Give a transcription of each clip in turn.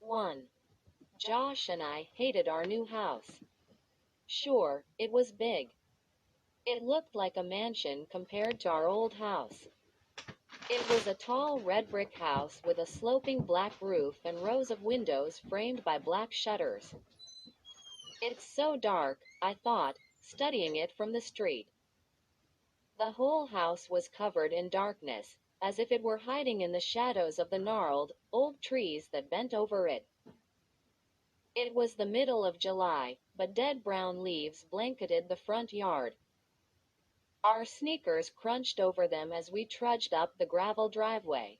1. Josh and I hated our new house. Sure, it was big. It looked like a mansion compared to our old house. It was a tall red brick house with a sloping black roof and rows of windows framed by black shutters. It's so dark, I thought, studying it from the street. The whole house was covered in darkness, as if it were hiding in the shadows of the gnarled, old trees that bent over it. It was the middle of July, but dead brown leaves blanketed the front yard. Our sneakers crunched over them as we trudged up the gravel driveway.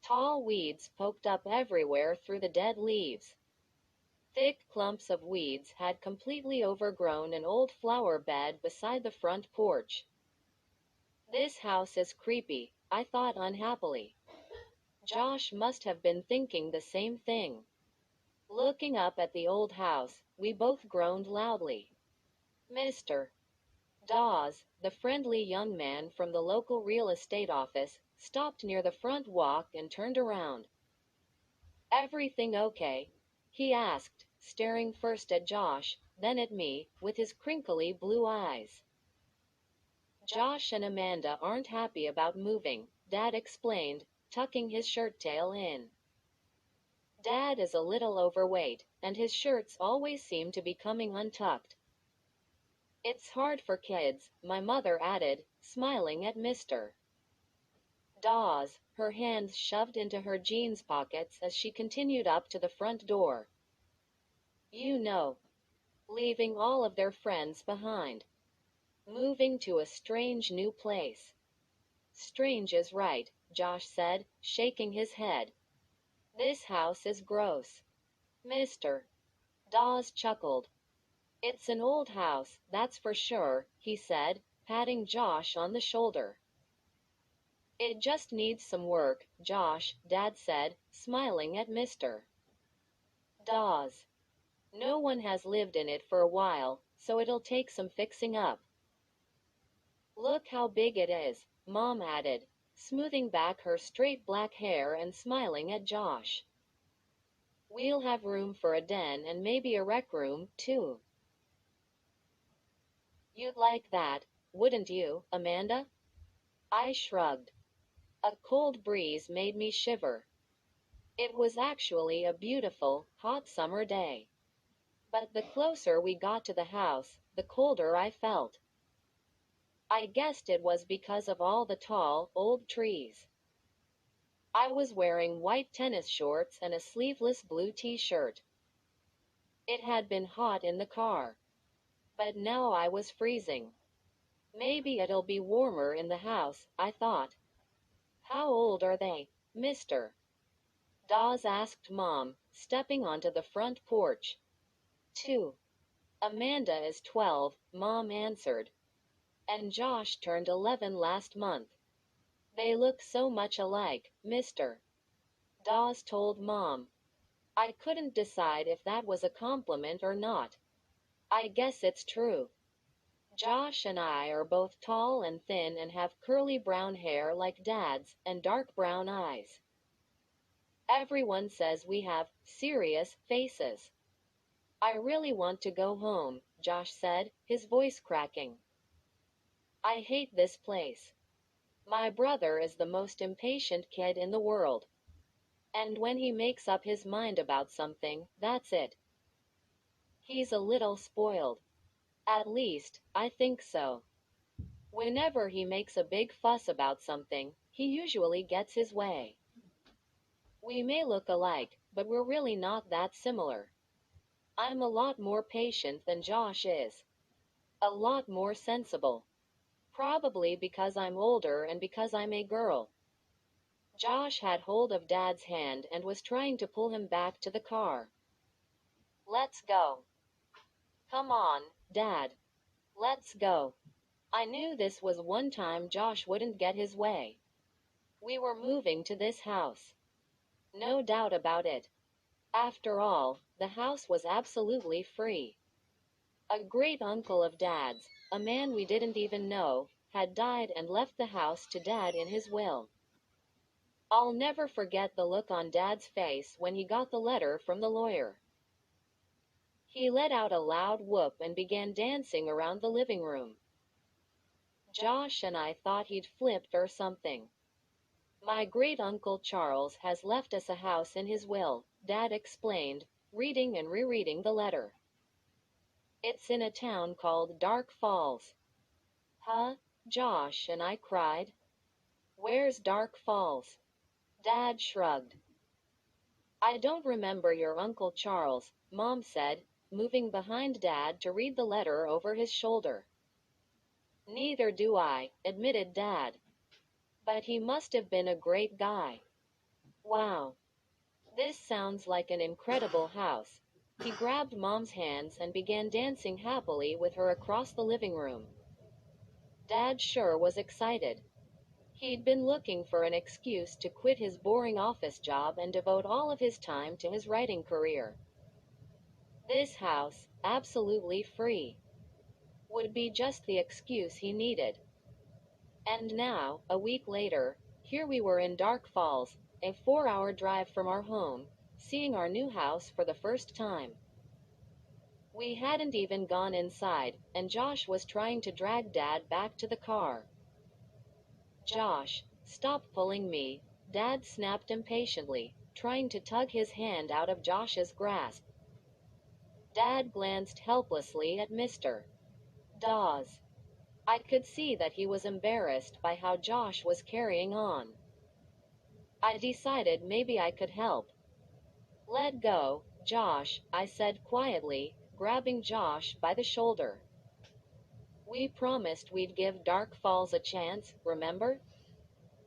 Tall weeds poked up everywhere through the dead leaves. Thick clumps of weeds had completely overgrown an old flower bed beside the front porch. This house is creepy, I thought unhappily. Josh must have been thinking the same thing. Looking up at the old house, we both groaned loudly. Mr. Dawes, the friendly young man from the local real estate office, stopped near the front walk and turned around. "Everything okay?" he asked, staring first at Josh, then at me, with his crinkly blue eyes. "Josh and Amanda aren't happy about moving," Dad explained, tucking his shirt tail in. Dad is a little overweight, and his shirts always seem to be coming untucked. "It's hard for kids," my mother added, smiling at Mr. Dawes, her hands shoved into her jeans pockets as she continued up to the front door. "You know, leaving all of their friends behind. Moving to a strange new place." "Strange is right," Josh said, shaking his head. "This house is gross." Mr. Dawes chuckled. "It's an old house, that's for sure," he said, patting Josh on the shoulder. "It just needs some work, Josh," Dad said, smiling at Mr. Dawes. "No one has lived in it for a while, so it'll take some fixing up." "Look how big it is," Mom added, smoothing back her straight black hair and smiling at Josh. "We'll have room for a den and maybe a rec room, too." "You'd like that, wouldn't you, Amanda?" I shrugged. A cold breeze made me shiver. It was actually a beautiful, hot summer day. But the closer we got to the house, the colder I felt. I guessed it was because of all the tall, old trees. I was wearing white tennis shorts and a sleeveless blue t-shirt. It had been hot in the car. But now I was freezing. Maybe it'll be warmer in the house, I thought. "How old are they, Mr. Dawes?" asked Mom, stepping onto the front porch. "2. Amanda is 12, Mom answered. And Josh turned 11 last month. They look so much alike," Mr. Dawes told Mom. I couldn't decide if that was a compliment or not. I guess it's true. Josh and I are both tall and thin and have curly brown hair like Dad's, and dark brown eyes. Everyone says we have serious faces. "I really want to go home," Josh said, his voice cracking. "I hate this place. My brother is the most impatient kid in the world. And when he makes up his mind about something, that's it. He's a little spoiled. At least, I think so. Whenever he makes a big fuss about something, he usually gets his way. We may look alike, but we're really not that similar. I'm a lot more patient than Josh is. A lot more sensible. Probably because I'm older and because I'm a girl." Josh had hold of Dad's hand and was trying to pull him back to the car. "Let's go." "Come on, Dad. Let's go." I knew this was one time Josh wouldn't get his way. We were moving to this house. No doubt about it. After all, the house was absolutely free. A great uncle of Dad's, a man we didn't even know, had died and left the house to Dad in his will. I'll never forget the look on Dad's face when he got the letter from the lawyer. He let out a loud whoop and began dancing around the living room. Josh and I thought he'd flipped or something. My great-uncle Charles has left us a house in his will, Dad explained, reading and rereading the letter. It's in a town called Dark Falls. Huh? Josh and I cried. Where's Dark Falls? Dad shrugged. I don't remember your Uncle Charles, Mom said, moving behind Dad to read the letter over his shoulder. Neither do I, admitted Dad. But he must have been a great guy. Wow. This sounds like an incredible house. He grabbed Mom's hands and began dancing happily with her across the living room. Dad sure was excited. He'd been looking for an excuse to quit his boring office job and devote all of his time to his writing career. This house, absolutely free, would be just the excuse he needed. And now, a week later, here we were in Dark Falls, a 4-hour drive from our home, seeing our new house for the first time. We hadn't even gone inside, and Josh was trying to drag Dad back to the car. Josh, stop pulling me, Dad snapped impatiently, trying to tug his hand out of Josh's grasp. Dad glanced helplessly at Mr. Dawes. I could see that he was embarrassed by how Josh was carrying on. I decided maybe I could help. Let go, Josh, I said quietly, grabbing Josh by the shoulder. We promised we'd give Dark Falls a chance, remember?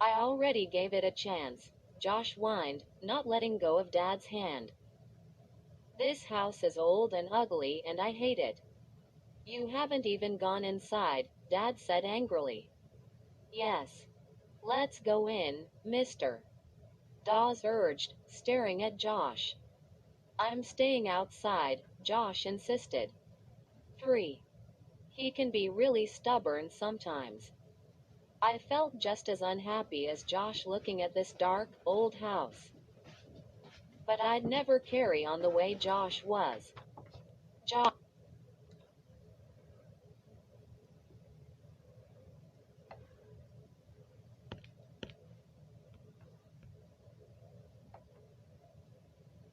I already gave it a chance, Josh whined, not letting go of Dad's hand. This house is old and ugly and I hate it. You haven't even gone inside, Dad said angrily. Yes. Let's go in, Mr. Dawes urged, staring at Josh. I'm staying outside, Josh insisted. 3. He can be really stubborn sometimes. I felt just as unhappy as Josh looking at this dark, old house. But I'd never carry on the way Josh was. Josh.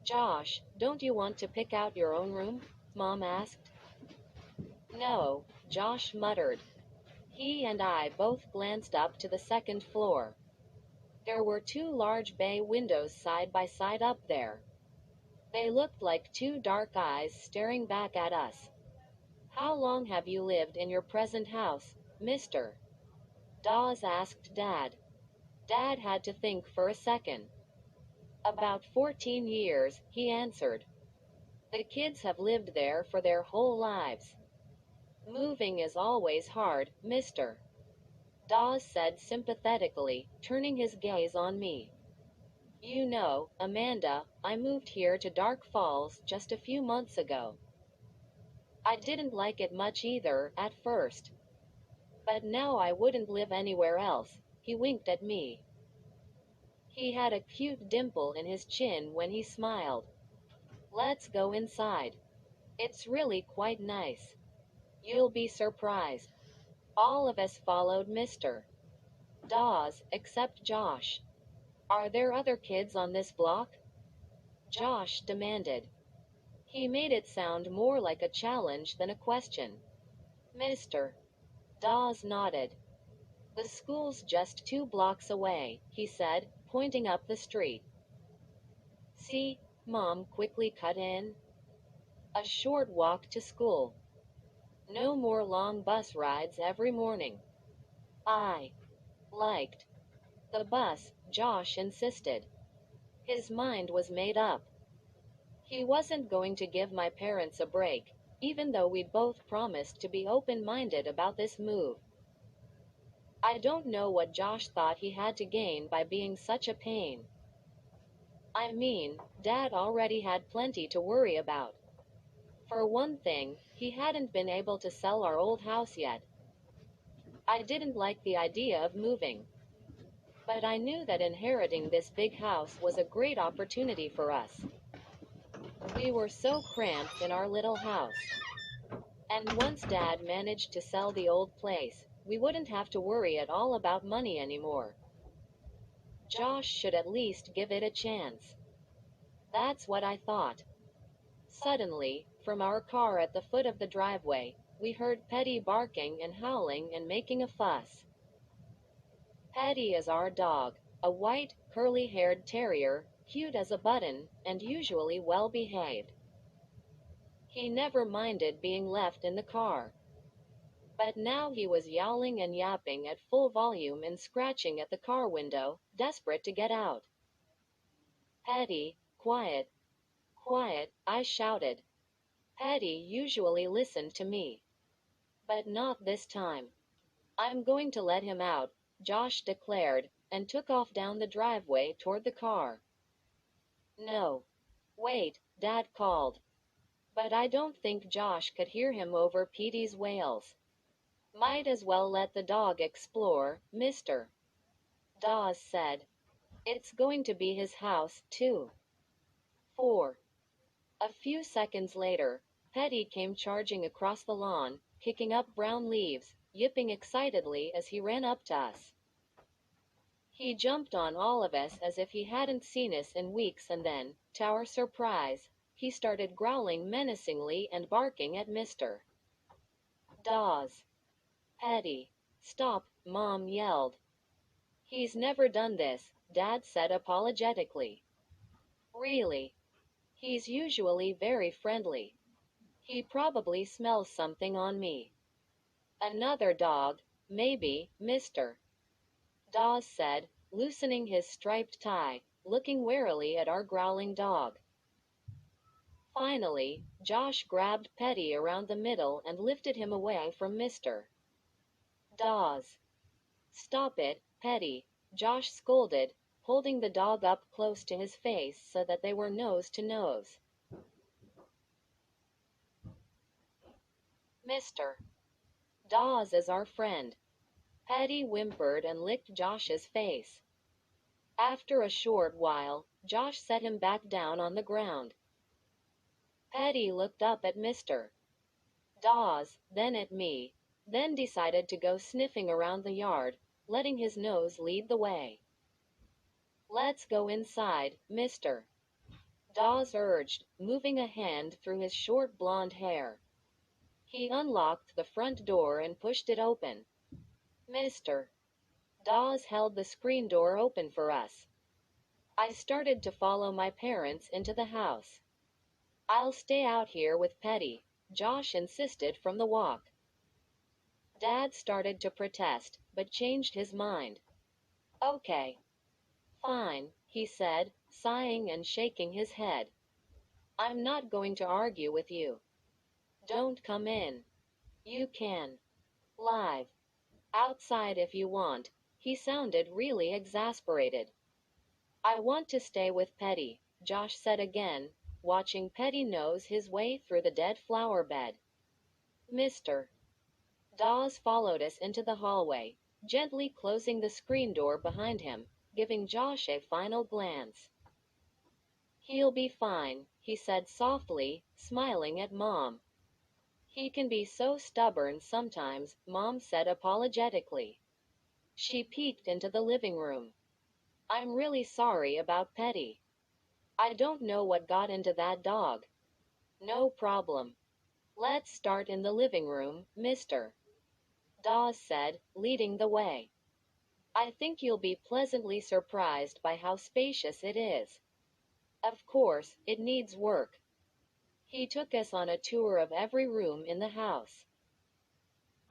Josh, don't you want to pick out your own room? Mom asked. No, Josh muttered. He and I both glanced up to the second floor. There were 2 large bay windows side by side up there. They looked like 2 dark eyes staring back at us. How long have you lived in your present house, Mr. Dawes asked Dad. Dad had to think for a second. About 14 years, he answered. The kids have lived there for their whole lives. Moving is always hard, Mr. Dawes said sympathetically, turning his gaze on me. You know, Amanda, I moved here to Dark Falls just a few months ago. I didn't like it much either, at first. But now I wouldn't live anywhere else, he winked at me. He had a cute dimple in his chin when he smiled. Let's go inside. It's really quite nice. You'll be surprised. All of us followed Mr. Dawes, except Josh. Are there other kids on this block? Josh demanded. He made it sound more like a challenge than a question. Mr. Dawes nodded. The school's just 2 blocks away, he said, pointing up the street. See, Mom quickly cut in. A short walk to school. No more long bus rides every morning. I liked the bus, Josh insisted. His mind was made up. He wasn't going to give my parents a break, even though we'd both promised to be open-minded about this move. I don't know what Josh thought he had to gain by being such a pain. I mean, Dad already had plenty to worry about. For one thing, he hadn't been able to sell our old house yet. I didn't like the idea of moving. But I knew that inheriting this big house was a great opportunity for us. We were so cramped in our little house. And once Dad managed to sell the old place, we wouldn't have to worry at all about money anymore. Josh should at least give it a chance. That's what I thought. Suddenly, from our car at the foot of the driveway, we heard Petty barking and howling and making a fuss. Petty is our dog, a white, curly-haired terrier, cute as a button, and usually well-behaved. He never minded being left in the car. But now he was yowling and yapping at full volume and scratching at the car window, desperate to get out. Petty, quiet, quiet, I shouted. Petty usually listened to me. But not this time. I'm going to let him out, Josh declared, and took off down the driveway toward the car. No. Wait, Dad called. But I don't think Josh could hear him over Petey's wails. Might as well let the dog explore, mister. Dawes said. It's going to be his house, too. 4. A few seconds later, Petty came charging across the lawn, kicking up brown leaves, yipping excitedly as he ran up to us. He jumped on all of us as if he hadn't seen us in weeks, and then, to our surprise, he started growling menacingly and barking at Mr. Dawes. Petty. Stop, Mom yelled. He's never done this, Dad said apologetically. Really? He's usually very friendly. He probably smells something on me. Another dog, maybe, Mr. Dawes said, loosening his striped tie, looking warily at our growling dog. Finally, Josh grabbed Petty around the middle and lifted him away from Mr. Dawes. Stop it, Petty, Josh scolded, holding the dog up close to his face so that they were nose to nose. Mr. Dawes is our friend. Petty whimpered and licked Josh's face. After a short while, Josh set him back down on the ground. Petty looked up at Mr. Dawes, then at me, then decided to go sniffing around the yard, letting his nose lead the way. Let's go inside, Mr. Dawes urged, moving a hand through his short blonde hair. He unlocked the front door and pushed it open. Mr. Dawes held the screen door open for us. I started to follow my parents into the house. I'll stay out here with Petty, Josh insisted from the walk. Dad started to protest, but changed his mind. Okay. Fine, he said, sighing and shaking his head. I'm not going to argue with you. Don't come in. You can. Live. Outside if you want. He sounded really exasperated. I want to stay with Petty, Josh said again, watching Petty nose his way through the dead flower bed. Mr. Dawes followed us into the hallway, gently closing the screen door behind him, giving Josh a final glance. He'll be fine, he said softly, smiling at Mom. He can be so stubborn sometimes, Mom said apologetically. She peeked into the living room. I'm really sorry about Petty. I don't know what got into that dog. No problem. Let's start in the living room, Mr. Dawes said, leading the way. I think you'll be pleasantly surprised by how spacious it is. Of course, it needs work. He took us on a tour of every room in the house.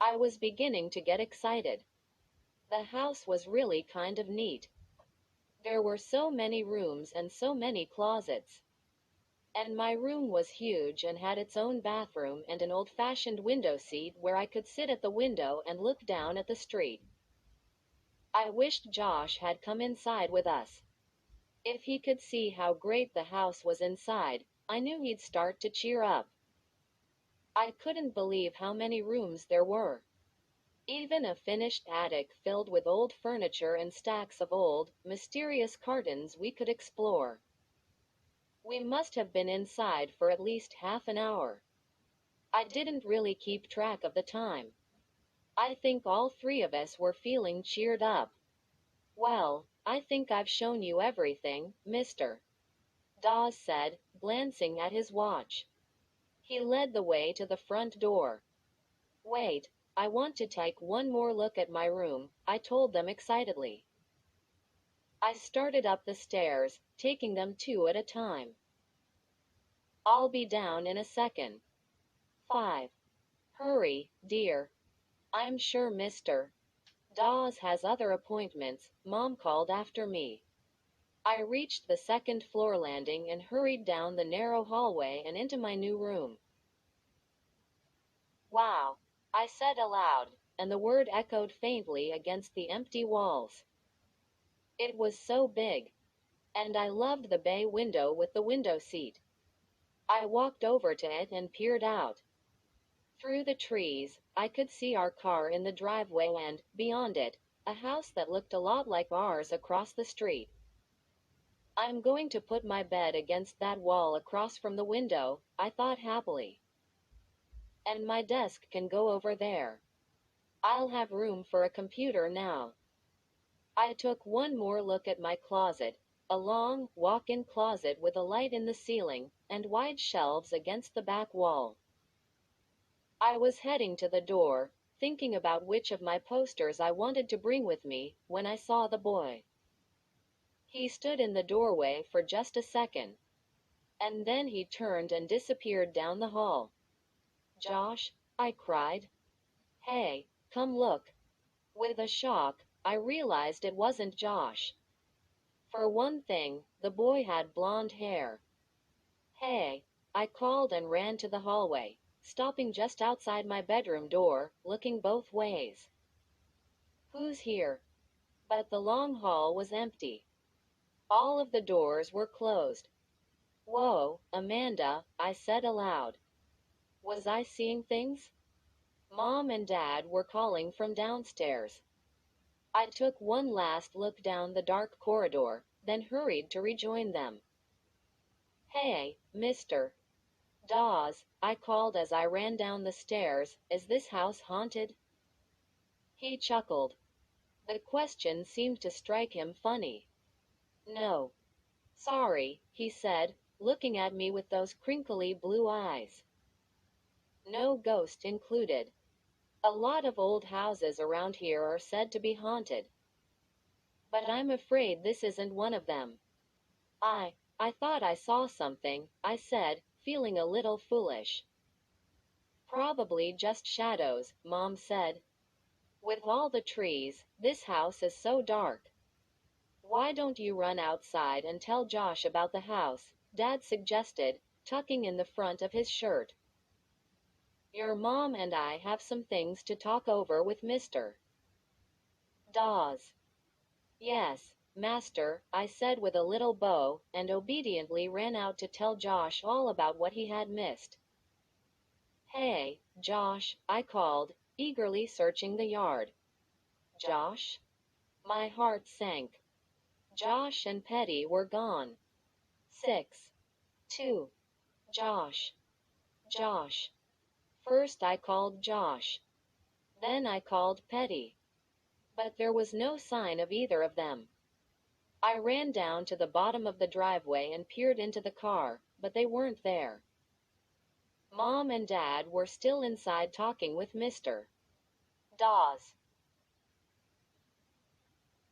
I was beginning to get excited. The house was really kind of neat. There were so many rooms and so many closets. And my room was huge and had its own bathroom and an old-fashioned window seat where I could sit at the window and look down at the street. I wished Josh had come inside with us. If he could see how great the house was inside, I knew he'd start to cheer up. I couldn't believe how many rooms there were. Even a finished attic filled with old furniture and stacks of old, mysterious cartons we could explore. We must have been inside for at least half an hour. I didn't really keep track of the time. I think all three of us were feeling cheered up. Well, I think I've shown you everything, mister, Dawes said, glancing at his watch. He led the way to the front door. Wait, I want to take one more look at my room, I told them excitedly. I started up the stairs, taking them two at a time. I'll be down in a second. 5. Hurry, dear. I'm sure Mr. Dawes has other appointments, Mom called after me. I reached the second floor landing and hurried down the narrow hallway and into my new room. Wow, I said aloud, and the word echoed faintly against the empty walls. It was so big. And I loved the bay window with the window seat. I walked over to it and peered out. Through the trees, I could see our car in the driveway and, beyond it, a house that looked a lot like ours across the street. I'm going to put my bed against that wall across from the window, I thought happily. And my desk can go over there. I'll have room for a computer now. I took one more look at my closet, a long, walk-in closet with a light in the ceiling, and wide shelves against the back wall. I was heading to the door, thinking about which of my posters I wanted to bring with me, when I saw the boy. He stood in the doorway for just a second. And then he turned and disappeared down the hall. Josh, I cried. Hey, come look. With a shock, I realized it wasn't Josh. For one thing, the boy had blonde hair. Hey, I called and ran to the hallway, stopping just outside my bedroom door, looking both ways. Who's here? But the long hall was empty. All of the doors were closed. Whoa, Amanda, I said aloud. Was I seeing things? Mom and Dad were calling from downstairs. I took one last look down the dark corridor, then hurried to rejoin them. Hey, Mr. Dawes, I called as I ran down the stairs, is this house haunted? He chuckled. The question seemed to strike him funny. No. Sorry, he said, looking at me with those crinkly blue eyes. No ghost included. A lot of old houses around here are said to be haunted. But I'm afraid this isn't one of them. I thought I saw something, I said, feeling a little foolish. Probably just shadows, Mom said. With all the trees, this house is so dark. Why don't you run outside and tell Josh about the house, Dad suggested, tucking in the front of his shirt. Your mom and I have some things to talk over with Mr. Dawes. Yes, Master, I said with a little bow, and obediently ran out to tell Josh all about what he had missed. Hey, Josh, I called, eagerly searching the yard. Josh? My heart sank. Josh and Petty were gone. 6. 2. Josh. Josh. First I called Josh. Then I called Petty. But there was no sign of either of them. I ran down to the bottom of the driveway and peered into the car, but they weren't there. Mom and Dad were still inside talking with Mr. Dawes.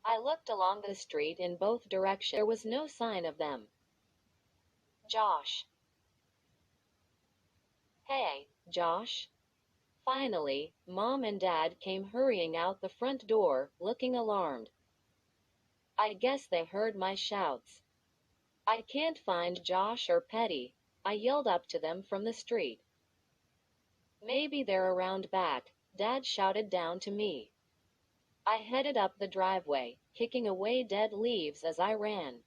I looked along the street in both directions. There was no sign of them. Josh. Hey, Josh. Finally, Mom and Dad came hurrying out the front door, looking alarmed. I guess they heard my shouts. I can't find Josh or Petty, I yelled up to them from the street. Maybe they're around back, Dad shouted down to me. I headed up the driveway, kicking away dead leaves as I ran.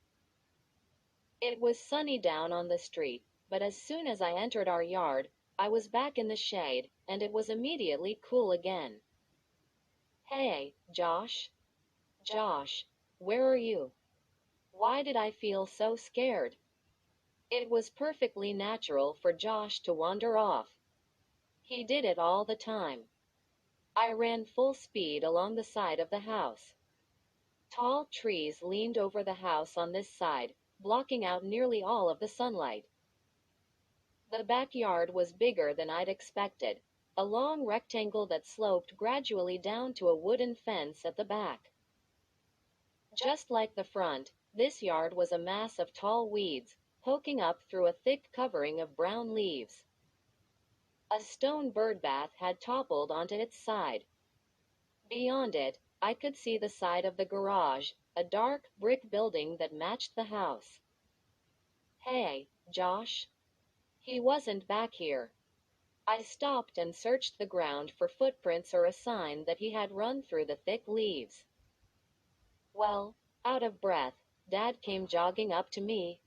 It was sunny down on the street, but as soon as I entered our yard, I was back in the shade, and it was immediately cool again. Hey, Josh? Josh, where are you? Why did I feel so scared? It was perfectly natural for Josh to wander off. He did it all the time. I ran full speed along the side of the house. Tall trees leaned over the house on this side, blocking out nearly all of the sunlight. The backyard was bigger than I'd expected, a long rectangle that sloped gradually down to a wooden fence at the back. Just like the front, this yard was a mass of tall weeds, poking up through a thick covering of brown leaves. A stone birdbath had toppled onto its side. Beyond it, I could see the side of the garage, a dark, brick building that matched the house. Hey, Josh? He wasn't back here. I stopped and searched the ground for footprints or a sign that he had run through the thick leaves. Well, out of breath, Dad came jogging up to me.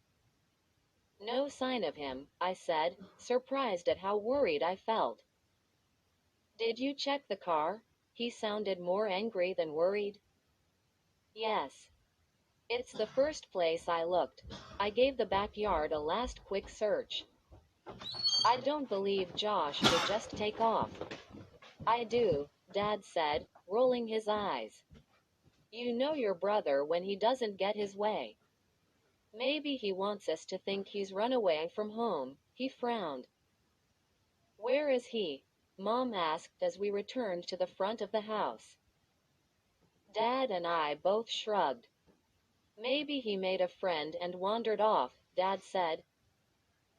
No sign of him, I said, surprised at how worried I felt. Did you check the car? He sounded more angry than worried. Yes. It's the first place I looked. I gave the backyard a last quick search. I don't believe Josh would just take off. I do, Dad said, rolling his eyes. You know your brother when he doesn't get his way. Maybe he wants us to think he's run away from home, he frowned. Where is he? Mom asked as we returned to the front of the house. Dad and I both shrugged. Maybe he made a friend and wandered off, Dad said.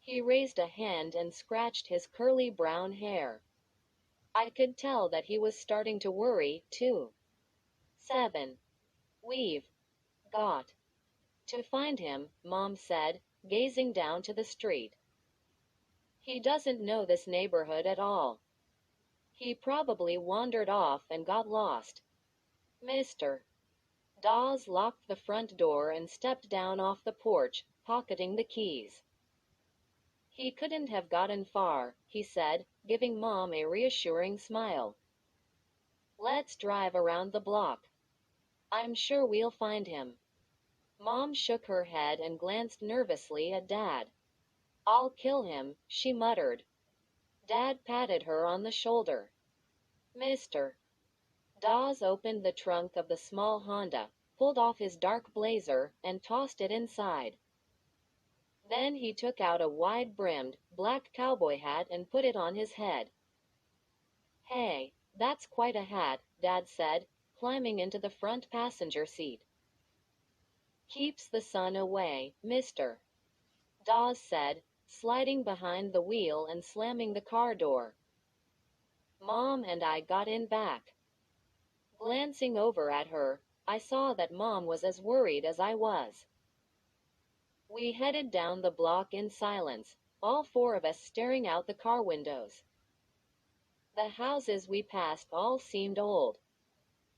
He raised a hand and scratched his curly brown hair. I could tell that he was starting to worry, too. 7. We've got to find him, Mom said, gazing down to the street. He doesn't know this neighborhood at all. He probably wandered off and got lost. Mr. Dawes locked the front door and stepped down off the porch, pocketing the keys. He couldn't have gotten far, he said, giving Mom a reassuring smile. Let's drive around the block. I'm sure we'll find him. Mom shook her head and glanced nervously at Dad. I'll kill him, she muttered. Dad patted her on the shoulder. Mr. Dawes opened the trunk of the small Honda, pulled off his dark blazer, and tossed it inside. Then he took out a wide-brimmed, black cowboy hat and put it on his head. Hey, that's quite a hat, Dad said, climbing into the front passenger seat. Keeps the sun away, mister, Dawes said, sliding behind the wheel and slamming the car door. Mom and I got in back. Glancing over at her, I saw that Mom was as worried as I was. We headed down the block in silence, all four of us staring out the car windows. The houses we passed all seemed old.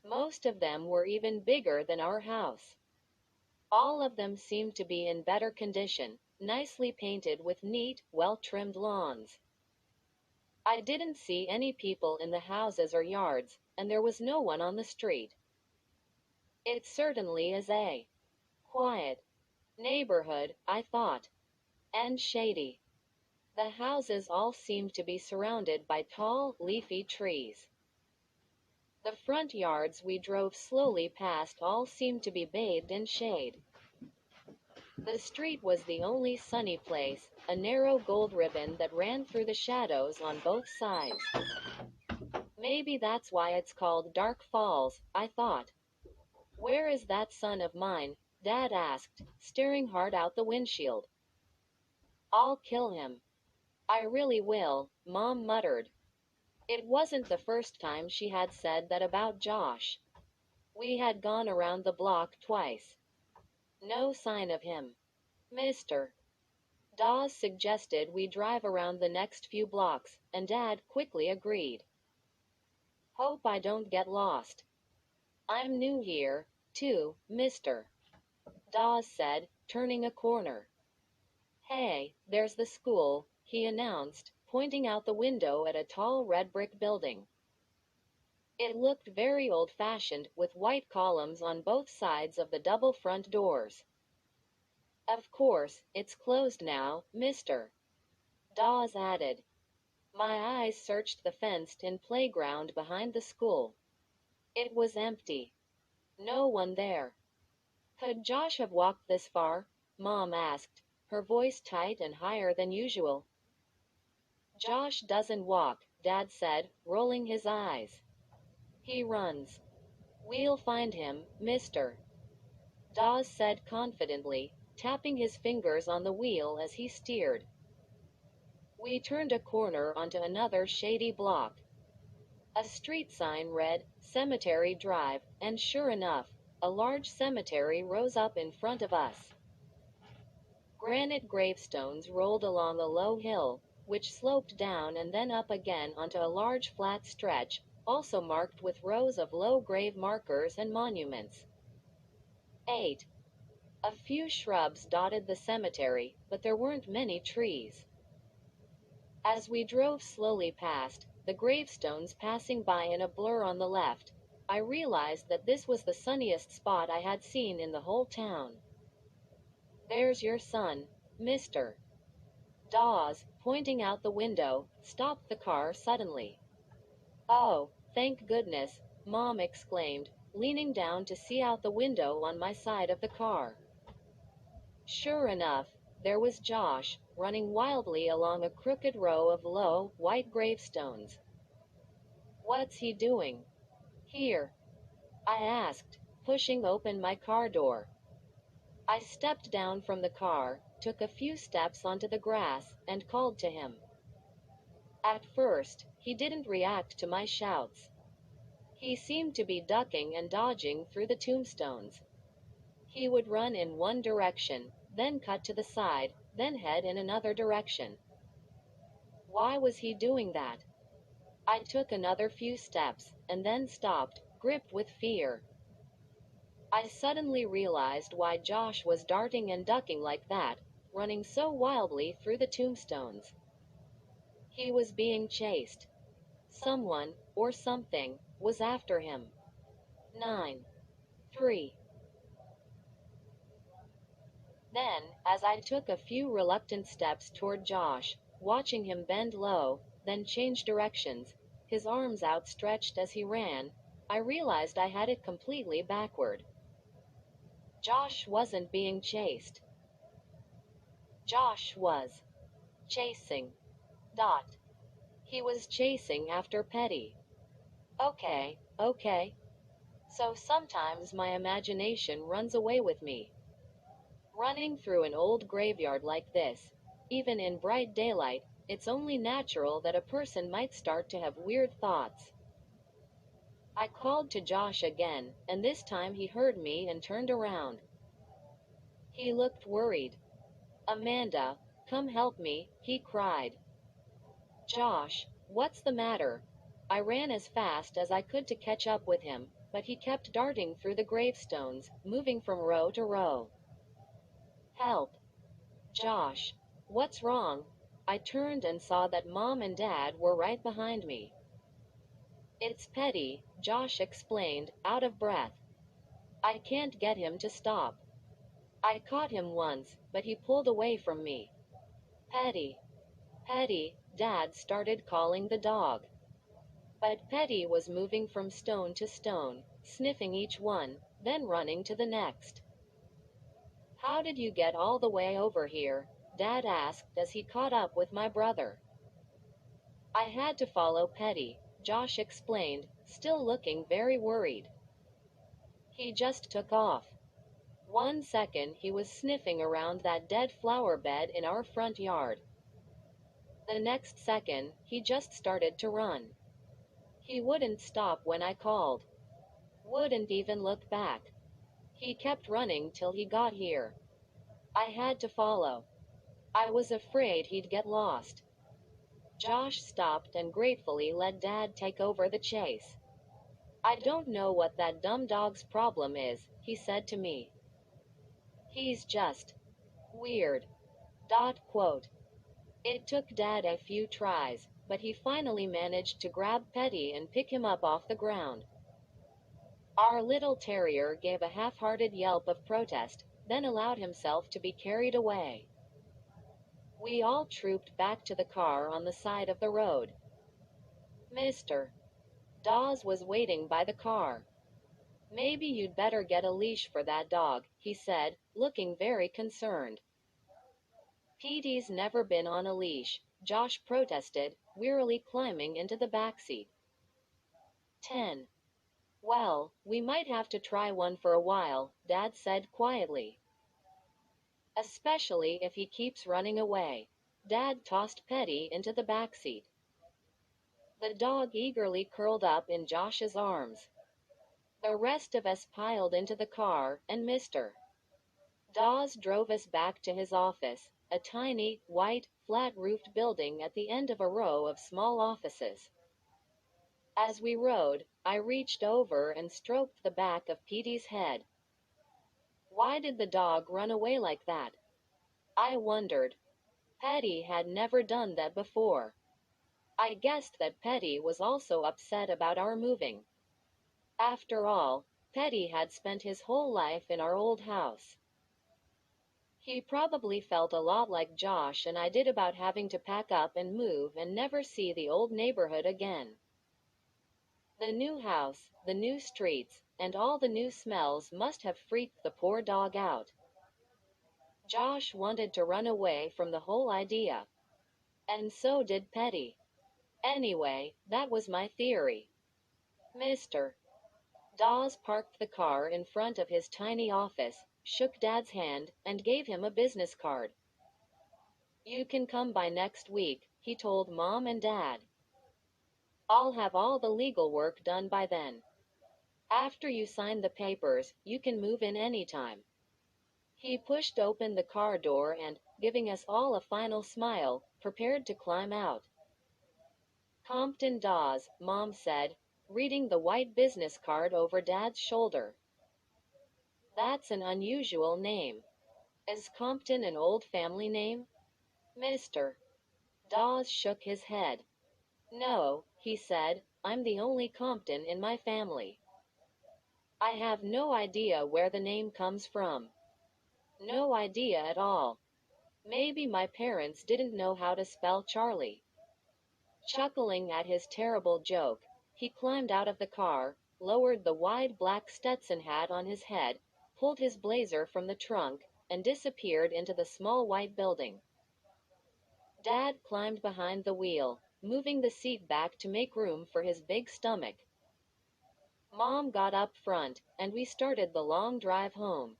Most of them were even bigger than our house. All of them seemed to be in better condition, nicely painted with neat, well-trimmed lawns. I didn't see any people in the houses or yards, and there was no one on the street. It certainly is a quiet neighborhood, I thought, and shady. The houses all seemed to be surrounded by tall, leafy trees. The front yards we drove slowly past all seemed to be bathed in shade. The street was the only sunny place, a narrow gold ribbon that ran through the shadows on both sides. Maybe that's why it's called Dark Falls, I thought. Where is that son of mine? Dad asked, staring hard out the windshield. I'll kill him. I really will, Mom muttered. It wasn't the first time she had said that about Josh. We had gone around the block twice. No sign of him. Mr. Dawes suggested we drive around the next few blocks, and Dad quickly agreed. Hope I don't get lost. I'm new here, too, Mr. Dawes said, turning a corner. Hey, there's the school, he announced, pointing out the window at a tall red brick building. It looked very old-fashioned, with white columns on both sides of the double front doors. Of course, it's closed now, mister, Dawes added. My eyes searched the fenced-in playground behind the school. It was empty. No one there. Could Josh have walked this far? Mom asked, her voice tight and higher than usual. Josh doesn't walk, Dad said, rolling his eyes. He runs. We'll find him, mister, Dawes said confidently, tapping his fingers on the wheel as he steered. We turned a corner onto another shady block. A street sign read, Cemetery Drive, and sure enough, a large cemetery rose up in front of us. Granite gravestones rolled along a low hill, which sloped down and then up again onto a large flat stretch, also marked with rows of low grave markers and monuments. 8. A few shrubs dotted the cemetery, but there weren't many trees. As we drove slowly past, the gravestones passing by in a blur on the left, I realized that this was the sunniest spot I had seen in the whole town. There's your son, mister. Dawes, pointing out the window, stopped the car suddenly. Oh, thank goodness, Mom exclaimed, leaning down to see out the window on my side of the car. Sure enough, there was Josh, running wildly along a crooked row of low, white gravestones. What's he doing here? I asked, pushing open my car door. I stepped down from the car, took a few steps onto the grass, and called to him. At first, he didn't react to my shouts. He seemed to be ducking and dodging through the tombstones. He would run in one direction, then cut to the side, then head in another direction. Why was he doing that? I took another few steps, and then stopped, gripped with fear. I suddenly realized why Josh was darting and ducking like that, running so wildly through the tombstones. He was being chased. Someone, or something, was after him. 9. 3. Then, as I took a few reluctant steps toward Josh, watching him bend low, then change directions, his arms outstretched as he ran, I realized I had it completely backward. Josh wasn't being chased. Josh was chasing. He was chasing after Petty. Okay. So sometimes my imagination runs away with me. Running through an old graveyard like this, even in bright daylight, it's only natural that a person might start to have weird thoughts. I called to Josh again, and this time he heard me and turned around. He looked worried. Amanda, come help me, he cried. Josh, what's the matter? I ran as fast as I could to catch up with him, but he kept darting through the gravestones, moving from row to row. Help! Josh, what's wrong? I turned and saw that Mom and Dad were right behind me. It's Petty, Josh explained, out of breath. I can't get him to stop. I caught him once, but he pulled away from me. Petty. Petty, Dad started calling the dog. But Petty was moving from stone to stone, sniffing each one, then running to the next. How did you get all the way over here? Dad asked as he caught up with my brother. I had to follow Petty, Josh explained, still looking very worried. He just took off. 1 second he was sniffing around that dead flower bed in our front yard. The next second, he just started to run. He wouldn't stop when I called. Wouldn't even look back. He kept running till he got here. I had to follow. I was afraid he'd get lost. Josh stopped and gratefully let Dad take over the chase. I don't know what that dumb dog's problem is, he said to me. He's just weird. It took Dad a few tries, but he finally managed to grab Petty and pick him up off the ground. Our little terrier gave a half-hearted yelp of protest, then allowed himself to be carried away. We all trooped back to the car on the side of the road. Mr. Dawes was waiting by the car. "Maybe you'd better get a leash for that dog," he said, looking very concerned. "Petey's never been on a leash," Josh protested, wearily climbing into the backseat. 10. "Well, we might have to try one for a while," Dad said quietly. "Especially if he keeps running away." Dad tossed Petty into the backseat. The dog eagerly curled up in Josh's arms. The rest of us piled into the car, and Mr. Dawes drove us back to his office, a tiny, white, flat-roofed building at the end of a row of small offices. As we rode, I reached over and stroked the back of Petey's head. Why did the dog run away like that? I wondered. Petty had never done that before. I guessed that Petty was also upset about our moving. After all, Petty had spent his whole life in our old house. He probably felt a lot like Josh and I did about having to pack up and move and never see the old neighborhood again. The new house, the new streets, and all the new smells must have freaked the poor dog out. Josh wanted to run away from the whole idea. And so did Petty. Anyway, that was my theory. Mr. Dawes parked the car in front of his tiny office, shook Dad's hand, and gave him a business card. "You can come by next week," he told Mom and Dad. "I'll have all the legal work done by then. After you sign the papers, you can move in anytime." He pushed open the car door and, giving us all a final smile, prepared to climb out. "Compton Dawes," Mom said, reading the white business card over Dad's shoulder. "That's an unusual name. Is Compton an old family name?" Mr. Dawes shook his head. "No," he said, "I'm the only Compton in my family. I have no idea where the name comes from. No idea at all. Maybe my parents didn't know how to spell Charlie." Chuckling at his terrible joke, he climbed out of the car, lowered the wide black Stetson hat on his head, pulled his blazer from the trunk, and disappeared into the small white building. Dad climbed behind the wheel, moving the seat back to make room for his big stomach. Mom got up front, and we started the long drive home.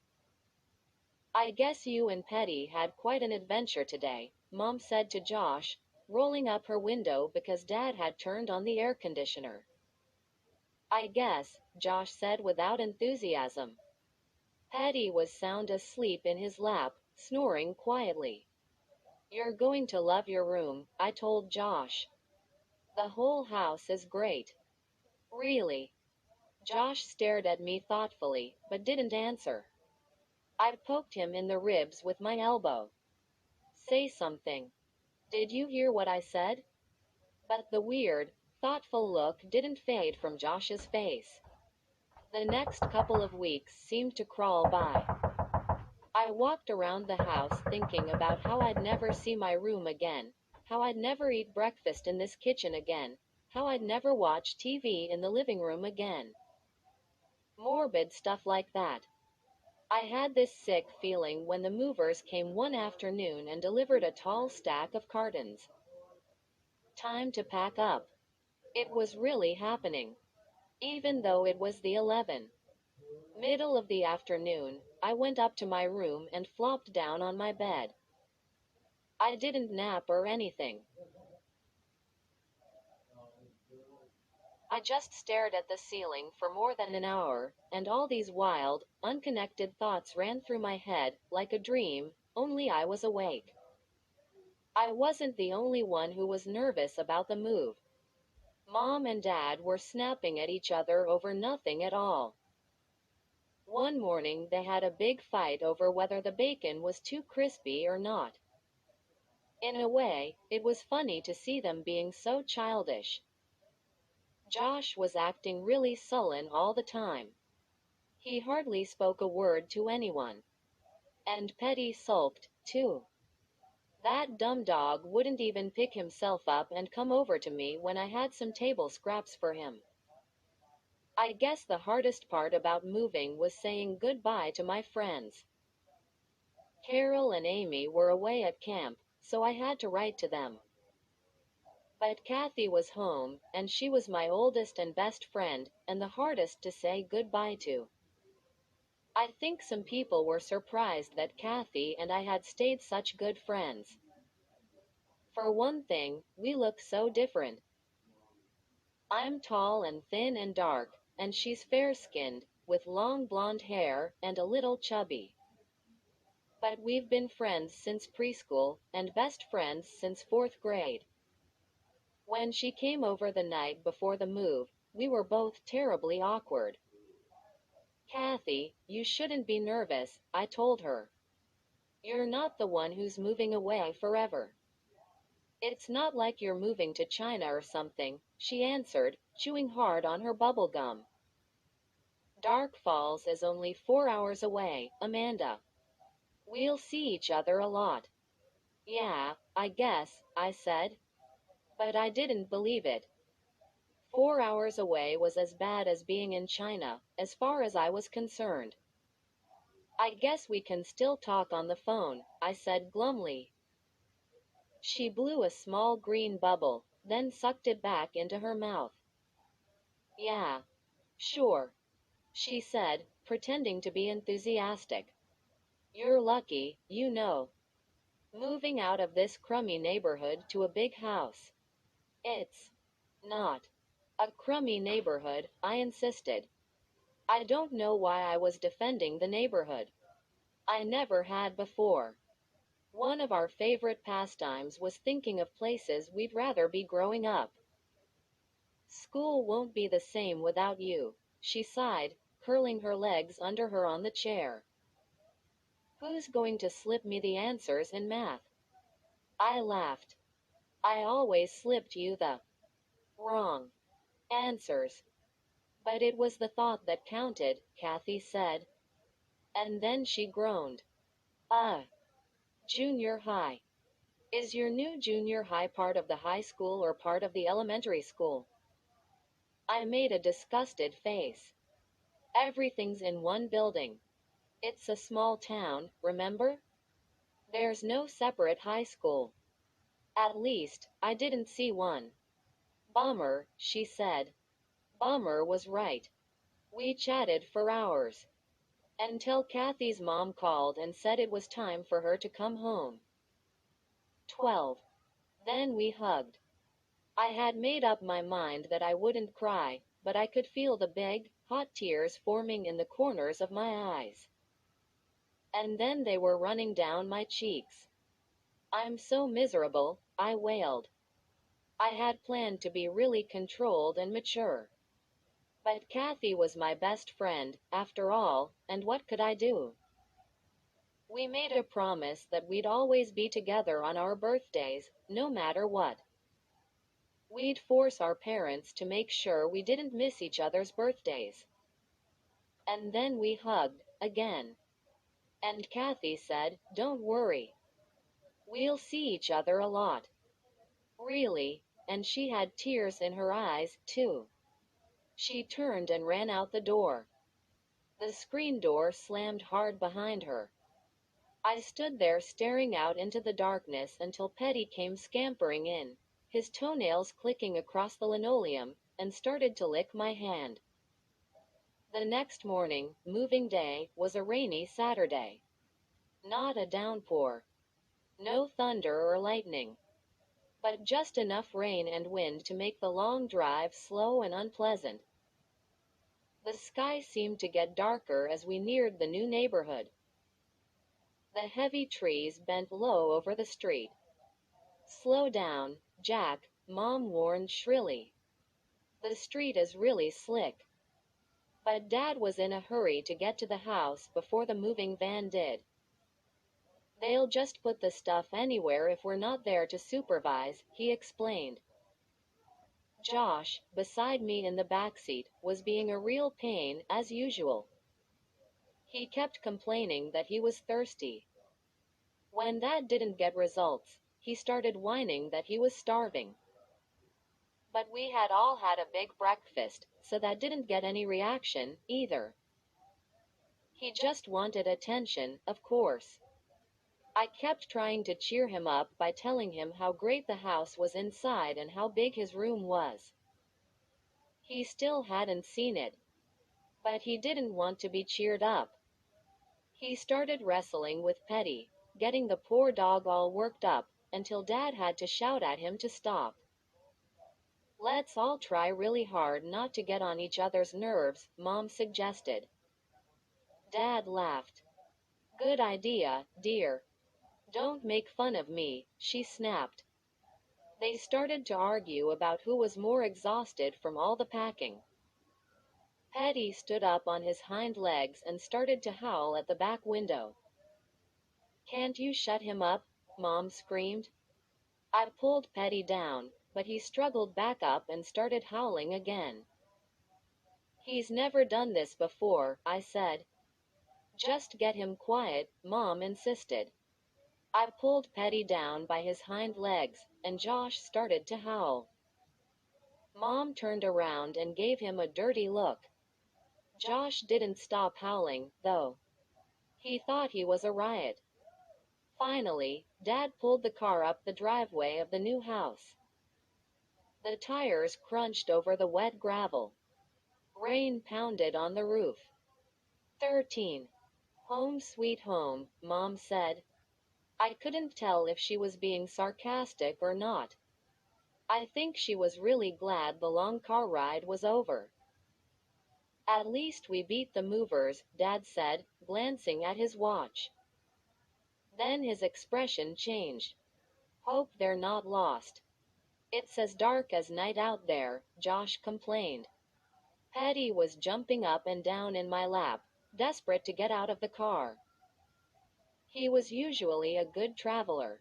"I guess you and Petty had quite an adventure today," Mom said to Josh, rolling up her window because Dad had turned on the air conditioner. "I guess," Josh said without enthusiasm. Petty was sound asleep in his lap, snoring quietly. "You're going to love your room," I told Josh. "The whole house is great." "Really?" Josh stared at me thoughtfully, but didn't answer. I poked him in the ribs with my elbow. "Say something. Did you hear what I said?" But the weird, thoughtful look didn't fade from Josh's face. The next couple of weeks seemed to crawl by. I walked around the house thinking about how I'd never see my room again, how I'd never eat breakfast in this kitchen again, how I'd never watch TV in the living room again. Morbid stuff like that. I had this sick feeling when the movers came one afternoon and delivered a tall stack of cartons. Time to pack up. It was really happening. Even though it was the middle of the afternoon, I went up to my room and flopped down on my bed. I didn't nap or anything. I just stared at the ceiling for more than an hour, and all these wild, unconnected thoughts ran through my head, like a dream, only I was awake. I wasn't the only one who was nervous about the move. Mom and Dad were snapping at each other over nothing at all. One morning they had a big fight over whether the bacon was too crispy or not. In a way, it was funny to see them being so childish. Josh was acting really sullen all the time. He hardly spoke a word to anyone. And Petty sulked, too. That dumb dog wouldn't even pick himself up and come over to me when I had some table scraps for him. I guess the hardest part about moving was saying goodbye to my friends. Carol and Amy were away at camp, so I had to write to them. But Kathy was home, and she was my oldest and best friend, and the hardest to say goodbye to. I think some people were surprised that Kathy and I had stayed such good friends. For one thing, we look so different. I'm tall and thin and dark, and she's fair-skinned, with long blonde hair, and a little chubby. But we've been friends since preschool, and best friends since 4th grade. When she came over the night before the move, we were both terribly awkward. Kathy, you shouldn't be nervous, I told her. You're not the one who's moving away forever. It's not like you're moving to China or something, she answered, chewing hard on her bubble gum. Dark Falls is only 4 hours away, Amanda. We'll see each other a lot. Yeah, I guess, I said. But I didn't believe it. 4 hours away was as bad as being in China, as far as I was concerned. I guess we can still talk on the phone, I said glumly. She blew a small green bubble, then sucked it back into her mouth. Yeah, sure, she said, pretending to be enthusiastic. You're lucky, you know. Moving out of this crummy neighborhood to a big house. It's not a crummy neighborhood, I insisted. I don't know why I was defending the neighborhood. I never had before. One of our favorite pastimes was thinking of places we'd rather be growing up. School won't be the same without you, she sighed, curling her legs under her on the chair. Who's going to slip me the answers in math? I laughed. I always slipped you the wrong answers. But it was the thought that counted, Kathy said. And then she groaned. Junior high. Is your new junior high part of the high school or part of the elementary school? I made a disgusted face. Everything's in one building. It's a small town, remember? There's no separate high school. At least, I didn't see one. Bummer, she said. Bummer was right. We chatted for hours. Until Kathy's mom called and said it was time for her to come home. 12. Then we hugged. I had made up my mind that I wouldn't cry, but I could feel the big, hot tears forming in the corners of my eyes. And then they were running down my cheeks. I'm so miserable, I wailed. I had planned to be really controlled and mature. But Kathy was my best friend, after all, and what could I do? We made a promise that we'd always be together on our birthdays, no matter what. We'd force our parents to make sure we didn't miss each other's birthdays. And then we hugged, again. And Kathy said, "Don't worry. We'll see each other a lot." Really, and she had tears in her eyes, too. She turned and ran out the door. The screen door slammed hard behind her. I stood there staring out into the darkness until Petty came scampering in, his toenails clicking across the linoleum, and started to lick my hand. The next morning, moving day, was a rainy Saturday. Not a downpour. No thunder or lightning. But just enough rain and wind to make the long drive slow and unpleasant. The sky seemed to get darker as we neared the new neighborhood. The heavy trees bent low over the street. "Slow down, Jack," Mom warned shrilly. "The street is really slick." But Dad was in a hurry to get to the house before the moving van did. They'll just put the stuff anywhere if we're not there to supervise, he explained. Josh, beside me in the backseat, was being a real pain, as usual. He kept complaining that he was thirsty. When that didn't get results, he started whining that he was starving. But we had all had a big breakfast, so that didn't get any reaction, either. He just wanted attention, of course. I kept trying to cheer him up by telling him how great the house was inside and how big his room was. He still hadn't seen it. But he didn't want to be cheered up. He started wrestling with Petty, getting the poor dog all worked up, until Dad had to shout at him to stop. Let's all try really hard not to get on each other's nerves, Mom suggested. Dad laughed. Good idea, dear. Don't make fun of me, she snapped. They started to argue about who was more exhausted from all the packing. Petty stood up on his hind legs and started to howl at the back window. Can't you shut him up? Mom screamed. I pulled Petty down, but he struggled back up and started howling again. He's never done this before, I said. Just get him quiet, Mom insisted. I pulled Petty down by his hind legs, and Josh started to howl. Mom turned around and gave him a dirty look. Josh didn't stop howling, though. He thought he was a riot. Finally, Dad pulled the car up the driveway of the new house. The tires crunched over the wet gravel. Rain pounded on the roof. 13. Home sweet home, Mom said. I couldn't tell if she was being sarcastic or not. I think she was really glad the long car ride was over. At least we beat the movers, Dad said, glancing at his watch. Then his expression changed. Hope they're not lost. It's as dark as night out there, Josh complained. Petty was jumping up and down in my lap, desperate to get out of the car. He was usually a good traveler.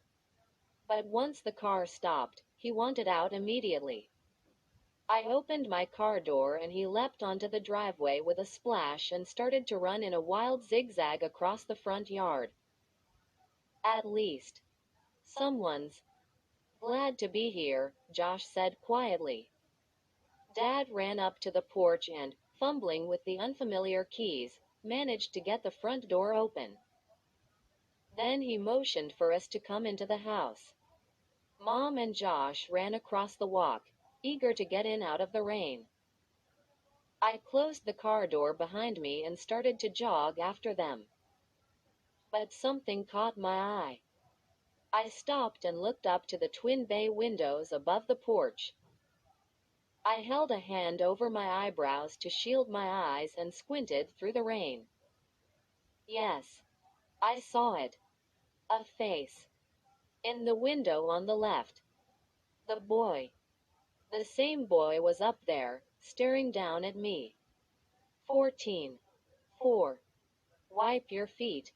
But once the car stopped, he wanted out immediately. I opened my car door and he leapt onto the driveway with a splash and started to run in a wild zigzag across the front yard. At least. Someone's glad to be here, Josh said quietly. Dad ran up to the porch and, fumbling with the unfamiliar keys, managed to get the front door open. Then he motioned for us to come into the house. Mom and Josh ran across the walk, eager to get in out of the rain. I closed the car door behind me and started to jog after them. But something caught my eye. I stopped and looked up to the twin bay windows above the porch. I held a hand over my eyebrows to shield my eyes and squinted through the rain. Yes, I saw it. A face. In the window on the left. The boy. The same boy was up there, staring down at me. 14. 4. Wipe your feet.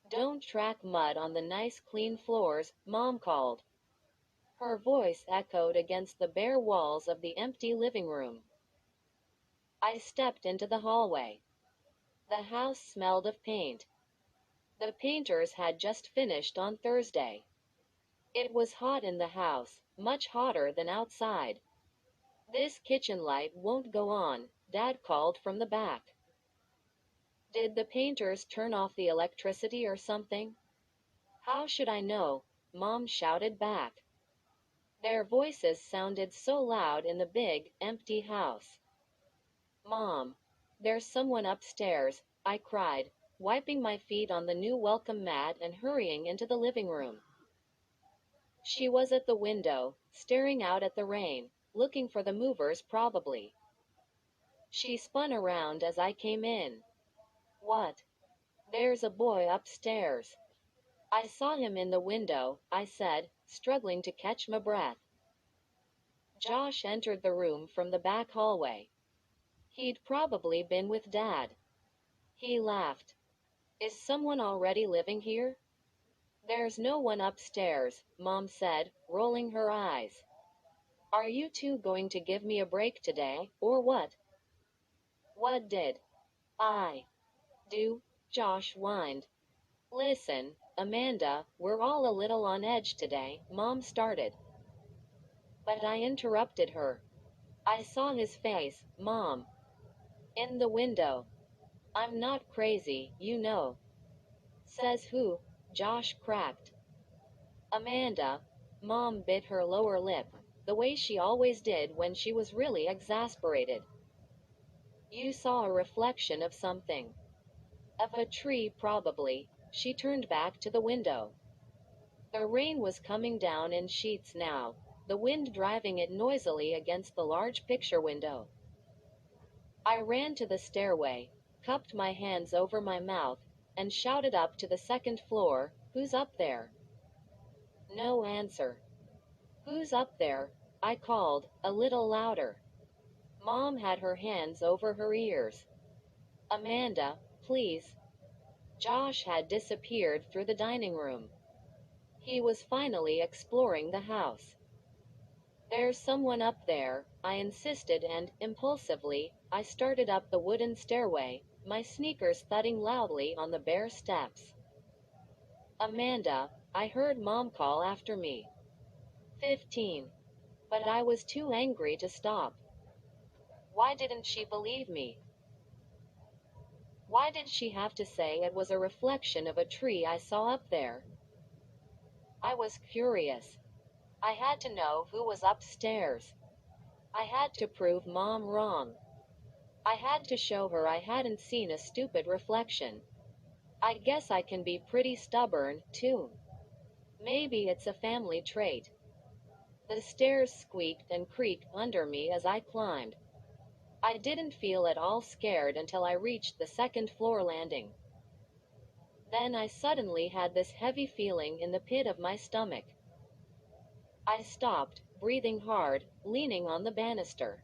Don't track mud on the nice clean floors, Mom called. Her voice echoed against the bare walls of the empty living room. I stepped into the hallway. The house smelled of paint. The painters had just finished on Thursday. It was hot in the house, much hotter than outside. This kitchen light won't go on, Dad called from the back. Did the painters turn off the electricity or something? How should I know? Mom shouted back. Their voices sounded so loud in the big, empty house. Mom, there's someone upstairs, I cried, wiping my feet on the new welcome mat and hurrying into the living room. She was at the window, staring out at the rain, looking for the movers probably. She spun around as I came in. What? There's a boy upstairs. I saw him in the window, I said, struggling to catch my breath. Josh entered the room from the back hallway. He'd probably been with Dad. He laughed. Is someone already living here? There's no one upstairs, Mom said, rolling her eyes. Are you two going to give me a break today, or what? What did I do? Josh whined. Listen, Amanda, we're all a little on edge today, Mom started. But I interrupted her. I saw his face, Mom. In the window. I'm not crazy, you know. Says who? Josh cracked. Amanda. Mom bit her lower lip, the way she always did when she was really exasperated. You saw a reflection of something. Of a tree, probably. She turned back to the window. The rain was coming down in sheets now, the wind driving it noisily against the large picture window. I ran to the stairway, cupped my hands over my mouth, and shouted up to the second floor, Who's up there? No answer. Who's up there? I called, a little louder. Mom had her hands over her ears. Amanda, please. Josh had disappeared through the dining room. He was finally exploring the house. There's someone up there, I insisted, and, impulsively, I started up the wooden stairway, my sneakers thudding loudly on the bare steps. Amanda, I heard Mom call after me. 15. But I was too angry to stop. Why didn't she believe me? Why did she have to say it was a reflection of a tree I saw up there? I was curious. I had to know who was upstairs. I had to prove Mom wrong. I had to show her I hadn't seen a stupid reflection. I guess I can be pretty stubborn, too. Maybe it's a family trait. The stairs squeaked and creaked under me as I climbed. I didn't feel at all scared until I reached the second floor landing. Then I suddenly had this heavy feeling in the pit of my stomach. I stopped, breathing hard, leaning on the banister.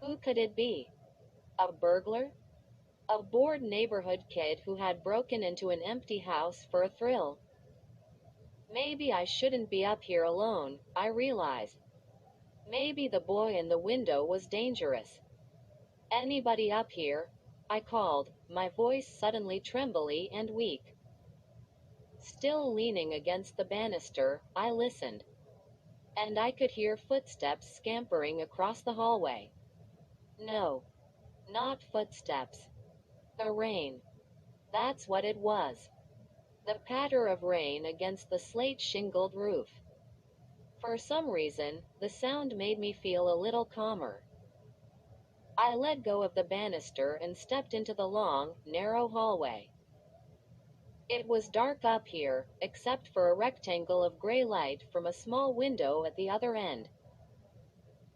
Who could it be? A burglar? A bored neighborhood kid who had broken into an empty house for a thrill? Maybe I shouldn't be up here alone, I realized. Maybe the boy in the window was dangerous. Anybody up here? I called, my voice suddenly trembly and weak. Still leaning against the banister, I listened. And I could hear footsteps scampering across the hallway. No. Not footsteps. The rain. That's what it was. The patter of rain against the slate-shingled roof. For some reason, the sound made me feel a little calmer. I let go of the banister and stepped into the long, narrow hallway. It was dark up here, except for a rectangle of gray light from a small window at the other end.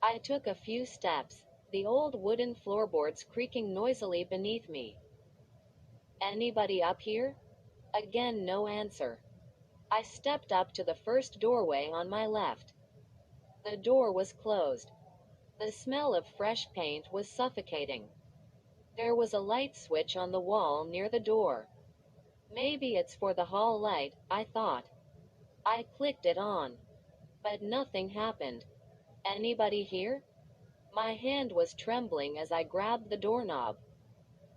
I took a few steps, the old wooden floorboards creaking noisily beneath me. Anybody up here? Again, no answer. I stepped up to the first doorway on my left. The door was closed. The smell of fresh paint was suffocating. There was a light switch on the wall near the door. Maybe it's for the hall light, I thought. I clicked it on. But nothing happened. Anybody here? My hand was trembling as I grabbed the doorknob.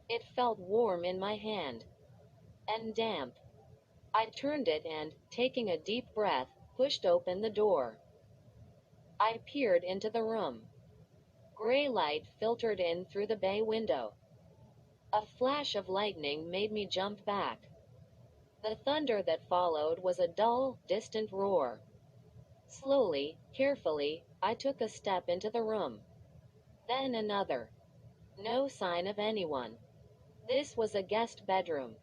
It felt warm in my hand. And damp. I turned it and, taking a deep breath, pushed open the door. I peered into the room. Gray light filtered in through the bay window. A flash of lightning made me jump back. The thunder that followed was a dull, distant roar. Slowly, carefully, I took a step into the room. Then another. No sign of anyone. This was a guest bedroom.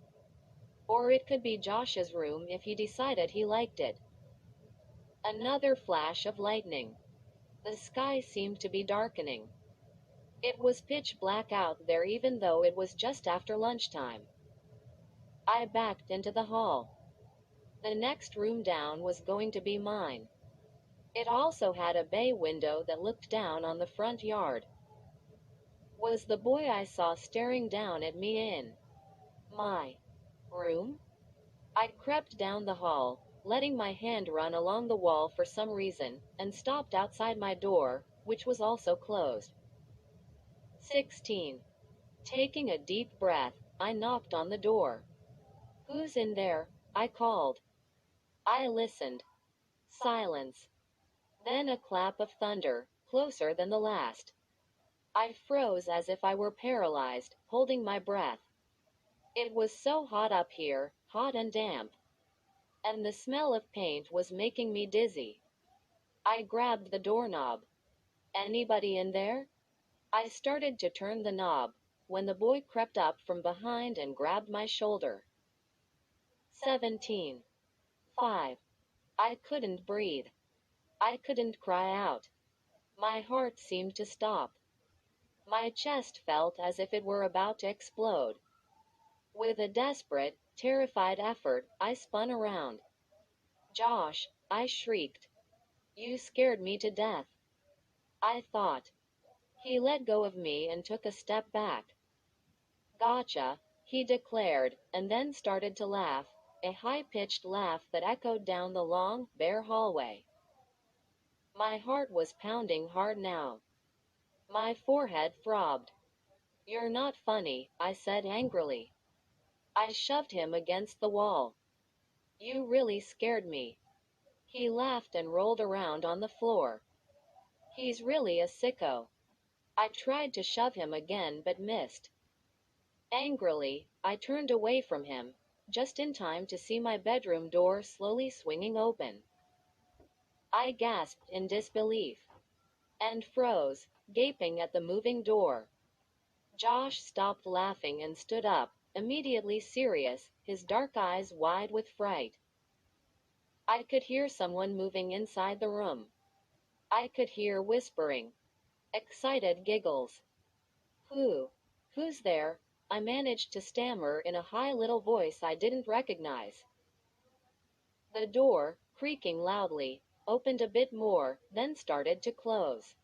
Or it could be Josh's room if he decided he liked it. Another flash of lightning. The sky seemed to be darkening. It was pitch black out there even though it was just after lunchtime. I backed into the hall. The next room down was going to be mine. It also had a bay window that looked down on the front yard. Was the boy I saw staring down at me in my room? I crept down the hall, letting my hand run along the wall for some reason, and stopped outside my door, which was also closed. 16. Taking a deep breath, I knocked on the door. "Who's in there?" I called. I listened. Silence. Then a clap of thunder, closer than the last. I froze as if I were paralyzed, holding my breath. It was so hot up here, hot and damp. And the smell of paint was making me dizzy. I grabbed the doorknob. "Anybody in there?" I started to turn the knob, when the boy crept up from behind and grabbed my shoulder. 17. 5. I couldn't breathe. I couldn't cry out. My heart seemed to stop. My chest felt as if it were about to explode. With a desperate, terrified effort, I spun around. "Josh," I shrieked. "You scared me to death." I thought. He let go of me and took a step back. "Gotcha," he declared, and then started to laugh, a high-pitched laugh that echoed down the long, bare hallway. My heart was pounding hard now. My forehead throbbed. "You're not funny," I said angrily. I shoved him against the wall. "You really scared me." He laughed and rolled around on the floor. "He's really a sicko." I tried to shove him again but missed. Angrily, I turned away from him, just in time to see my bedroom door slowly swinging open. I gasped in disbelief. And froze, gaping at the moving door. Josh stopped laughing and stood up, immediately serious, his dark eyes wide with fright. I could hear someone moving inside the room. I could hear whispering. Excited giggles. Who's there?" I managed to stammer in a high little voice I didn't recognize. The door, creaking loudly, opened a bit more, then started to close.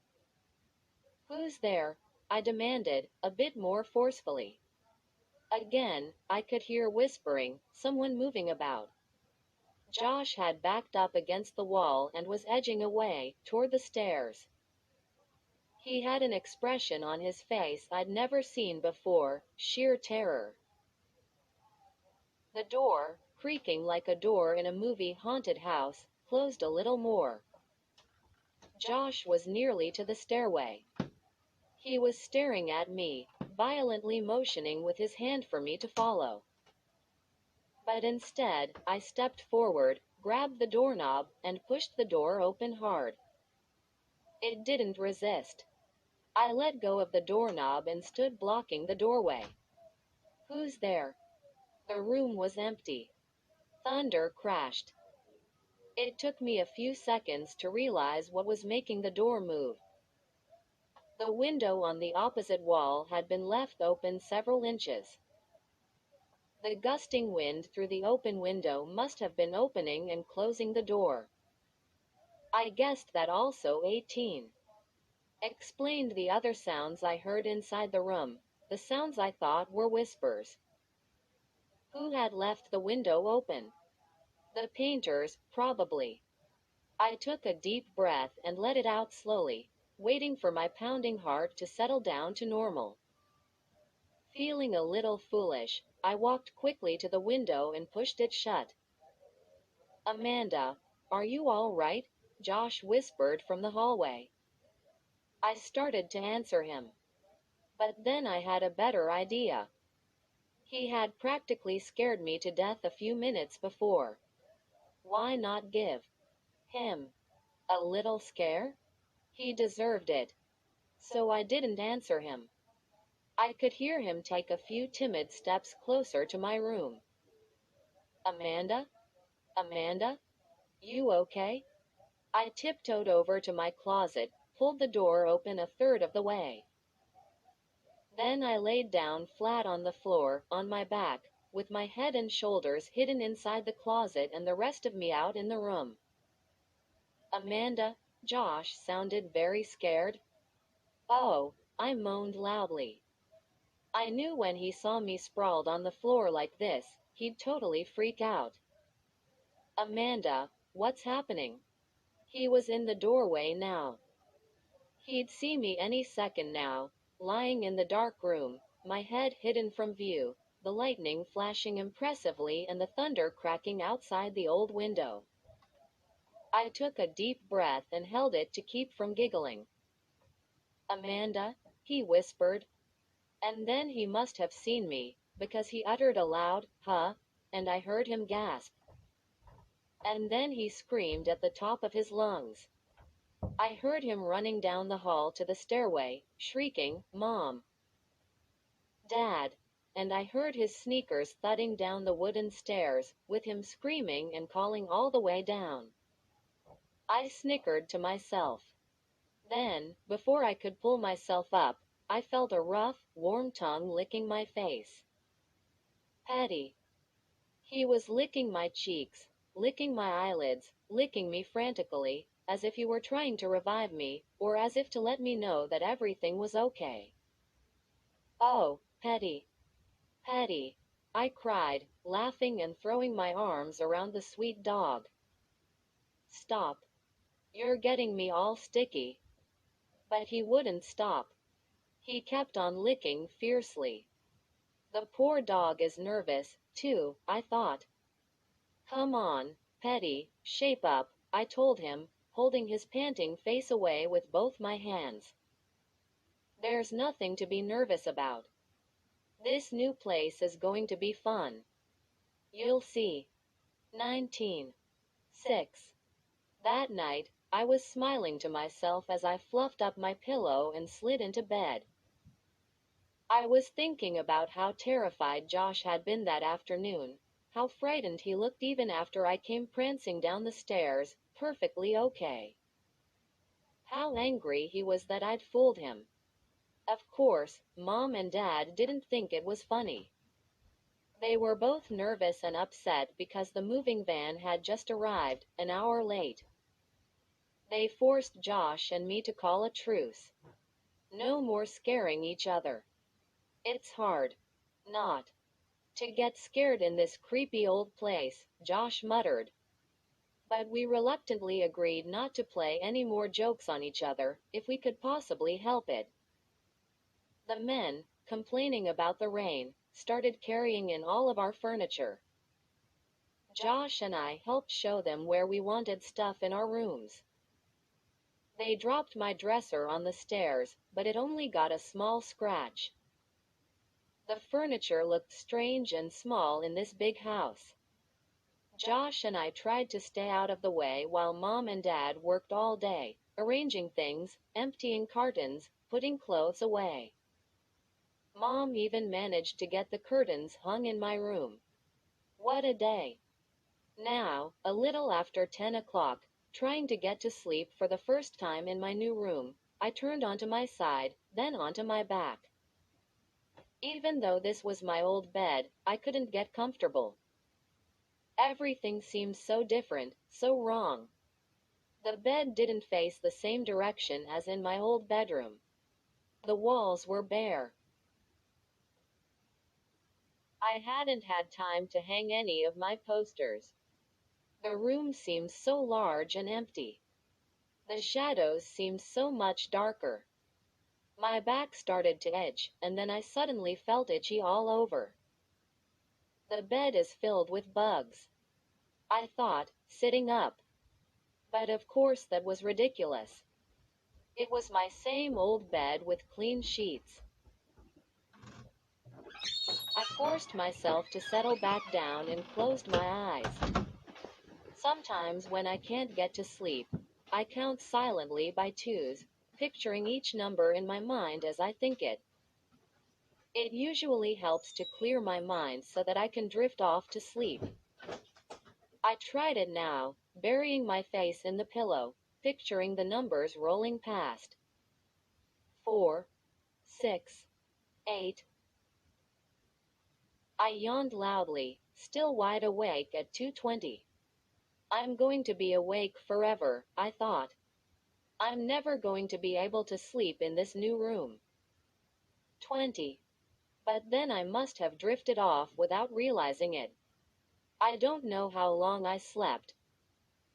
"Who's there?" I demanded, a bit more forcefully. Again, I could hear whispering, someone moving about. Josh had backed up against the wall and was edging away, toward the stairs. He had an expression on his face I'd never seen before, sheer terror. The door, creaking like a door in a movie haunted house, closed a little more. Josh was nearly to the stairway. He was staring at me, violently motioning with his hand for me to follow. But instead, I stepped forward, grabbed the doorknob, and pushed the door open hard. It didn't resist. I let go of the doorknob and stood blocking the doorway. "Who's there?" The room was empty. Thunder crashed. It took me a few seconds to realize what was making the door move. The window on the opposite wall had been left open several inches. The gusting wind through the open window must have been opening and closing the door. I guessed that also 18. Explained the other sounds I heard inside the room, the sounds I thought were whispers. Who had left the window open? The painters, probably. I took a deep breath and let it out slowly, waiting for my pounding heart to settle down to normal. Feeling a little foolish, I walked quickly to the window and pushed it shut. "Amanda, are you all right?" Josh whispered from the hallway. I started to answer him. But then I had a better idea. He had practically scared me to death a few minutes before. Why not give him a little scare? He deserved it. So I didn't answer him. I could hear him take a few timid steps closer to my room. "Amanda? Amanda? You okay?" I tiptoed over to my closet, pulled the door open a third of the way. Then I laid down flat on the floor, on my back, with my head and shoulders hidden inside the closet and the rest of me out in the room. "Amanda?" Josh sounded very scared. "Oh," I moaned loudly. I knew when he saw me sprawled on the floor like this, he'd totally freak out. Amanda, what's happening? He was in the doorway now. He'd see me any second now, lying in the dark room, my head hidden from view, the lightning flashing impressively and the thunder cracking outside the old window. I took a deep breath and held it to keep from giggling. Amanda, he whispered. And then he must have seen me, because he uttered a loud, huh, and I heard him gasp. And then he screamed at the top of his lungs. I heard him running down the hall to the stairway, shrieking, "Mom! Dad!" And I heard his sneakers thudding down the wooden stairs, with him screaming and calling all the way down. I snickered to myself. Then, before I could pull myself up, I felt a rough, warm tongue licking my face. Patty. He was licking my cheeks, licking my eyelids, licking me frantically, as if he were trying to revive me, or as if to let me know that everything was okay. "Oh, Patty, Patty," I cried, laughing and throwing my arms around the sweet dog. "Stop. You're getting me all sticky." But he wouldn't stop. He kept on licking fiercely. The poor dog is nervous, too, I thought. "Come on, Petty, shape up," I told him, holding his panting face away with both my hands. "There's nothing to be nervous about. This new place is going to be fun. You'll see." 19:6. That night, I was smiling to myself as I fluffed up my pillow and slid into bed. I was thinking about how terrified Josh had been that afternoon, how frightened he looked even after I came prancing down the stairs, perfectly okay. How angry he was that I'd fooled him. Of course, Mom and Dad didn't think it was funny. They were both nervous and upset because the moving van had just arrived, an hour late. They forced Josh and me to call a truce. No more scaring each other. It's hard not to get scared in this creepy old place, Josh muttered. But we reluctantly agreed not to play any more jokes on each other, if we could possibly help it. The men, complaining about the rain, started carrying in all of our furniture. Josh and I helped show them where we wanted stuff in our rooms. They dropped my dresser on the stairs, but it only got a small scratch. The furniture looked strange and small in this big house. Josh and I tried to stay out of the way while Mom and Dad worked all day, arranging things, emptying cartons, putting clothes away. Mom even managed to get the curtains hung in my room. What a day! Now, a little after 10 o'clock, trying to get to sleep for the first time in my new room, I turned onto my side, then onto my back. Even though this was my old bed, I couldn't get comfortable. Everything seemed so different, so wrong. The bed didn't face the same direction as in my old bedroom. The walls were bare. I hadn't had time to hang any of my posters. The room seemed so large and empty. The shadows seemed so much darker. My back started to itch, and then I suddenly felt itchy all over. The bed is filled with bugs, I thought, sitting up. But of course that was ridiculous. It was my same old bed with clean sheets. I forced myself to settle back down and closed my eyes. Sometimes when I can't get to sleep, I count silently by twos, picturing each number in my mind as I think it. It usually helps to clear my mind so that I can drift off to sleep. I tried it now, burying my face in the pillow, picturing the numbers rolling past. 4, 6, 8. I yawned loudly, still wide awake at 2:20. I'm going to be awake forever, I thought. I'm never going to be able to sleep in this new room. 20. But then I must have drifted off without realizing it. I don't know how long I slept.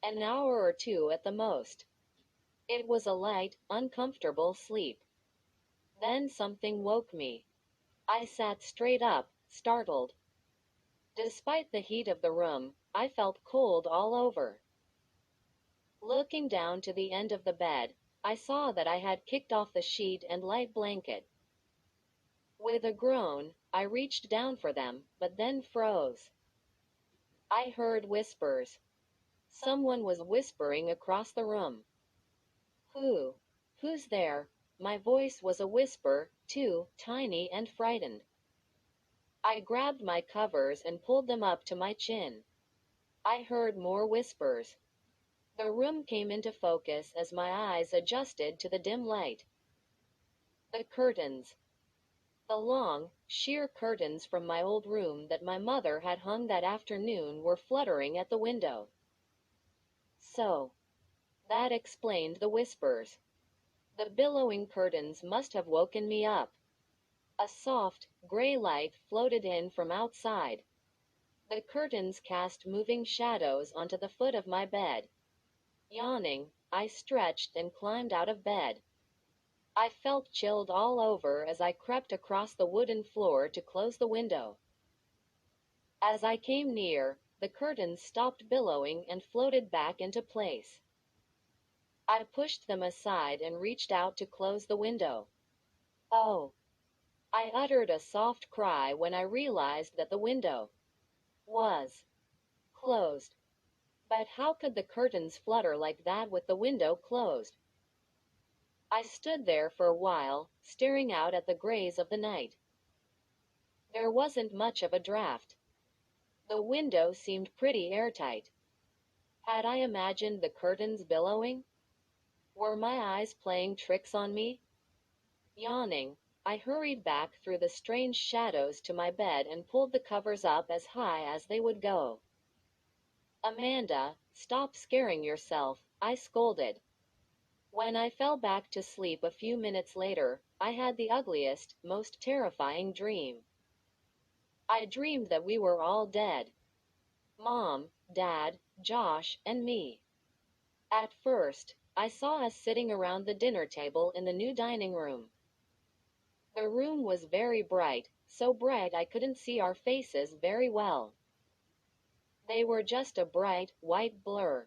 An hour or two at the most. It was a light, uncomfortable sleep. Then something woke me. I sat straight up, startled. Despite the heat of the room, I felt cold all over. Looking down to the end of the bed, I saw that I had kicked off the sheet and light blanket. With a groan, I reached down for them, but then froze. I heard whispers. Someone was whispering across the room. Who? Who's there? My voice was a whisper, too, tiny and frightened. I grabbed my covers and pulled them up to my chin. I heard more whispers. The room came into focus as my eyes adjusted to the dim light. The curtains. The long, sheer curtains from my old room that my mother had hung that afternoon were fluttering at the window. So, that explained the whispers. The billowing curtains must have woken me up. A soft, gray light floated in from outside. The curtains cast moving shadows onto the foot of my bed. Yawning, I stretched and climbed out of bed. I felt chilled all over as I crept across the wooden floor to close the window. As I came near, the curtains stopped billowing and floated back into place. I pushed them aside and reached out to close the window. Oh! I uttered a soft cry when I realized that the window was closed. But how could the curtains flutter like that with the window closed? I stood there for a while, staring out at the grays of the night. There wasn't much of a draft. The window seemed pretty airtight. Had I imagined the curtains billowing? Were my eyes playing tricks on me? Yawning, I hurried back through the strange shadows to my bed and pulled the covers up as high as they would go. Amanda, stop scaring yourself, I scolded. When I fell back to sleep a few minutes later, I had the ugliest, most terrifying dream. I dreamed that we were all dead. Mom, Dad, Josh, and me. At first, I saw us sitting around the dinner table in the new dining room. The room was very bright, so bright I couldn't see our faces very well. They were just a bright, white blur.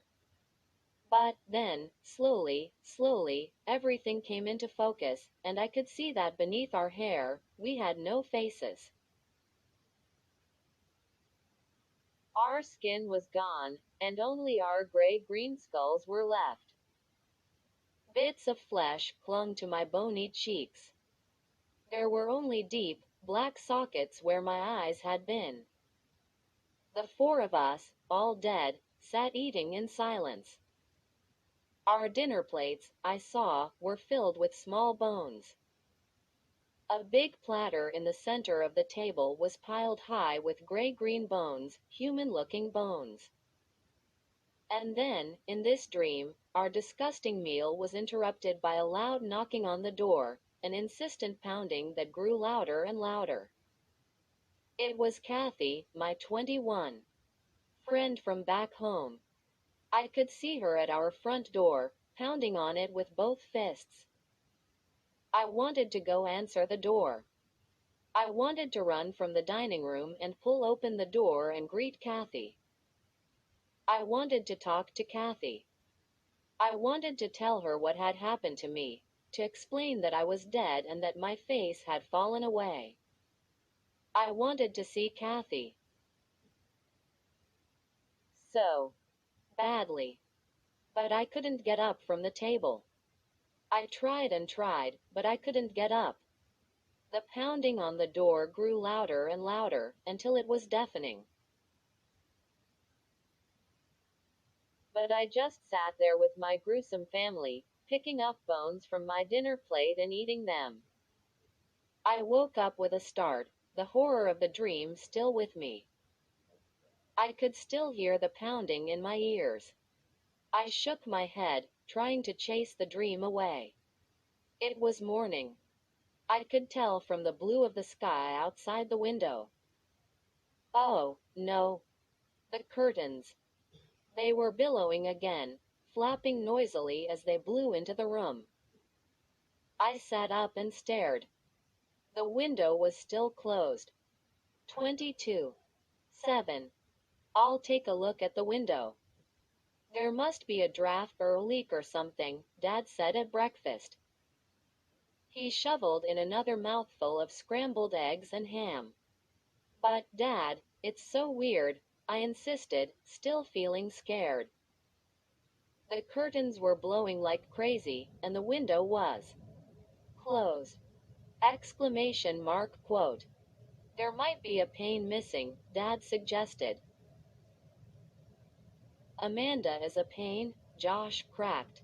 But then, slowly, everything came into focus, and I could see that beneath our hair, we had no faces. Our skin was gone, and only our gray-green skulls were left. Bits of flesh clung to my bony cheeks. There were only deep, black sockets where my eyes had been. The four of us, all dead, sat eating in silence. Our dinner plates, I saw, were filled with small bones. A big platter in the center of the table was piled high with gray-green bones, human-looking bones. And then, in this dream, our disgusting meal was interrupted by a loud knocking on the door, an insistent pounding that grew louder and louder. It was Kathy, my 21 friend from back home. I could see her at our front door, pounding on it with both fists. I wanted to go answer the door. I wanted to run from the dining room and pull open the door and greet Kathy. I wanted to talk to Kathy. I wanted to tell her what had happened to me, to explain that I was dead and that my face had fallen away. I wanted to see Kathy. So badly. But I couldn't get up from the table. I tried and tried, but I couldn't get up. The pounding on the door grew louder and louder, until it was deafening. But I just sat there with my gruesome family, picking up bones from my dinner plate and eating them. I woke up with a start, the horror of the dream still with me. I could still hear the pounding in my ears. I shook my head, trying to chase the dream away. It was morning. I could tell from the blue of the sky outside the window. Oh, no. The curtains. They were billowing again, flapping noisily as they blew into the room. I sat up and stared. The window was still closed. 22. 7. I'll take a look at the window. There must be a draft or a leak or something, Dad said at breakfast. He shoveled in another mouthful of scrambled eggs and ham. But, Dad, it's so weird, I insisted, still feeling scared. The curtains were blowing like crazy, and the window was closed. Exclamation mark quote. There might be a pane missing, Dad suggested. Amanda is a pain, Josh cracked.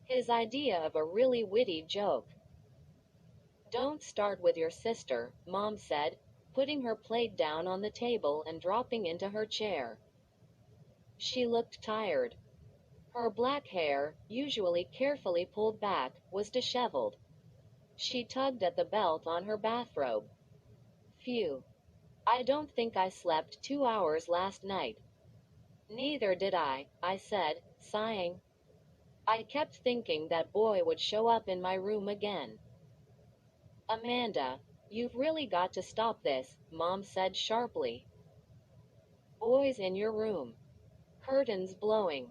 His idea of a really witty joke. Don't start with your sister, Mom said, putting her plate down on the table and dropping into her chair. She looked tired. Her black hair, usually carefully pulled back, was disheveled. She tugged at the belt on her bathrobe. Phew. I don't think I slept 2 hours last night. Neither did I said, sighing. I kept thinking that boy would show up in my room again. Amanda, you've really got to stop this, Mom said sharply. Boys in your room. Curtains blowing.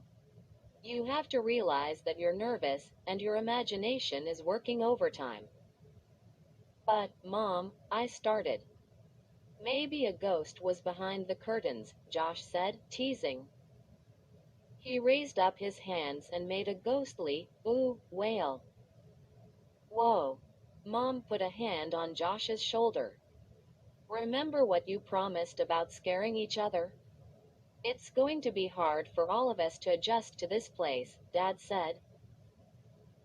You have to realize that you're nervous, and your imagination is working overtime. But, Mom, I started. Maybe a ghost was behind the curtains, Josh said, teasing. He raised up his hands and made a ghostly, ooh, wail. Whoa. Mom put a hand on Josh's shoulder. Remember what you promised about scaring each other? It's going to be hard for all of us to adjust to this place, Dad said.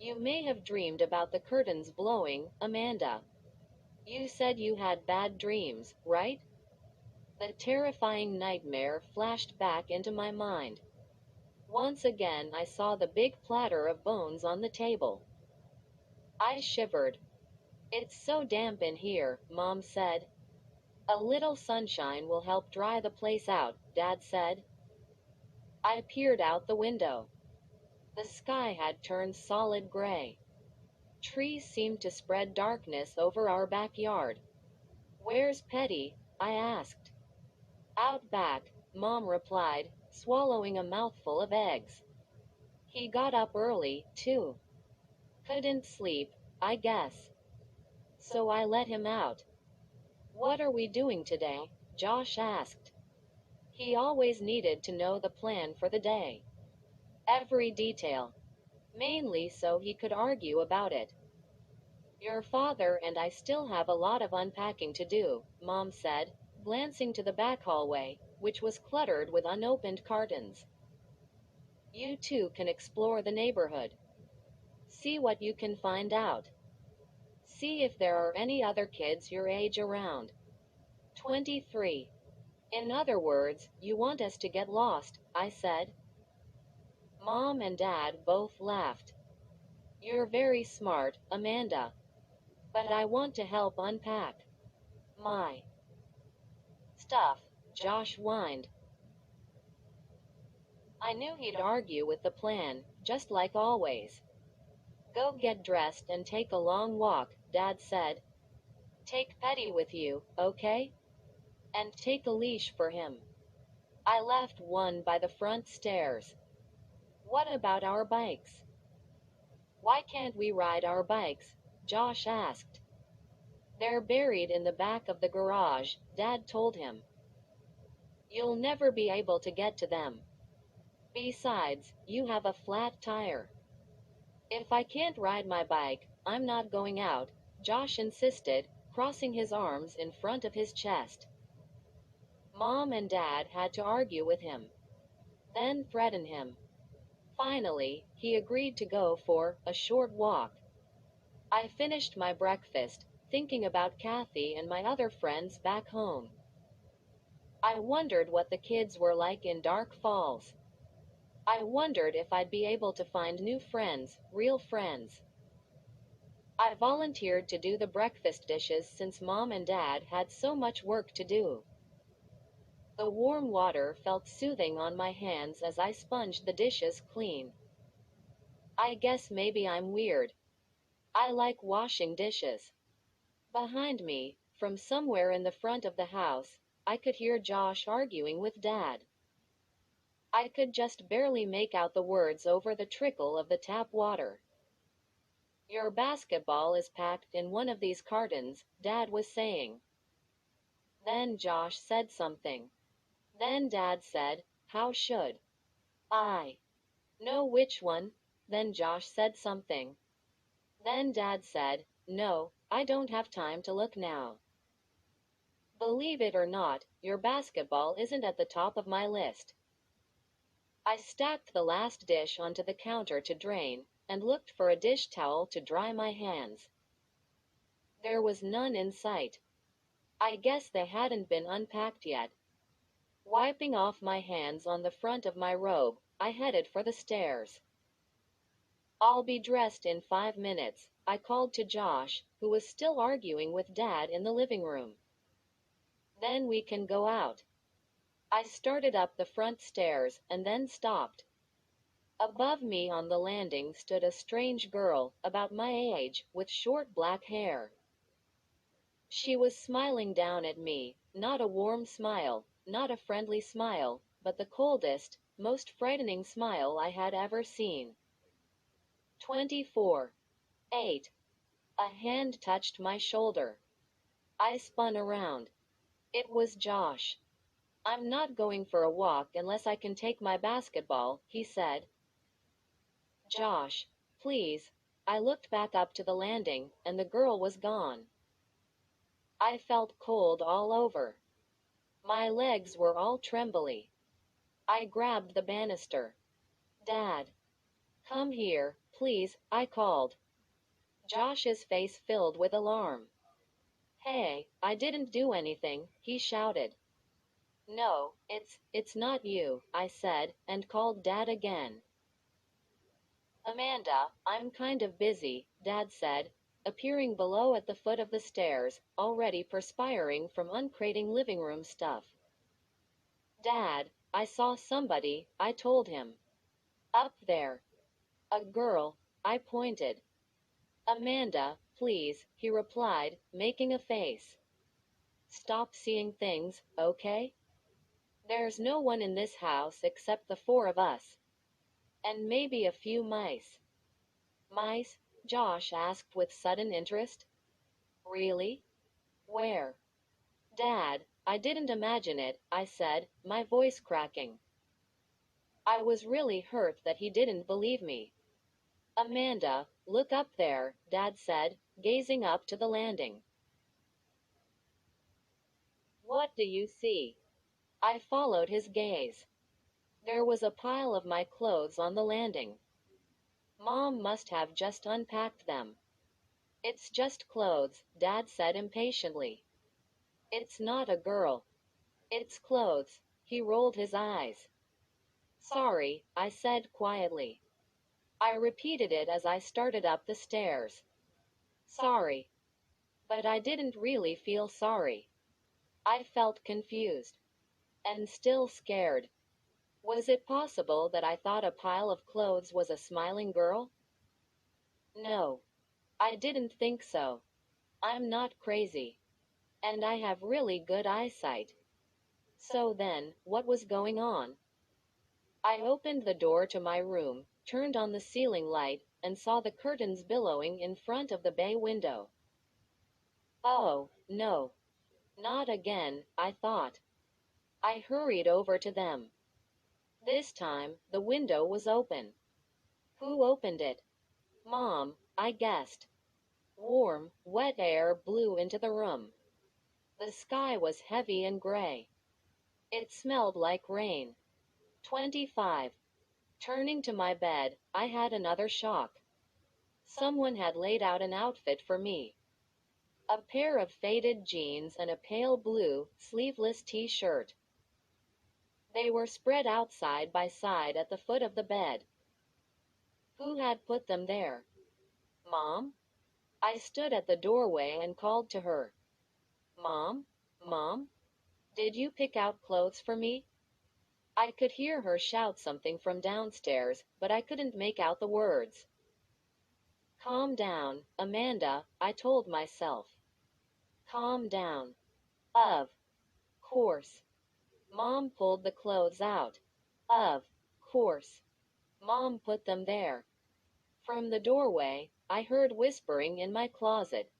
You may have dreamed about the curtains blowing, Amanda. You said you had bad dreams, right? The terrifying nightmare flashed back into my mind. Once again I saw the big platter of bones on the table. I shivered. It's so damp in here, Mom said. A little sunshine will help dry the place out, Dad said. I peered out the window. The sky had turned solid gray. Trees seemed to spread darkness over our backyard. Where's Petty? I asked. Out back, Mom replied, swallowing a mouthful of eggs. He got up early, too. Couldn't sleep, I guess. So I let him out. What are we doing today? Josh asked. He always needed to know the plan for the day. Every detail. Mainly so he could argue about it. Your father and I still have a lot of unpacking to do, Mom said, glancing to the back hallway, which was cluttered with unopened cartons. You two can explore the neighborhood. See what you can find out. See if there are any other kids your age around. 23. In other words, you want us to get lost, I said. Mom and Dad both laughed. You're very smart, Amanda. But I want to help unpack my stuff, Josh whined. I knew he'd argue with the plan, just like always. Go get dressed and take a long walk, Dad said. Take Petty with you, okay? And take a leash for him. I left one by the front stairs. What about our bikes? Why can't we ride our bikes? Josh asked. They're buried in the back of the garage, Dad told him. You'll never be able to get to them. Besides, you have a flat tire. If I can't ride my bike, I'm not going out, Josh insisted, crossing his arms in front of his chest. Mom and Dad had to argue with him. Then threaten him. Finally, he agreed to go for a short walk. I finished my breakfast, thinking about Kathy and my other friends back home. I wondered what the kids were like in Dark Falls. I wondered if I'd be able to find new friends, real friends. I volunteered to do the breakfast dishes since Mom and Dad had so much work to do. The warm water felt soothing on my hands as I sponged the dishes clean. I guess maybe I'm weird. I like washing dishes. Behind me, from somewhere in the front of the house, I could hear Josh arguing with Dad. I could just barely make out the words over the trickle of the tap water. Your basketball is packed in one of these cartons, Dad was saying. Then Josh said something. Then Dad said, how should I know which one? Then Josh said something. Then Dad said, no, I don't have time to look now. Believe it or not, your basketball isn't at the top of my list. I stacked the last dish onto the counter to drain, and looked for a dish towel to dry my hands. There was none in sight. I guess they hadn't been unpacked yet. Wiping off my hands on the front of my robe, I headed for the stairs. I'll be dressed in 5 minutes, I called to Josh, who was still arguing with Dad in the living room. Then we can go out. I started up the front stairs and then stopped. Above me on the landing stood a strange girl, about my age, with short black hair. She was smiling down at me, not a warm smile, not a friendly smile, but the coldest, most frightening smile I had ever seen. 24. 8. A hand touched my shoulder. I spun around. It was Josh. I'm not going for a walk unless I can take my basketball, he said. Josh, please. I looked back up to the landing, and the girl was gone. I felt cold all over. My legs were all trembly. I grabbed the banister. Dad, come here, please, I called. Josh's face filled with alarm. Hey, I didn't do anything, he shouted. No, it's not you, I said, and called Dad again. Amanda, I'm kind of busy, Dad said, appearing below at the foot of the stairs, already perspiring from uncrating living room stuff. Dad, I saw somebody, I told him. Up there. A girl, I pointed. Amanda, please, he replied, making a face. Stop seeing things, okay? There's no one in this house except the 4 of us. And maybe a few mice. Mice? Josh asked with sudden interest. Really? Where? Dad, I didn't imagine it, I said, my voice cracking. I was really hurt that he didn't believe me. Amanda, look up there, Dad said, gazing up to the landing. What do you see? I followed his gaze. There was a pile of my clothes on the landing. Mom must have just unpacked them. It's just clothes, Dad said impatiently. It's not a girl. It's clothes. He rolled his eyes. Sorry, I said quietly. I repeated it as I started up the stairs. Sorry. But I didn't really feel sorry. I felt confused. And still scared. Was it possible that I thought a pile of clothes was a smiling girl? No. I didn't think so. I'm not crazy. And I have really good eyesight. So then, what was going on? I opened the door to my room, turned on the ceiling light, and saw the curtains billowing in front of the bay window. Oh, no. Not again, I thought. I hurried over to them. This time, the window was open. Who opened it? Mom, I guessed. Warm, wet air blew into the room. The sky was heavy and gray. It smelled like rain. 25. Turning to my bed, I had another shock. Someone had laid out an outfit for me. A pair of faded jeans and a pale blue, sleeveless t-shirt. They were spread out side by side at the foot of the bed. Who had put them there? Mom? I stood at the doorway and called to her. Mom? Mom? Did you pick out clothes for me? I could hear her shout something from downstairs, but I couldn't make out the words. Calm down, Amanda, I told myself. Calm down. Of course. Mom pulled the clothes out. Of course. Mom put them there. From the doorway, I heard whispering in my closet.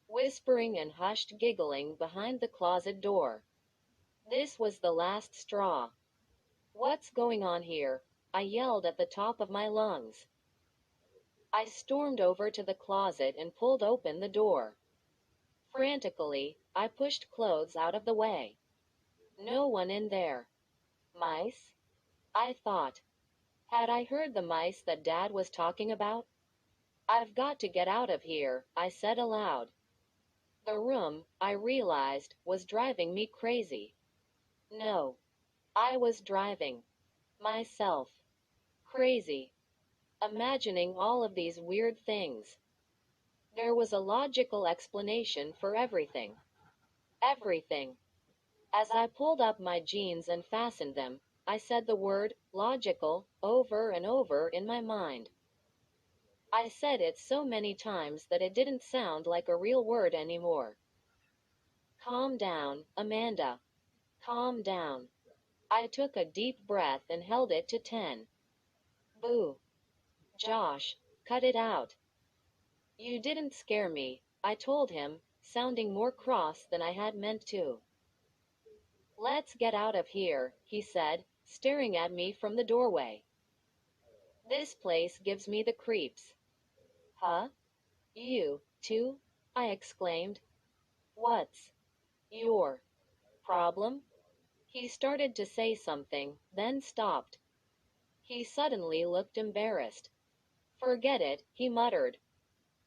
Whispering and hushed giggling behind the closet door. This was the last straw. What's going on here? I yelled at the top of my lungs. I stormed over to the closet and pulled open the door. Frantically, I pushed clothes out of the way. No one in there. Mice? I thought. Had I heard the mice that Dad was talking about? I've got to get out of here, I said aloud. The room, I realized, was driving me crazy. No. I was driving myself crazy, imagining all of these weird things. There was a logical explanation for everything. Everything. As I pulled up my jeans and fastened them, I said the word logical over and over in my mind. I said it so many times that it didn't sound like a real word anymore. Calm down, Amanda. Calm down. I took a deep breath and held it to 10. Boo. Josh, cut it out. You didn't scare me, I told him, sounding more cross than I had meant to. Let's get out of here, he said, staring at me from the doorway. This place gives me the creeps. Huh? You, too? I exclaimed. What's your problem? He started to say something, then stopped. He suddenly looked embarrassed. Forget it, he muttered.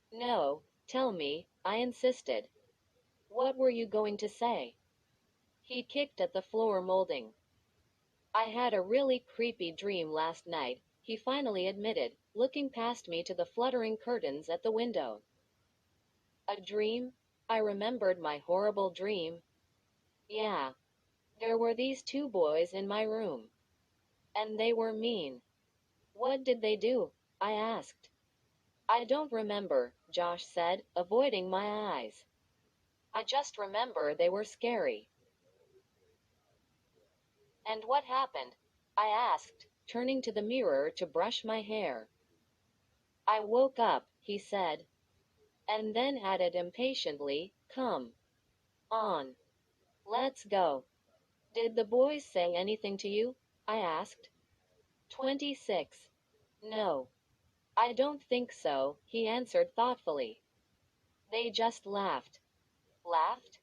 No, tell me, I insisted. What were you going to say? He kicked at the floor molding. I had a really creepy dream last night, he finally admitted, looking past me to the fluttering curtains at the window. A dream? I remembered my horrible dream. Yeah. There were these two boys in my room. And they were mean. What did they do? I asked. I don't remember, Josh said, avoiding my eyes. I just remember they were scary. And what happened? I asked, turning to the mirror to brush my hair. I woke up, he said. And then added impatiently, come on. Let's go. Did the boys say anything to you? I asked. 26. No. I don't think so, he answered thoughtfully. They just laughed. Laughed?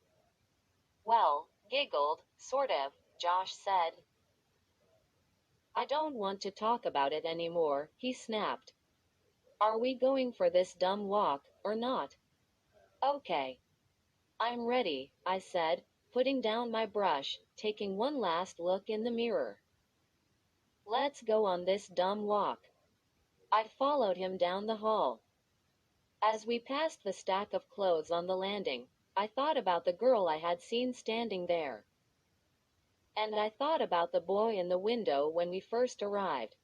Well, giggled, sort of, Josh said. I don't want to talk about it anymore, he snapped. Are we going for this dumb walk, or not? Okay. I'm ready, I said, putting down my brush, taking one last look in the mirror. Let's go on this dumb walk. I followed him down the hall. As we passed the stack of clothes on the landing, I thought about the girl I had seen standing there. And I thought about the boy in the window when we first arrived.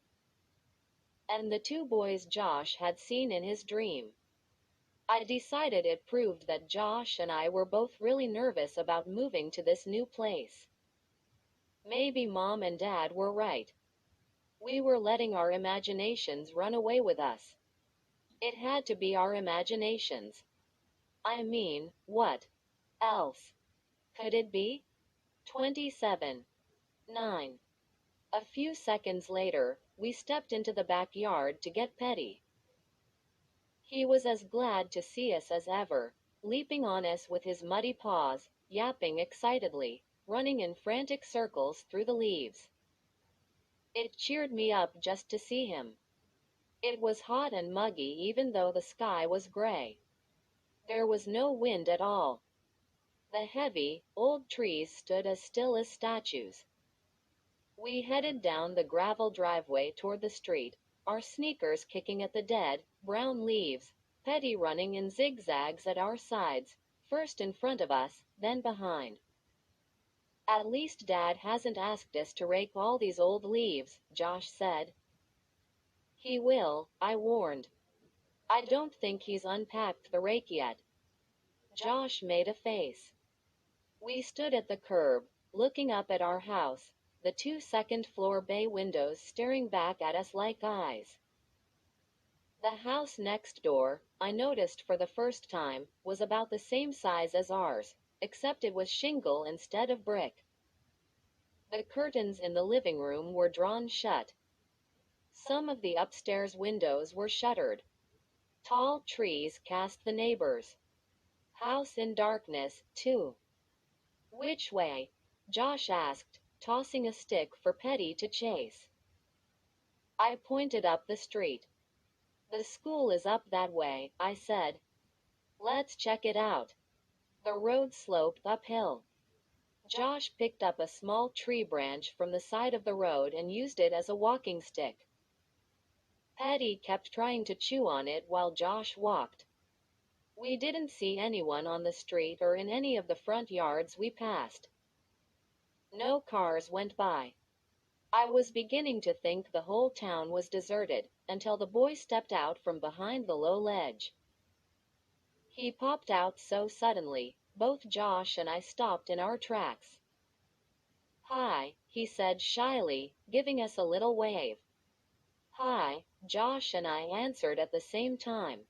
And the two boys Josh had seen in his dream. I decided it proved that Josh and I were both really nervous about moving to this new place. Maybe Mom and Dad were right. We were letting our imaginations run away with us. It had to be our imaginations. I mean, what else could it be? 27. 9. A few seconds later, we stepped into the backyard to get Petty. He was as glad to see us as ever, leaping on us with his muddy paws, yapping excitedly, running in frantic circles through the leaves. It cheered me up just to see him. It was hot and muggy even though the sky was gray. There was no wind at all. The heavy, old trees stood as still as statues. We headed down the gravel driveway toward the street, our sneakers kicking at the dead, brown leaves, Petty running in zigzags at our sides, first in front of us, then behind. At least Dad hasn't asked us to rake all these old leaves, Josh said. He will, I warned. I don't think he's unpacked the rake yet. Josh made a face. We stood at the curb, looking up at our house, the two second-floor bay windows staring back at us like eyes. The house next door, I noticed for the first time, was about the same size as ours, except it was shingle instead of brick. The curtains in the living room were drawn shut. Some of the upstairs windows were shuttered. Tall trees cast the neighbors' house in darkness, too. Which way? Josh asked, tossing a stick for Petty to chase. I pointed up the street. The school is up that way, I said. Let's check it out. The road sloped uphill. Josh picked up a small tree branch from the side of the road and used it as a walking stick. Petty kept trying to chew on it while Josh walked. We didn't see anyone on the street or in any of the front yards we passed. No cars went by. I was beginning to think the whole town was deserted, until the boy stepped out from behind the low ledge. He popped out so suddenly, both Josh and I stopped in our tracks. "Hi," he said shyly, giving us a little wave. "Hi," Josh and I answered at the same time.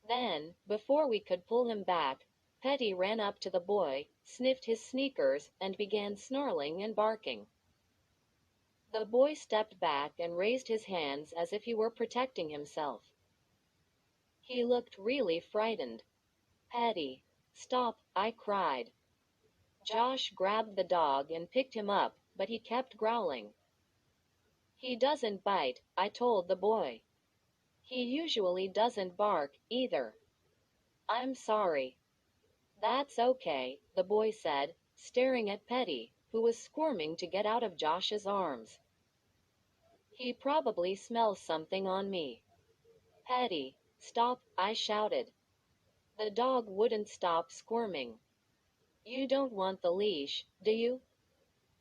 Then, before we could pull him back, Petty ran up to the boy, sniffed his sneakers, and began snarling and barking. The boy stepped back and raised his hands as if he were protecting himself. He looked really frightened. "Petty, stop," I cried. Josh grabbed the dog and picked him up, but he kept growling. "He doesn't bite," I told the boy. "He usually doesn't bark, either." "I'm sorry." "That's okay," the boy said, staring at Petty, who was squirming to get out of Josh's arms. "He probably smells something on me." "Petty, stop," I shouted. The dog wouldn't stop squirming. "You don't want the leash, do you?"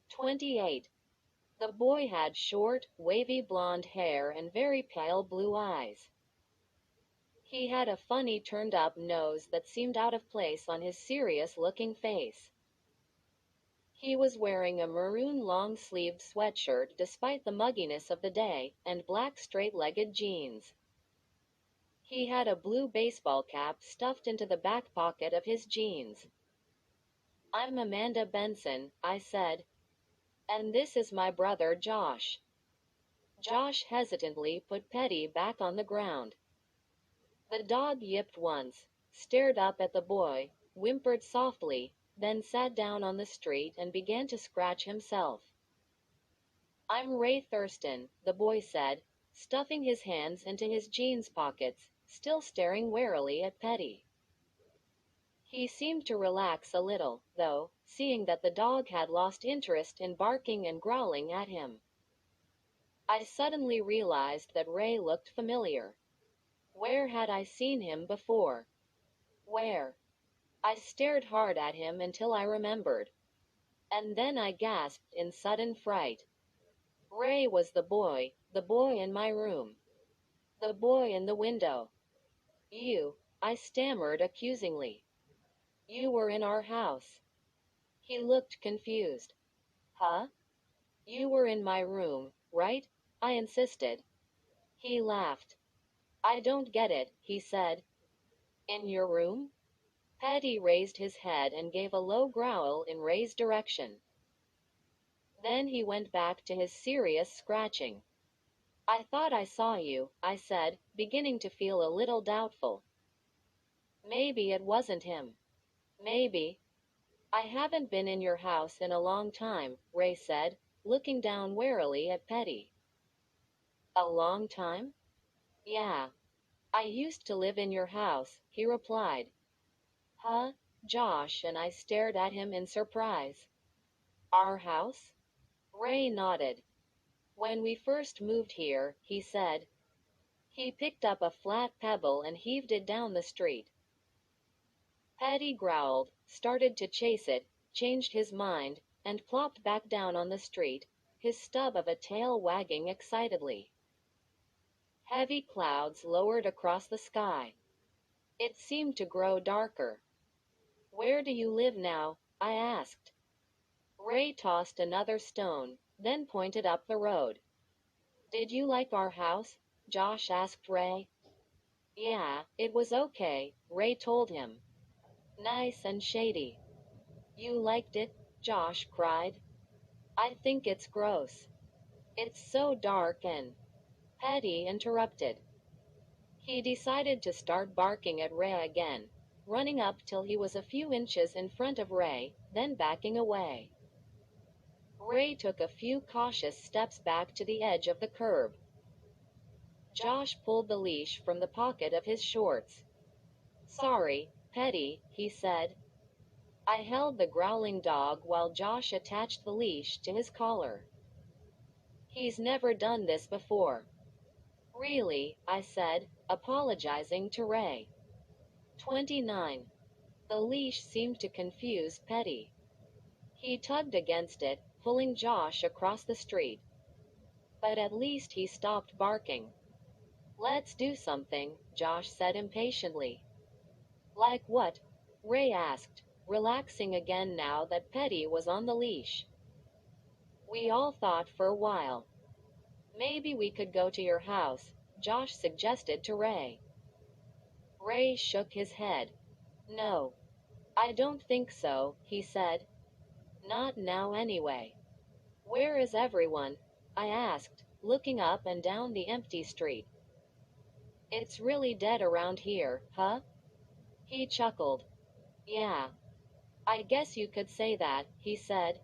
28. The boy had short, wavy blonde hair and very pale blue eyes. He had a funny turned-up nose that seemed out of place on his serious-looking face. He was wearing a maroon long-sleeved sweatshirt despite the mugginess of the day, and black straight-legged jeans. He had a blue baseball cap stuffed into the back pocket of his jeans. "I'm Amanda Benson," I said. "And this is my brother Josh." Josh hesitantly put Petty back on the ground. The dog yipped once, stared up at the boy, whimpered softly, then sat down on the street and began to scratch himself. "I'm Ray Thurston," the boy said, stuffing his hands into his jeans pockets, still staring warily at Petty. He seemed to relax a little, though, seeing that the dog had lost interest in barking and growling at him. I suddenly realized that Ray looked familiar. Where had I seen him before? Where? I stared hard at him until I remembered. And then I gasped in sudden fright. Ray was the boy in my room. The boy in the window. "You," I stammered accusingly. "You were in our house." He looked confused. "Huh? You were in my room, right?" I insisted. He laughed. "I don't get it," he said. "In your room?" Petty raised his head and gave a low growl in Ray's direction. Then he went back to his serious scratching. "I thought I saw you," I said, beginning to feel a little doubtful. "Maybe it wasn't him. Maybe." "I haven't been in your house in a long time," Ray said, looking down warily at Petty. "A long time?" "Yeah. I used to live in your house," he replied. "Huh?" Josh and I stared at him in surprise. "Our house?" Ray nodded. "When we first moved here," he said. He picked up a flat pebble and heaved it down the street. Petty growled, started to chase it, changed his mind, and plopped back down on the street, his stub of a tail wagging excitedly. Heavy clouds lowered across the sky. It seemed to grow darker. "Where do you live now?" I asked. Ray tossed another stone, then pointed up the road. "Did you like our house?" Josh asked Ray. "Yeah, it was okay," Ray told him. "Nice and shady." "You liked it?" Josh cried. "I think it's gross. It's so dark and—" Petty interrupted. He decided to start barking at Ray again, running up till he was a few inches in front of Ray, then backing away. Ray took a few cautious steps back to the edge of the curb. Josh pulled the leash from the pocket of his shorts. "Sorry, Petty," he said. I held the growling dog while Josh attached the leash to his collar. "He's never done this before." "Really," I said, apologizing to Ray. 29. The leash seemed to confuse Petty. He tugged against it, pulling Josh across the street. But at least he stopped barking. "Let's do something," Josh said impatiently. "Like what?" Ray asked, relaxing again now that Petty was on the leash. We all thought for a while. "Maybe we could go to your house," Josh suggested to Ray. Ray shook his head. "No. I don't think so," he said. "Not now anyway." "Where is everyone?" I asked, looking up and down the empty street. "It's really dead around here, huh?" He chuckled. "Yeah. I guess you could say that," he said.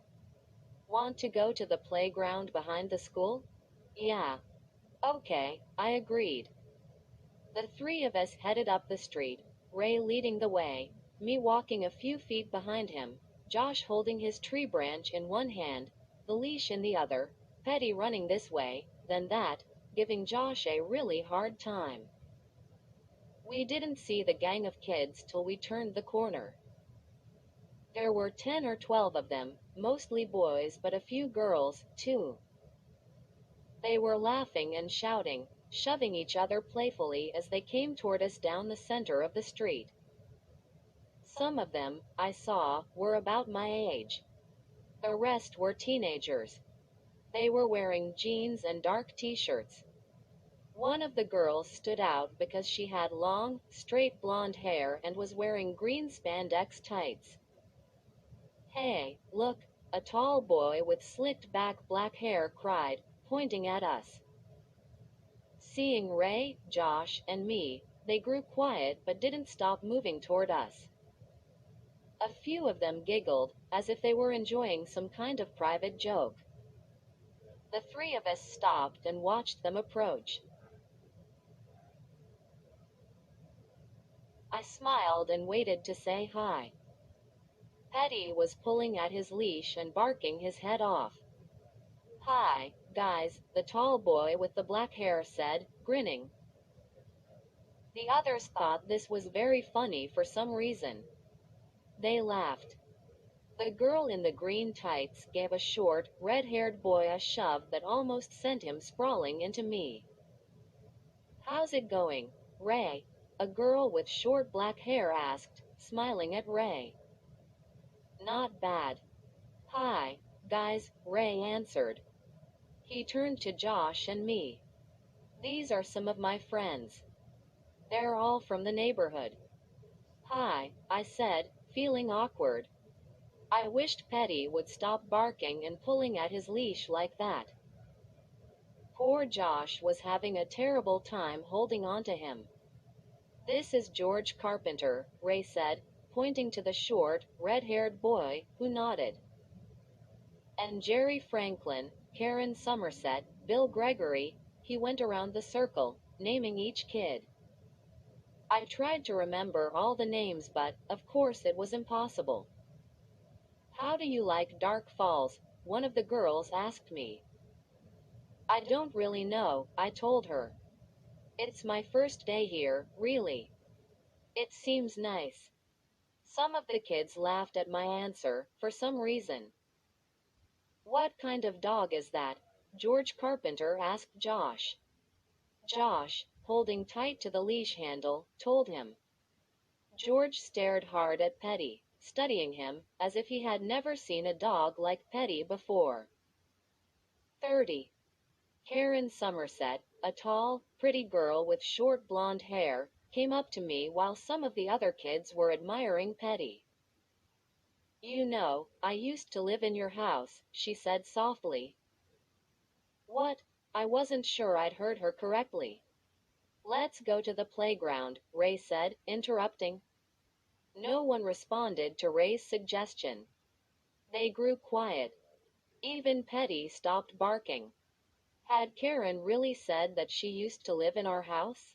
"Want to go to the playground behind the school?" "Yeah." "Okay," I agreed. The three of us headed up the street, Ray leading the way, me walking a few feet behind him, Josh holding his tree branch in one hand, the leash in the other, Petty running this way, then that, giving Josh a really hard time. We didn't see the gang of kids till we turned the corner. There were 10 or 12 of them, mostly boys but a few girls, too. They were laughing and shouting, shoving each other playfully as they came toward us down the center of the street. Some of them, I saw, were about my age. The rest were teenagers. They were wearing jeans and dark t-shirts. One of the girls stood out because she had long, straight blonde hair and was wearing green spandex tights. "Hey, look," a tall boy with slicked back black hair cried, pointing at us. Seeing Ray, Josh, and me, they grew quiet but didn't stop moving toward us. A few of them giggled, as if they were enjoying some kind of private joke. The three of us stopped and watched them approach. I smiled and waited to say hi. Petty was pulling at his leash and barking his head off. "Hi, guys," the tall boy with the black hair said, grinning. The others thought this was very funny for some reason. They laughed. The girl in the green tights gave a short, red-haired boy a shove that almost sent him sprawling into me. "How's it going, Ray?" a girl with short black hair asked, smiling at Ray. "Not bad." "Hi, guys," Ray answered. He turned to Josh and me. "These are some of my friends. They're all from the neighborhood." "Hi," I said, feeling awkward. I wished Petty would stop barking and pulling at his leash like that. Poor Josh was having a terrible time holding on to him. "This is George Carpenter," Ray said, pointing to the short, red-haired boy, who nodded. "And Jerry Franklin, Karen Somerset, Bill Gregory," he went around the circle, naming each kid. I tried to remember all the names but, of course it was impossible. "How do you like Dark Falls?" one of the girls asked me. "I don't really know," I told her. "It's my first day here, really. It seems nice." Some of the kids laughed at my answer, for some reason. What kind of dog is that? George Carpenter asked Josh. Josh, holding tight to the leash handle, told him. George stared hard at Petty, studying him, as if he had never seen a dog like Petty before. 30. Karen Somerset, a tall, pretty girl with short blonde hair, came up to me while some of the other kids were admiring Petty. You know, I used to live in your house, she said softly. What? I wasn't sure I'd heard her correctly. Let's go to the playground, Ray said, interrupting. No one responded to Ray's suggestion. They grew quiet. Even Petty stopped barking. Had Karen really said that she used to live in our house?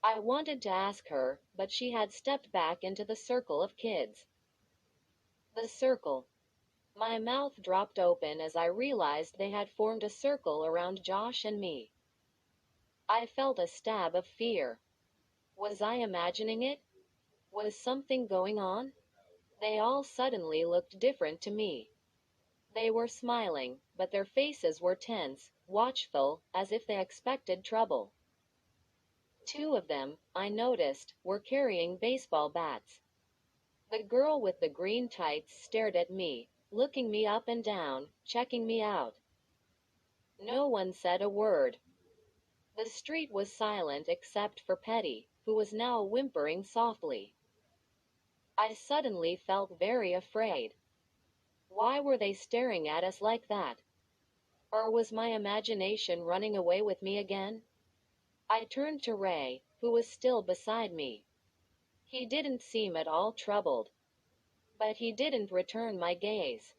I wanted to ask her, but she had stepped back into the circle of kids. The circle. My mouth dropped open as I realized they had formed a circle around Josh and me. I felt a stab of fear. Was I imagining it? Was something going on? They all suddenly looked different to me. They were smiling, but their faces were tense, watchful, as if they expected trouble. Two of them, I noticed, were carrying baseball bats. The girl with the green tights stared at me, looking me up and down, checking me out. No one said a word. The street was silent except for Petty, who was now whimpering softly. I suddenly felt very afraid. Why were they staring at us like that? Or was my imagination running away with me again? I turned to Ray, who was still beside me. He didn't seem at all troubled. But he didn't return my gaze.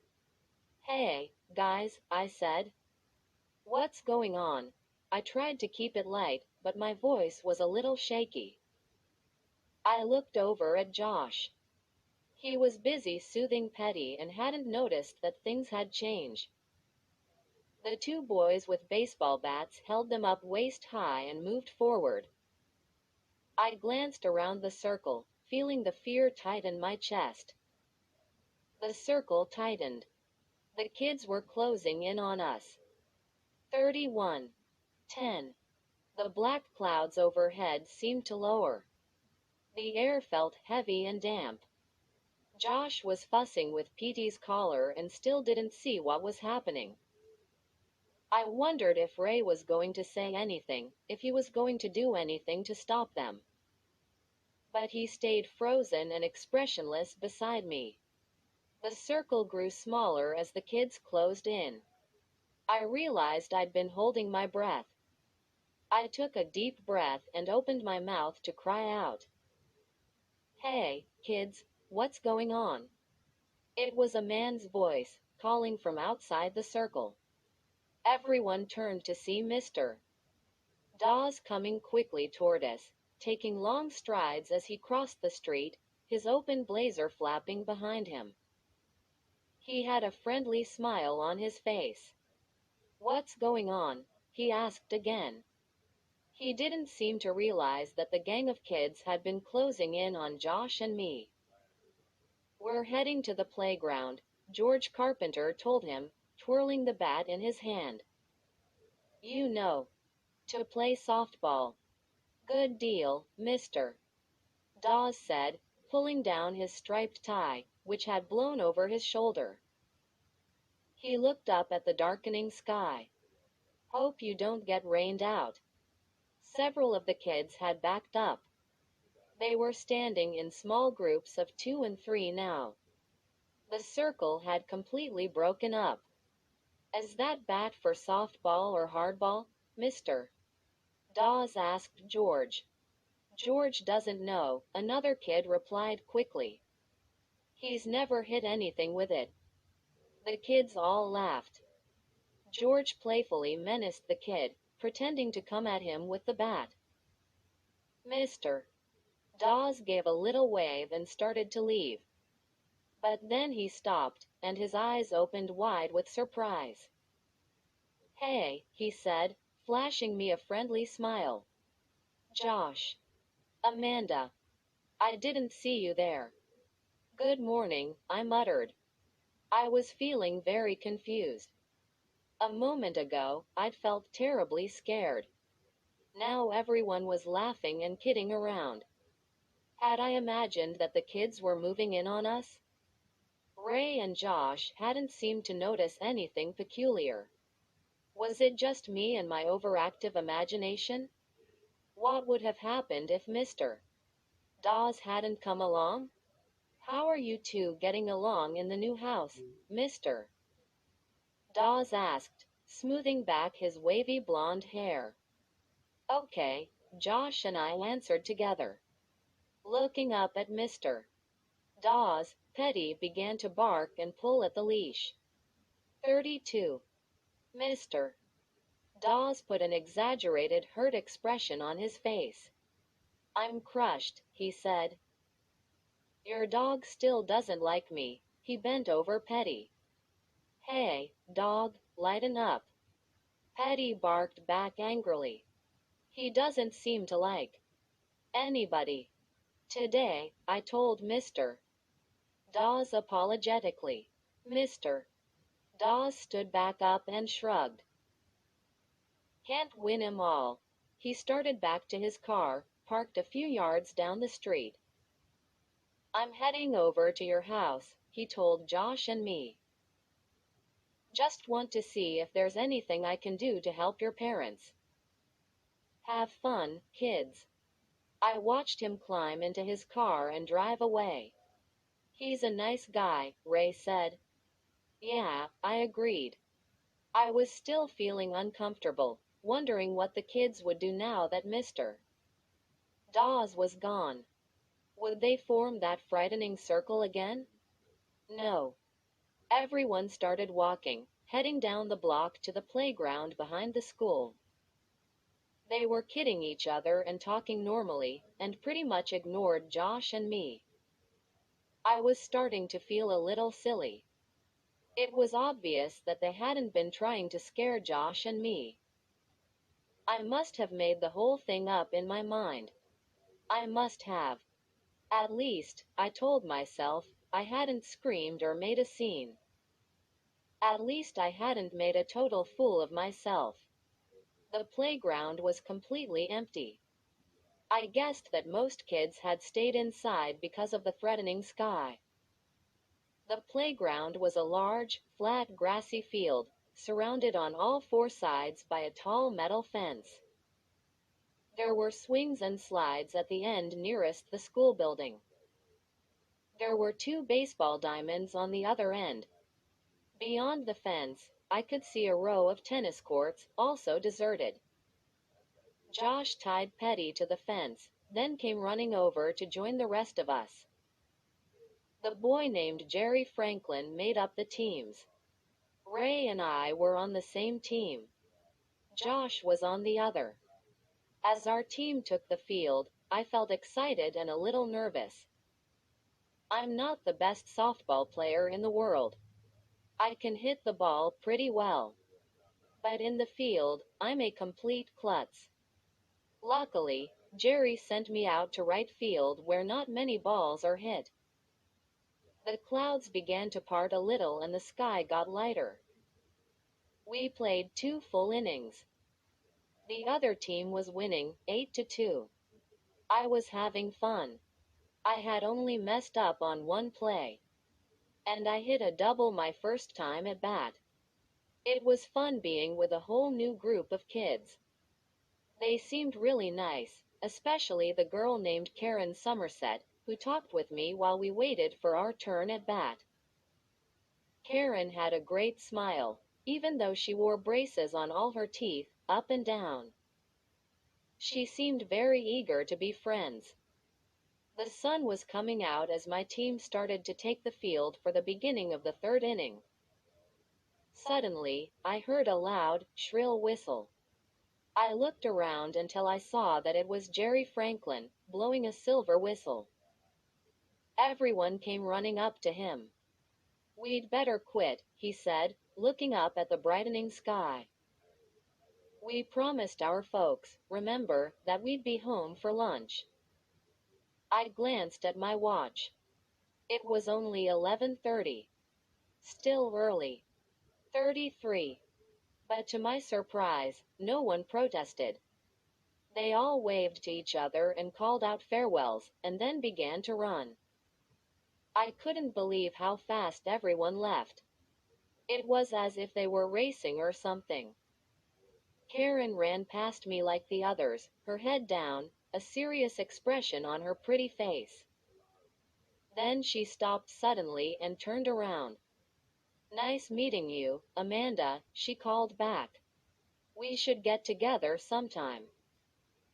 Hey, guys, I said. What's going on? I tried to keep it light, but my voice was a little shaky. I looked over at Josh. He was busy soothing Petty and hadn't noticed that things had changed. The two boys with baseball bats held them up waist-high and moved forward. I glanced around the circle, feeling the fear tighten my chest. The circle tightened. The kids were closing in on us. 31. 10. The black clouds overhead seemed to lower. The air felt heavy and damp. Josh was fussing with Petey's collar and still didn't see what was happening. I wondered if Ray was going to say anything, if he was going to do anything to stop them. But he stayed frozen and expressionless beside me. The circle grew smaller as the kids closed in. I realized I'd been holding my breath. I took a deep breath and opened my mouth to cry out. Hey, kids, what's going on? It was a man's voice, calling from outside the circle. Everyone turned to see Mr. Dawes coming quickly toward us, taking long strides as he crossed the street, his open blazer flapping behind him. He had a friendly smile on his face. What's going on? He asked again. He didn't seem to realize that the gang of kids had been closing in on Josh and me. We're heading to the playground, George Carpenter told him, twirling the bat in his hand. You know. To play softball. Good deal, mister. Dawes said, pulling down his striped tie, which had blown over his shoulder. He looked up at the darkening sky. Hope you don't get rained out. Several of the kids had backed up. They were standing in small groups of 2 and 3 now. The circle had completely broken up. Is that bat for softball or hardball, mister? Dawes asked George. George doesn't know, another kid replied quickly. He's never hit anything with it. The kids all laughed. George playfully menaced the kid, pretending to come at him with the bat. Mister. Dawes gave a little wave and started to leave. But then he stopped, and his eyes opened wide with surprise. Hey, he said, flashing me a friendly smile. Josh. Amanda. I didn't see you there. Good morning, I muttered. I was feeling very confused. A moment ago, I'd felt terribly scared. Now everyone was laughing and kidding around. Had I imagined that the kids were moving in on us? Ray and Josh hadn't seemed to notice anything peculiar. Was it just me and my overactive imagination? What would have happened if Mr. Dawes hadn't come along? How are you two getting along in the new house, Mr. Dawes asked, smoothing back his wavy blonde hair. Okay, Josh and I answered together. Looking up at Mr. Dawes, Petty began to bark and pull at the leash. 32. Mr. Dawes put an exaggerated hurt expression on his face. I'm crushed, he said. Your dog still doesn't like me. He bent over Petty. Hey, dog, lighten up. Petty barked back angrily. He doesn't seem to like anybody. Today, I told Mr. Dawes apologetically. Mr. Dawes stood back up and shrugged. Can't win 'em all. He started back to his car, parked a few yards down the street. I'm heading over to your house, he told Josh and me. Just want to see if there's anything I can do to help your parents. Have fun, kids. I watched him climb into his car and drive away. He's a nice guy, Ray said. Yeah, I agreed. I was still feeling uncomfortable, wondering what the kids would do now that Mr. Dawes was gone. Would they form that frightening circle again? No. Everyone started walking, heading down the block to the playground behind the school. They were kidding each other and talking normally, and pretty much ignored Josh and me. I was starting to feel a little silly. It was obvious that they hadn't been trying to scare Josh and me. I must have made the whole thing up in my mind. I must have. At least, I told myself, I hadn't screamed or made a scene. At least I hadn't made a total fool of myself. The playground was completely empty. I guessed that most kids had stayed inside because of the threatening sky. The playground was a large, flat grassy field, surrounded on all four sides by a tall metal fence. There were swings and slides at the end nearest the school building. There were 2 baseball diamonds on the other end. Beyond the fence, I could see a row of tennis courts, also deserted. Josh tied Petty to the fence, then came running over to join the rest of us. The boy named Jerry Franklin made up the teams. Ray and I were on the same team. Josh was on the other. As our team took the field, I felt excited and a little nervous. I'm not the best softball player in the world. I can hit the ball pretty well. But in the field, I'm a complete klutz. Luckily, Jerry sent me out to right field where not many balls are hit. The clouds began to part a little and the sky got lighter. We played 2 full innings. The other team was winning, 8-2. I was having fun. I had only messed up on one play. And I hit a double my first time at bat. It was fun being with a whole new group of kids. They seemed really nice, especially the girl named Karen Somerset, who talked with me while we waited for our turn at bat. Karen had a great smile, even though she wore braces on all her teeth, up and down. She seemed very eager to be friends. The sun was coming out as my team started to take the field for the beginning of the 3rd inning. Suddenly, I heard a loud, shrill whistle. I looked around until I saw that it was Jerry Franklin, blowing a silver whistle. Everyone came running up to him. We'd better quit, he said, looking up at the brightening sky. We promised our folks, remember, that we'd be home for lunch. I glanced at my watch. It was only 11:30. Still early. 33. But to my surprise, no one protested. They all waved to each other and called out farewells, and then began to run. I couldn't believe how fast everyone left. It was as if they were racing or something. Karen ran past me like the others, her head down, a serious expression on her pretty face. Then she stopped suddenly and turned around. "Nice meeting you, Amanda," she called back. "We should get together sometime."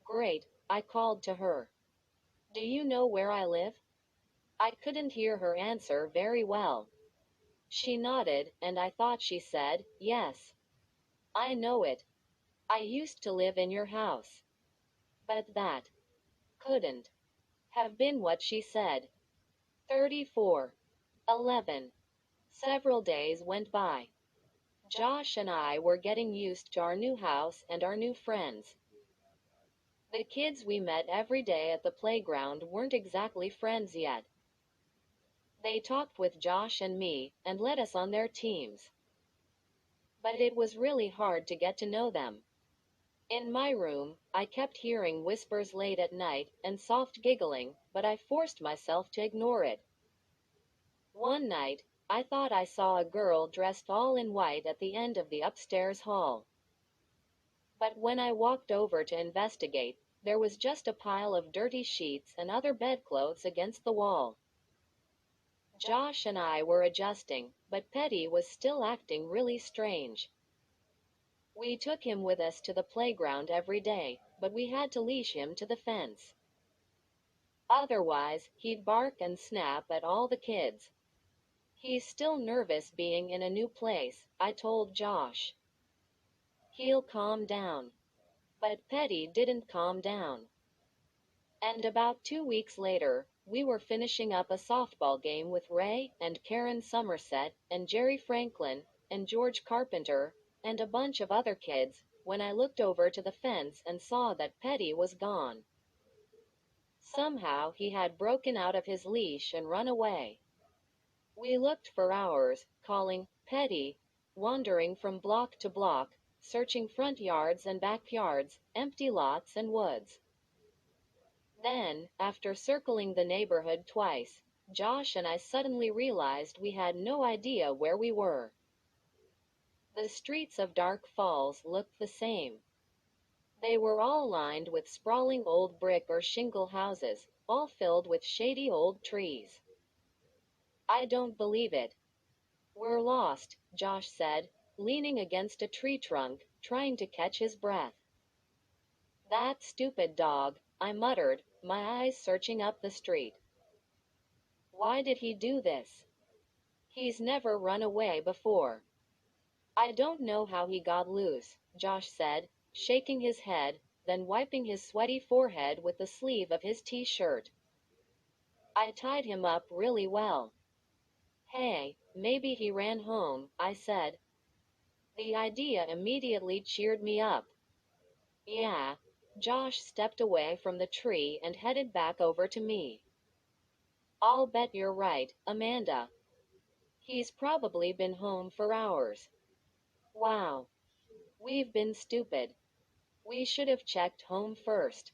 "Great," I called to her. "Do you know where I live?" I couldn't hear her answer very well. She nodded, and I thought she said, "Yes. I know it. I used to live in your house." But that couldn't have been what she said. 34. 11. Several days went by. Josh and I were getting used to our new house and our new friends. The kids we met every day at the playground weren't exactly friends yet. They talked with Josh and me, and let us on their teams. But it was really hard to get to know them. In my room, I kept hearing whispers late at night, and soft giggling, but I forced myself to ignore it. One night, I thought I saw a girl dressed all in white at the end of the upstairs hall. But when I walked over to investigate, there was just a pile of dirty sheets and other bedclothes against the wall. Josh and I were adjusting, but Petty was still acting really strange. We took him with us to the playground every day, but we had to leash him to the fence. Otherwise, he'd bark and snap at all the kids. "He's still nervous being in a new place," I told Josh. "He'll calm down." But Petty didn't calm down. And about 2 weeks later, we were finishing up a softball game with Ray and Karen Somerset and Jerry Franklin and George Carpenter and a bunch of other kids, when I looked over to the fence and saw that Petty was gone. Somehow he had broken out of his leash and run away. We looked for hours, calling, "Petty," wandering from block to block, searching front yards and backyards, empty lots and woods. Then, after circling the neighborhood twice, Josh and I suddenly realized we had no idea where we were. The streets of Dark Falls looked the same. They were all lined with sprawling old brick or shingle houses, all filled with shady old trees. "I don't believe it. We're lost," Josh said, leaning against a tree trunk, trying to catch his breath. "That stupid dog," I muttered, my eyes searching up the street. "Why did he do this? He's never run away before." "I don't know how he got loose," Josh said, shaking his head, then wiping his sweaty forehead with the sleeve of his t-shirt. "I tied him up really well." "Hey, maybe he ran home," I said. The idea immediately cheered me up. "Yeah." Josh stepped away from the tree and headed back over to me. "I'll bet you're right, Amanda. He's probably been home for hours." "Wow. We've been stupid. We should have checked home first.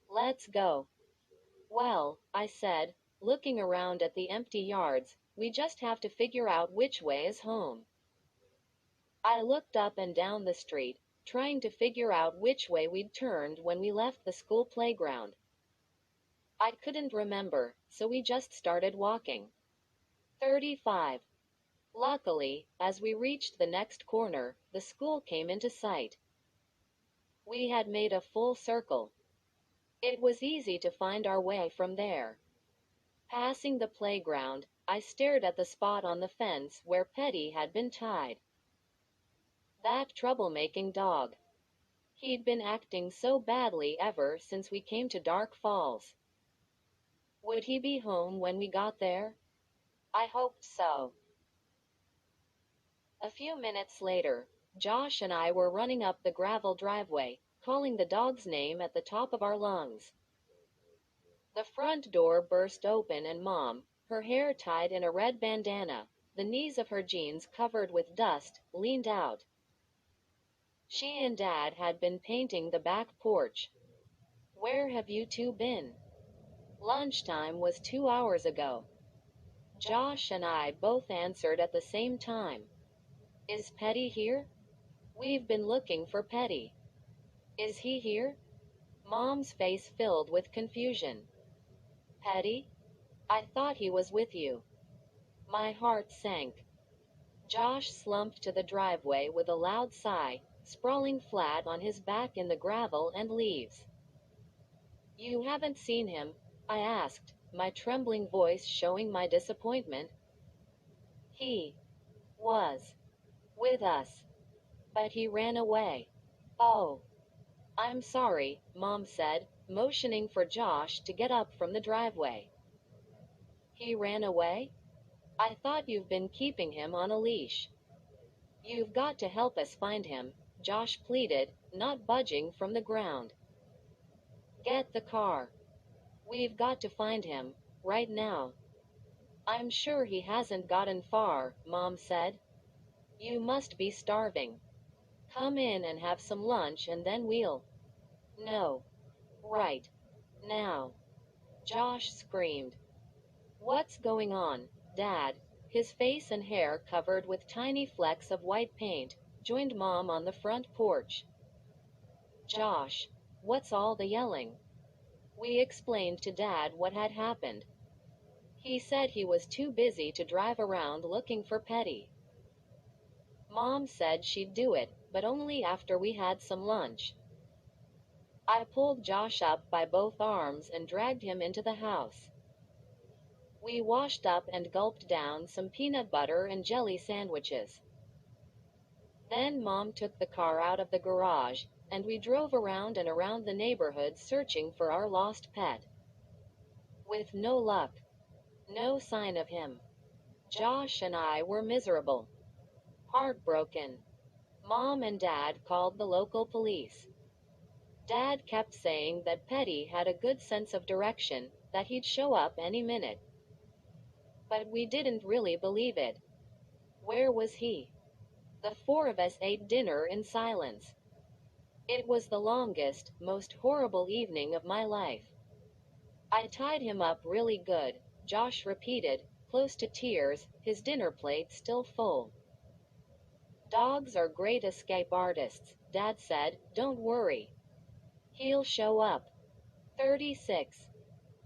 Let's go." "Well," I said, looking around at the empty yards, "we just have to figure out which way is home." I looked up and down the street, trying to figure out which way we'd turned when we left the school playground. I couldn't remember, so we just started walking. 35. Luckily, as we reached the next corner, the school came into sight. We had made a full circle. It was easy to find our way from there. Passing the playground, I stared at the spot on the fence where Petty had been tied. That troublemaking dog. He'd been acting so badly ever since we came to Dark Falls. Would he be home when we got there? I hoped so. A few minutes later, Josh and I were running up the gravel driveway, calling the dog's name at the top of our lungs. The front door burst open and Mom, her hair tied in a red bandana, the knees of her jeans covered with dust, leaned out. She and Dad had been painting the back porch. "Where have you two been?" "Lunchtime was 2 hours ago." Josh and I both answered at the same time. "Is Petty here?" "We've been looking for Petty." "Is he here?" Mom's face filled with confusion. "Petty? I thought he was with you." My heart sank. Josh slumped to the driveway with a loud sigh, sprawling flat on his back in the gravel and leaves. "You haven't seen him?" I asked, my trembling voice showing my disappointment. "He was with us, but he ran away." "Oh, I'm sorry," Mom said, motioning for Josh to get up from the driveway. "He ran away? I thought you've been keeping him on a leash." "You've got to help us find him," Josh pleaded, not budging from the ground. "Get the car. We've got to find him, right now." "I'm sure he hasn't gotten far," Mom said. "You must be starving. Come in and have some lunch and then we'll—" "No. Right now," Josh screamed. "What's going on, Dad?" His face and hair covered with tiny flecks of white paint, joined Mom on the front porch. "Josh, what's all the yelling?" We explained to Dad what had happened. He said he was too busy to drive around looking for Petty. Mom said she'd do it, but only after we had some lunch. I pulled Josh up by both arms and dragged him into the house. We washed up and gulped down some peanut butter and jelly sandwiches. Then Mom took the car out of the garage, and we drove around and around the neighborhood searching for our lost pet. With no luck. No sign of him. Josh and I were miserable. Heartbroken. Mom and Dad called the local police. Dad kept saying that Petty had a good sense of direction, that he'd show up any minute. But we didn't really believe it. Where was he? The four of us ate dinner in silence. It was the longest, most horrible evening of my life. "I tied him up really good," Josh repeated, close to tears, his dinner plate still full. "Dogs are great escape artists," Dad said, "don't worry. He'll show up." 36.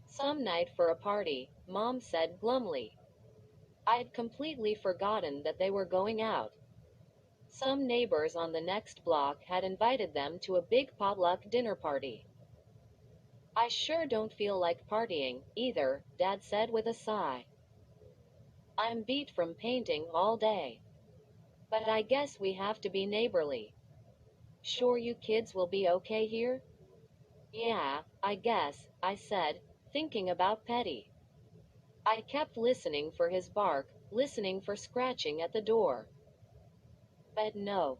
Some night for a party, Mom said glumly. I'd completely forgotten that they were going out. Some neighbors on the next block had invited them to a big potluck dinner party. "I sure don't feel like partying, either," Dad said with a sigh. "I'm beat from painting all day. But I guess we have to be neighborly." "Sure you kids will be okay here?" "Yeah, I guess," I said, thinking about Petty. I kept listening for his bark, listening for scratching at the door. But no.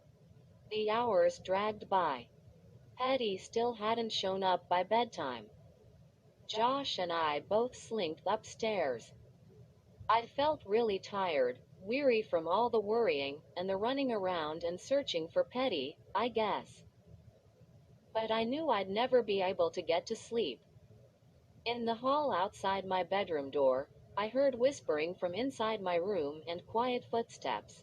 The hours dragged by. Petty still hadn't shown up by bedtime. Josh and I both slinked upstairs. I felt really tired, weary from all the worrying and the running around and searching for Petty, I guess. But I knew I'd never be able to get to sleep. In the hall outside my bedroom door, I heard whispering from inside my room and quiet footsteps.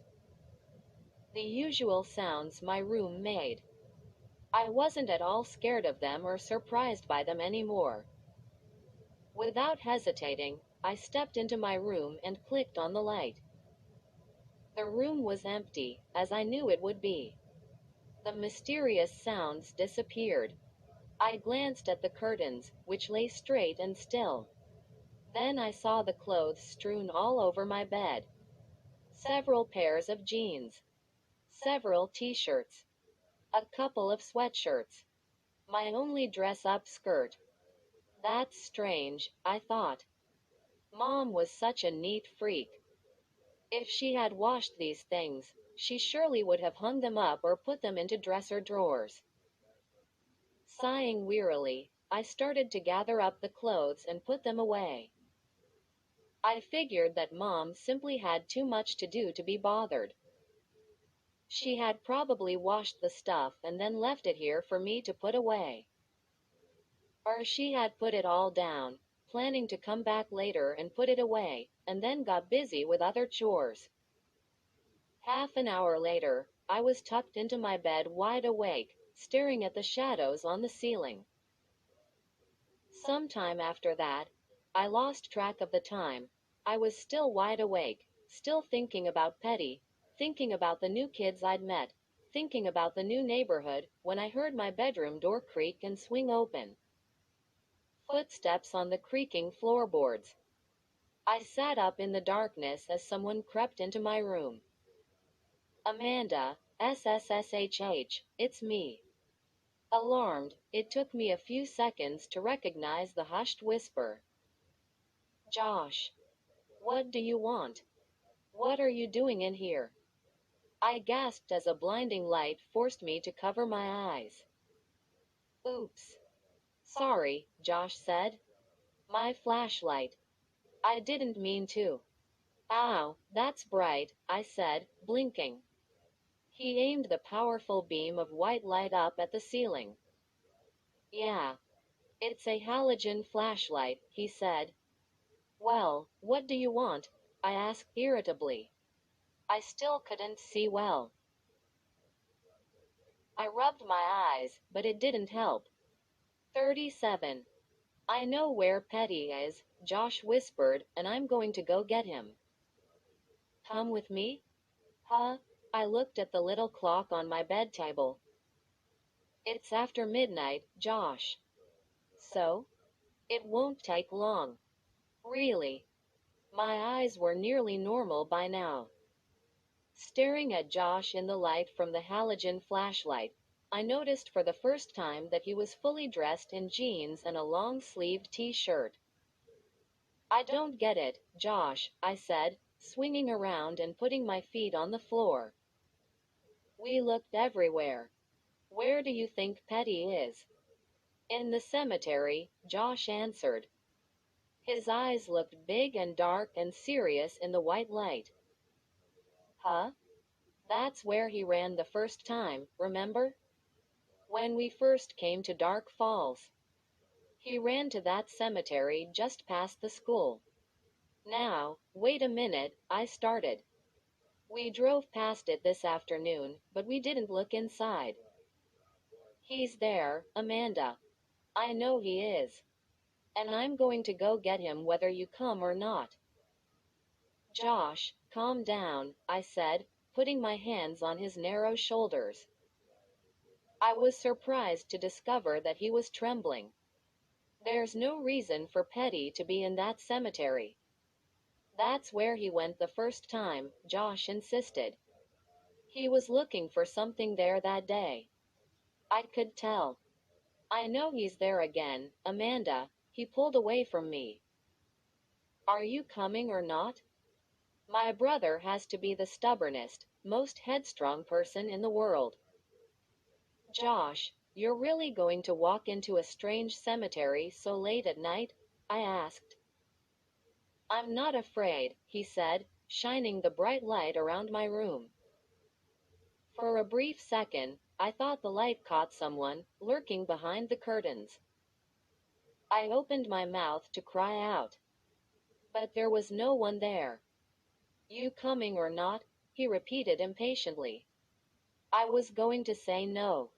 The usual sounds my room made. I wasn't at all scared of them or surprised by them anymore. Without hesitating, I stepped into my room and clicked on the light. The room was empty, as I knew it would be. The mysterious sounds disappeared. I glanced at the curtains, which lay straight and still. Then I saw the clothes strewn all over my bed. Several pairs of jeans. Several t-shirts. A couple of sweatshirts. My only dress-up skirt. That's strange, I thought. Mom was such a neat freak. If she had washed these things, she surely would have hung them up or put them into dresser drawers. Sighing wearily, I started to gather up the clothes and put them away. I figured that Mom simply had too much to do to be bothered. She had probably washed the stuff and then left it here for me to put away. Or she had put it all down, planning to come back later and put it away, and then got busy with other chores. Half an hour later, I was tucked into my bed wide awake, staring at the shadows on the ceiling. Sometime after that, I lost track of the time. I was still wide awake, still thinking about Petty, thinking about the new kids I'd met, thinking about the new neighborhood, when I heard my bedroom door creak and swing open. Footsteps on the creaking floorboards. I sat up in the darkness as someone crept into my room. Amanda, SSSHH, it's me. Alarmed, it took me a few seconds to recognize the hushed whisper. Josh, what do you want? What are you doing in here? I gasped as a blinding light forced me to cover my eyes. Oops. Sorry, Josh said. My flashlight. I didn't mean to. Ow, that's bright, I said, blinking. He aimed the powerful beam of white light up at the ceiling. Yeah. It's a halogen flashlight, he said. Well, what do you want? I asked irritably. I still couldn't see well. I rubbed my eyes, but it didn't help. 37. I know where Petty is, Josh whispered, and I'm going to go get him. Come with me? Huh? I looked at the little clock on my bed table. It's after midnight, Josh. So? It won't take long. Really? My eyes were nearly normal by now. Staring at Josh in the light from the halogen flashlight, I noticed for the first time that he was fully dressed in jeans and a long-sleeved t-shirt. I don't get it, Josh, I said, swinging around and putting my feet on the floor. We looked everywhere. Where do you think Petty is? In the cemetery, Josh answered. His eyes looked big and dark and serious in the white light. Huh? That's where he ran the first time, remember? When we first came to Dark Falls. He ran to that cemetery just past the school. Now, wait a minute, I started. We drove past it this afternoon, but we didn't look inside. He's there, Amanda. I know he is. And I'm going to go get him whether you come or not. Josh, calm down, I said, putting my hands on his narrow shoulders. I was surprised to discover that he was trembling. There's no reason for Petty to be in that cemetery. That's where he went the first time, Josh insisted. He was looking for something there that day. I could tell. I know he's there again, Amanda. He pulled away from me. Are you coming or not? My brother has to be the stubbornest, most headstrong person in the world. Josh, you're really going to walk into a strange cemetery so late at night? I asked. I'm not afraid, he said, shining the bright light around my room. For a brief second, I thought the light caught someone, lurking behind the curtains. I opened my mouth to cry out. But there was no one there. You coming or not? He repeated impatiently. I was going to say no.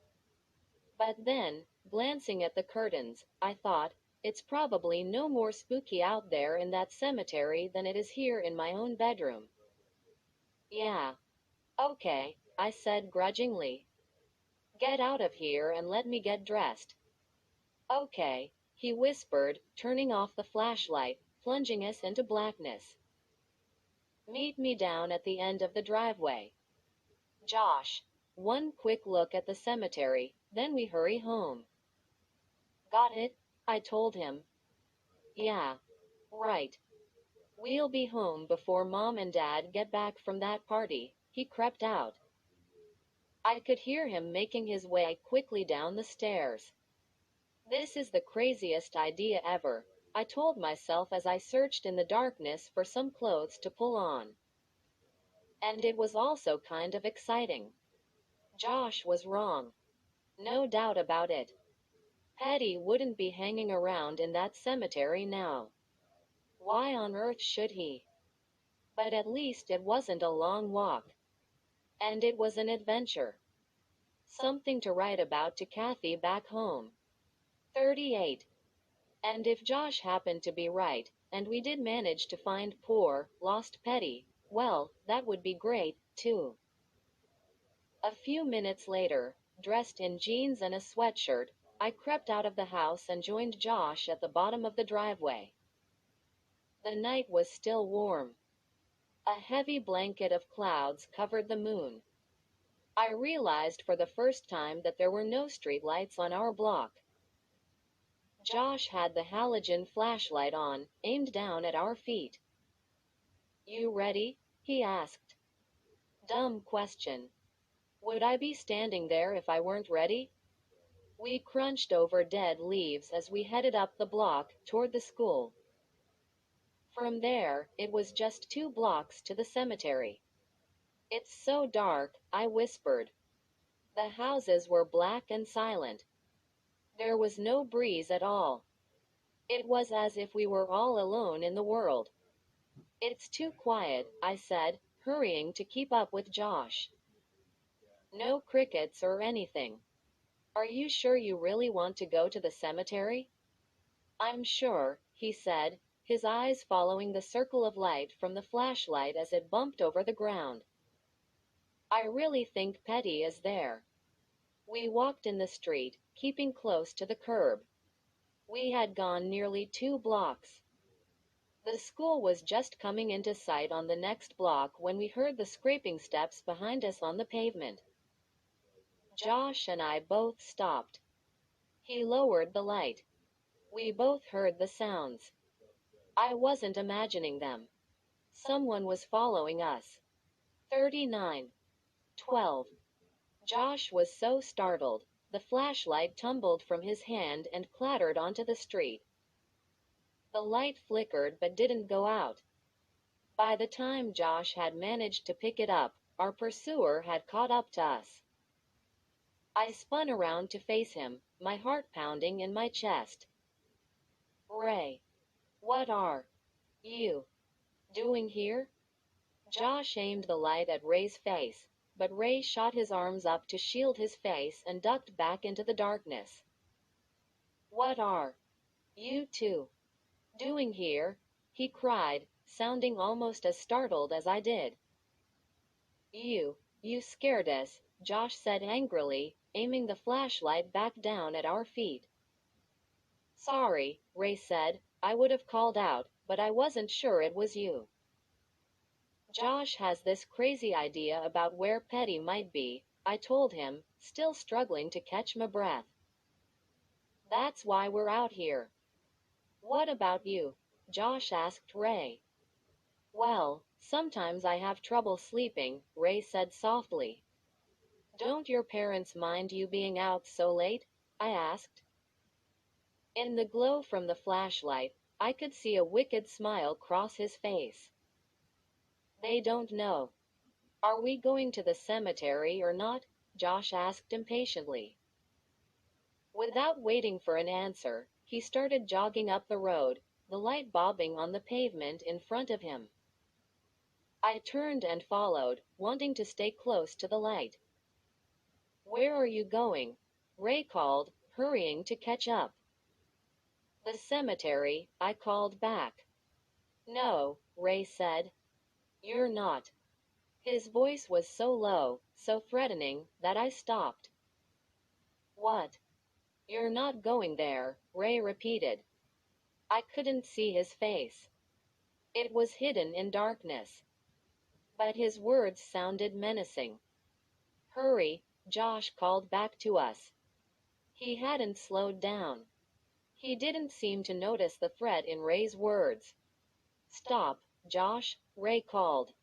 But then, glancing at the curtains, I thought, it's probably no more spooky out there in that cemetery than it is here in my own bedroom. Yeah. Okay, I said grudgingly. Get out of here and let me get dressed. Okay, he whispered, turning off the flashlight, plunging us into blackness. Meet me down at the end of the driveway. Josh. One quick look at the cemetery, then we hurry home. Got it? I told him. Yeah. Right. We'll be home before Mom and Dad get back from that party. He crept out. I could hear him making his way quickly down the stairs. This is the craziest idea ever. I told myself as I searched in the darkness for some clothes to pull on. And it was also kind of exciting. Josh was wrong. No doubt about it. Petty wouldn't be hanging around in that cemetery now. Why on earth should he? But at least it wasn't a long walk. And it was an adventure. Something to write about to Kathy back home. 38. And if Josh happened to be right, and we did manage to find poor, lost Petty, well, that would be great, too. A few minutes later, dressed in jeans and a sweatshirt, I crept out of the house and joined Josh at the bottom of the driveway. The night was still warm. A heavy blanket of clouds covered the moon. I realized for the first time that there were no streetlights on our block. Josh had the halogen flashlight on, aimed down at our feet. "You ready?" he asked. Dumb question. Would I be standing there if I weren't ready? We crunched over dead leaves as we headed up the block, toward the school. From there, it was just 2 blocks to the cemetery. "It's so dark," I whispered. The houses were black and silent. There was no breeze at all. It was as if we were all alone in the world. "It's too quiet," I said, hurrying to keep up with Josh. "No crickets or anything. Are you sure you really want to go to the cemetery?" "I'm sure," he said, his eyes following the circle of light from the flashlight as it bumped over the ground. "I really think Petty is there." We walked in the street, keeping close to the curb. We had gone nearly 2 blocks. The school was just coming into sight on the next block when we heard the scraping steps behind us on the pavement. Josh and I both stopped. He lowered the light. We both heard the sounds. I wasn't imagining them. Someone was following us. 39. 12. Josh was so startled, the flashlight tumbled from his hand and clattered onto the street. The light flickered but didn't go out. By the time Josh had managed to pick it up, our pursuer had caught up to us. I spun around to face him, my heart pounding in my chest. "Ray, what are you doing here?" Josh aimed the light at Ray's face, but Ray shot his arms up to shield his face and ducked back into the darkness. "What are you two doing here?" he cried, sounding almost as startled as I did. You scared us," Josh said angrily, aiming the flashlight back down at our feet. "Sorry," Ray said. "I would have called out, but I wasn't sure it was you." "Josh has this crazy idea about where Petty might be," I told him, still struggling to catch my breath. "That's why we're out here." "What about you?" Josh asked Ray. "Well, sometimes I have trouble sleeping," Ray said softly. "Don't your parents mind you being out so late?" I asked. In the glow from the flashlight, I could see a wicked smile cross his face. "They don't know." "Are we going to the cemetery or not?" Josh asked impatiently. Without waiting for an answer, he started jogging up the road, the light bobbing on the pavement in front of him. I turned and followed, wanting to stay close to the light. "Where are you going?" Ray called, hurrying to catch up. "The cemetery," I called back. "No," Ray said. "You're not." His voice was so low, so threatening, that I stopped. "What? You're not going there," Ray repeated. I couldn't see his face. It was hidden in darkness. But his words sounded menacing. "Hurry," Josh called back to us. He hadn't slowed down. He didn't seem to notice the threat in Ray's words. "Stop, Josh," Ray called.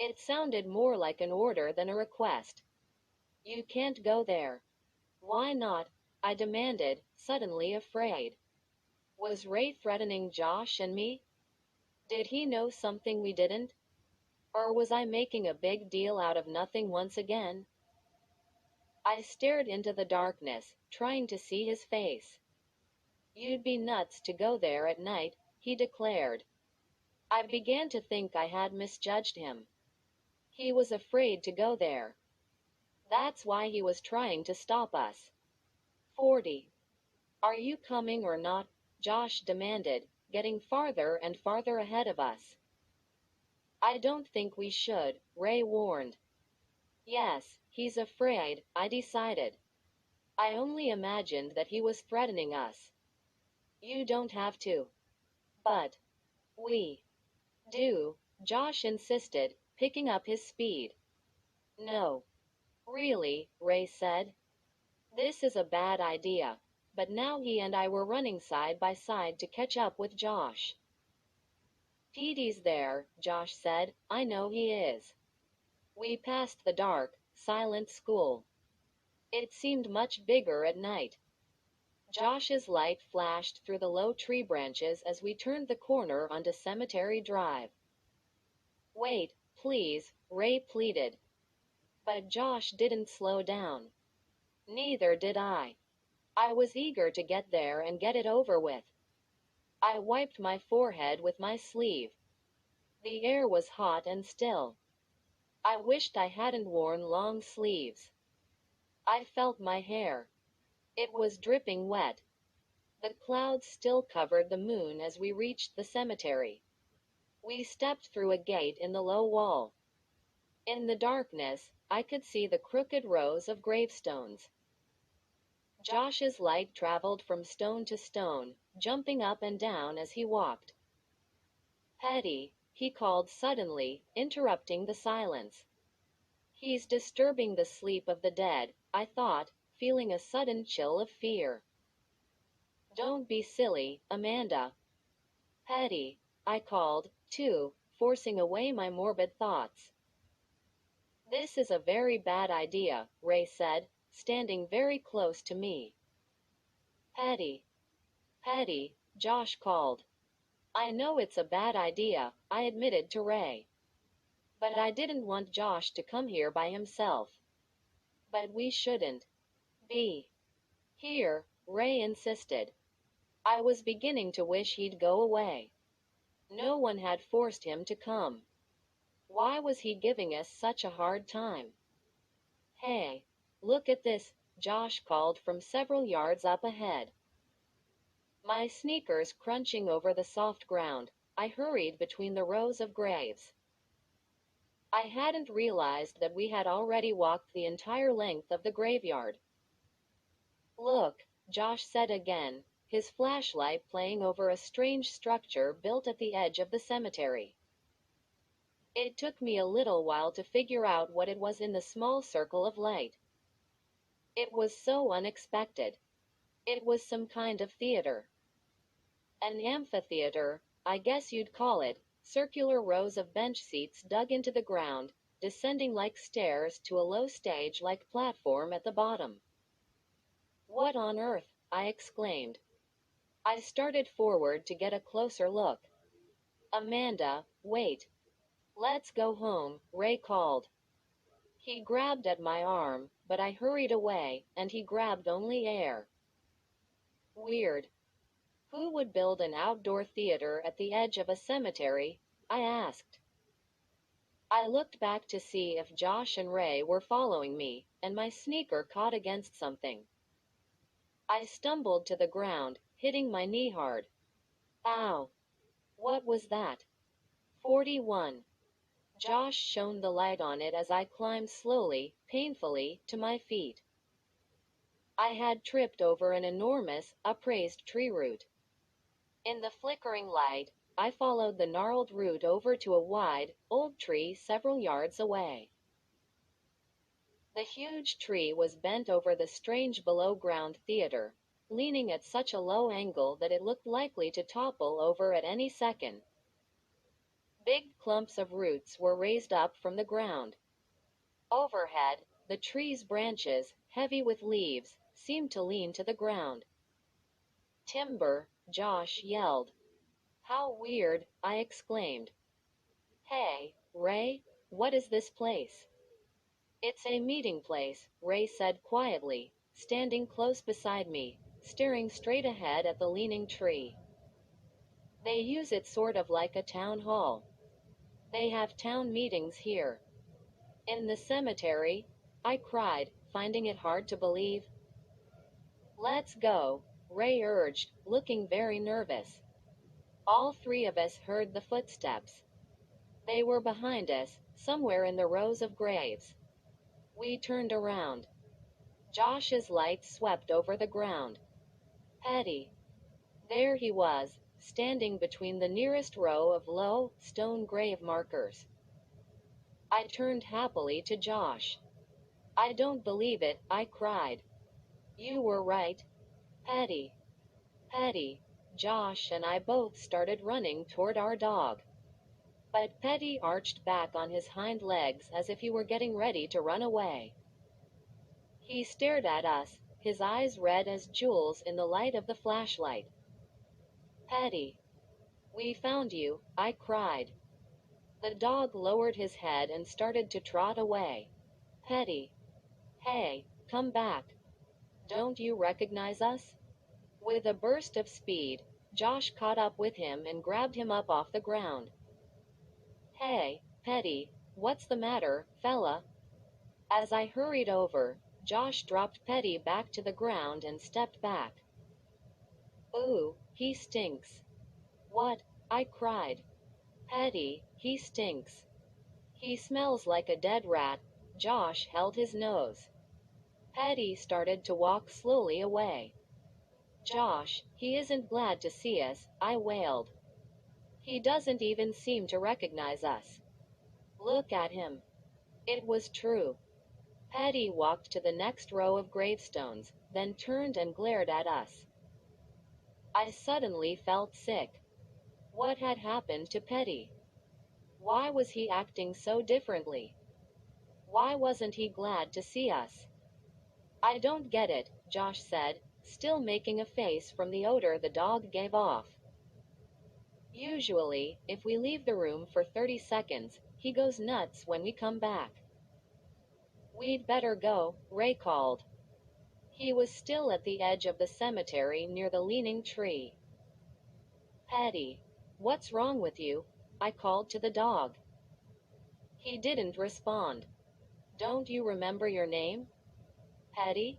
It sounded more like an order than a request. "You can't go there." "Why not?" I demanded, suddenly afraid. Was Ray threatening Josh and me? Did he know something we didn't? Or was I making a big deal out of nothing once again? I stared into the darkness, trying to see his face. You'd be nuts to go there at night, he declared. I began to think I had misjudged him. He was afraid to go there. That's why he was trying to stop us. 40. Are you coming or not? Josh demanded, getting farther and farther ahead of us. I don't think we should, Ray warned. Yes, he's afraid, I decided. I only imagined that he was threatening us. You don't have to. But we do, Josh insisted, picking up his speed. No. Really, Ray said. This is a bad idea. But now he and I were running side by side to catch up with Josh. Petey's there, Josh said. I know he is. We passed the dark, silent school. It seemed much bigger at night. Josh's light flashed through the low tree branches as we turned the corner onto Cemetery Drive. Wait, please, Ray pleaded. But Josh didn't slow down. Neither did I. I was eager to get there and get it over with. I wiped my forehead with my sleeve. The air was hot and still. I wished I hadn't worn long sleeves. I felt my hair. It was dripping wet. The clouds still covered the moon as we reached the cemetery. We stepped through a gate in the low wall. In the darkness, I could see the crooked rows of gravestones. Josh's light traveled from stone to stone, jumping up and down as he walked. Petty, he called suddenly, interrupting the silence. He's disturbing the sleep of the dead, I thought, feeling a sudden chill of fear. Don't be silly, Amanda. Petty, I called, too, forcing away my morbid thoughts. This is a very bad idea, Ray said, standing very close to me. Petty. Petty, Josh called. I know it's a bad idea, I admitted to Ray. But I didn't want Josh to come here by himself. But we shouldn't be here, Ray insisted. I was beginning to wish he'd go away. No one had forced him to come. Why was he giving us such a hard time? Hey, look at this, Josh called from several yards up ahead. My sneakers crunching over the soft ground, I hurried between the rows of graves. I hadn't realized that we had already walked the entire length of the graveyard. Look, Josh said again, his flashlight playing over a strange structure built at the edge of the cemetery. It took me a little while to figure out what it was in the small circle of light. It was so unexpected. It was some kind of theater. An amphitheater, I guess you'd call it, circular rows of bench seats dug into the ground, descending like stairs to a low stage-like platform at the bottom. What on earth? I exclaimed. I started forward to get a closer look. Amanda, wait. Let's go home, Ray called. He grabbed at my arm, but I hurried away, and he grabbed only air. Weird. Who would build an outdoor theater at the edge of a cemetery? I asked. I looked back to see if Josh and Ray were following me, and my sneaker caught against something. I stumbled to the ground, hitting my knee hard. Ow! What was that? 41. Josh shone the light on it as I climbed slowly, painfully, to my feet. I had tripped over an enormous, upraised tree root. In the flickering light, I followed the gnarled root over to a wide, old tree several yards away. The huge tree was bent over the strange below-ground theater, leaning at such a low angle that it looked likely to topple over at any second. Big clumps of roots were raised up from the ground. Overhead, the tree's branches, heavy with leaves, seemed to lean to the ground. Timber, Josh yelled. How weird, I exclaimed. Hey, Ray, what is this place? It's a meeting place, Ray said quietly, standing close beside me, staring straight ahead at the leaning tree. They use it sort of like a town hall. They have town meetings here. In the cemetery? I cried, finding it hard to believe. Let's go, Ray urged, looking very nervous. All three of us heard the footsteps. They were behind us, somewhere in the rows of graves. We turned around. Josh's light swept over the ground. Petty. There he was, standing between the nearest row of low, stone grave markers. I turned happily to Josh. I don't believe it, I cried. You were right. Petty. Petty. Josh and I both started running toward our dog. But Petty arched back on his hind legs as if he were getting ready to run away. He stared at us, his eyes red as jewels in the light of the flashlight. Petty. We found you, I cried. The dog lowered his head and started to trot away. Petty. Hey, come back. Don't you recognize us? With a burst of speed, Josh caught up with him and grabbed him up off the ground. Hey, Petty, what's the matter, fella? As I hurried over, Josh dropped Petty back to the ground and stepped back. Ooh, he stinks. What? I cried. Petty, he stinks. He smells like a dead rat. Josh held his nose. Petty started to walk slowly away. Josh, he isn't glad to see us, I wailed. He doesn't even seem to recognize us. Look at him. It was true. Petty walked to the next row of gravestones, then turned and glared at us. I suddenly felt sick. What had happened to Petty? Why was he acting so differently? Why wasn't he glad to see us? I don't get it, Josh said, still making a face from the odor the dog gave off. Usually, if we leave the room for 30 seconds, he goes nuts when we come back. We'd better go, Ray called. He was still at the edge of the cemetery near the leaning tree. Petty. What's wrong with you? I called to the dog. He didn't respond. Don't you remember your name? Petty?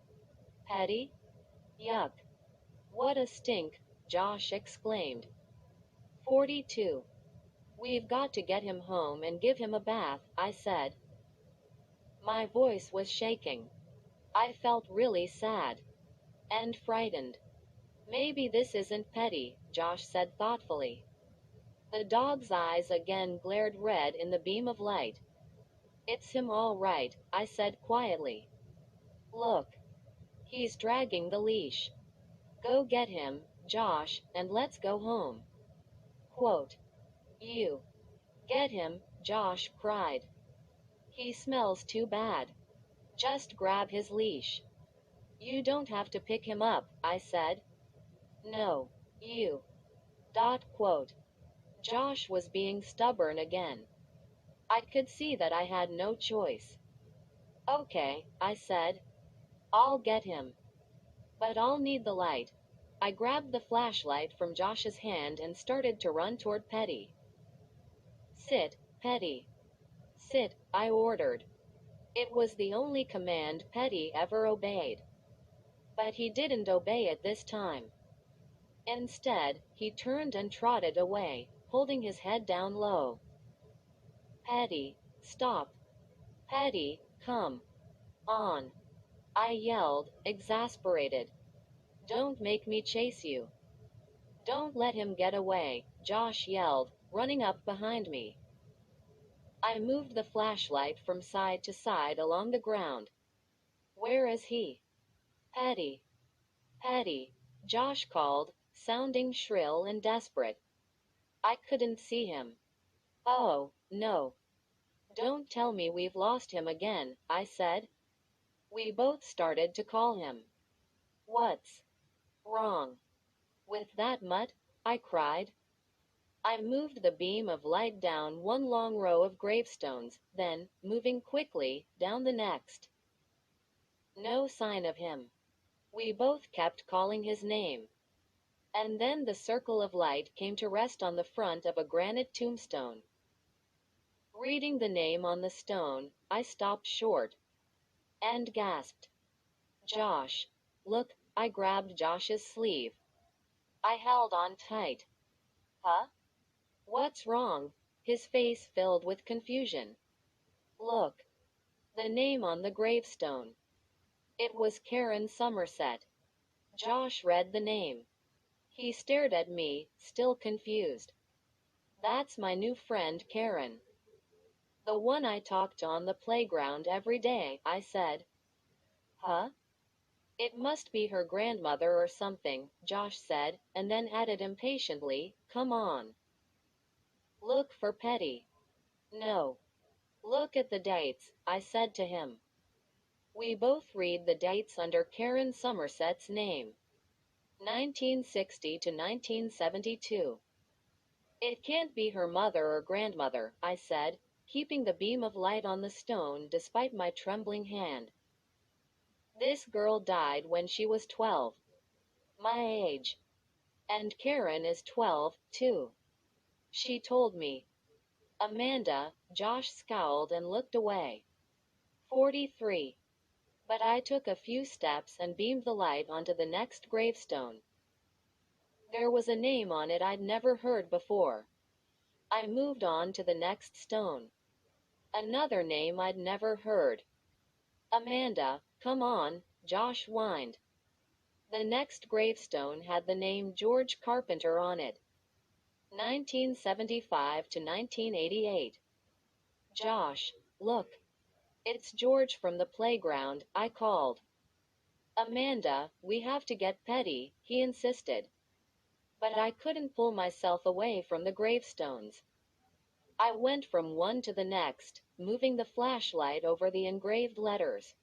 Petty? Yuck. What a stink, Josh exclaimed. 42. We've got to get him home and give him a bath, I said. My voice was shaking. I felt really sad. And frightened. Maybe this isn't Petty, Josh said thoughtfully. The dog's eyes again glared red in the beam of light. It's him all right, I said quietly. Look. He's dragging the leash. Go get him, Josh, and let's go home. Quote. You. Get him, Josh cried. He smells too bad. Just grab his leash. You don't have to pick him up, I said. No, you. Quote. Josh was being stubborn again. I could see that I had no choice. Okay, I said. I'll get him. But I'll need the light. I grabbed the flashlight from Josh's hand and started to run toward Petty. Sit, Petty. Sit, I ordered. It was the only command Petty ever obeyed. But he didn't obey it this time. Instead, he turned and trotted away, holding his head down low. Petty, stop. Petty, come on. I yelled, exasperated. Don't make me chase you. Don't let him get away, Josh yelled, running up behind me. I moved the flashlight from side to side along the ground. Where is he? Petty. Petty, Josh called, sounding shrill and desperate. I couldn't see him. Oh, no. Don't tell me we've lost him again, I said. We both started to call him. What's wrong? With that mutt? I cried. I moved the beam of light down one long row of gravestones, then, moving quickly, down the next. No sign of him. We both kept calling his name. And then the circle of light came to rest on the front of a granite tombstone. Reading the name on the stone, I stopped short and gasped. Josh. Look, I grabbed Josh's sleeve. I held on tight. Huh? What's wrong? His face filled with confusion. Look. The name on the gravestone. It was Karen Somerset. Josh read the name. He stared at me, still confused. That's my new friend Karen. The one I talked to on the playground every day, I said. Huh? It must be her grandmother or something, Josh said, and then added impatiently, come on. Look for Petty. No. Look at the dates, I said to him. We both read the dates under Karen Somerset's name. 1960 to 1972. It can't be her mother or grandmother, I said, keeping the beam of light on the stone despite my trembling hand. This girl died when she was 12. My age. And Karen is 12, too. She told me. Amanda, Josh scowled and looked away. 43. But I took a few steps and beamed the light onto the next gravestone. There was a name on it I'd never heard before. I moved on to the next stone. Another name I'd never heard. Amanda, come on, Josh whined. The next gravestone had the name George Carpenter on it. 1975 to 1988. Josh, look. It's George from the playground, I called. Amanda, we have to get Petty, he insisted. But I couldn't pull myself away from the gravestones. I went from one to the next, moving the flashlight over the engraved letters.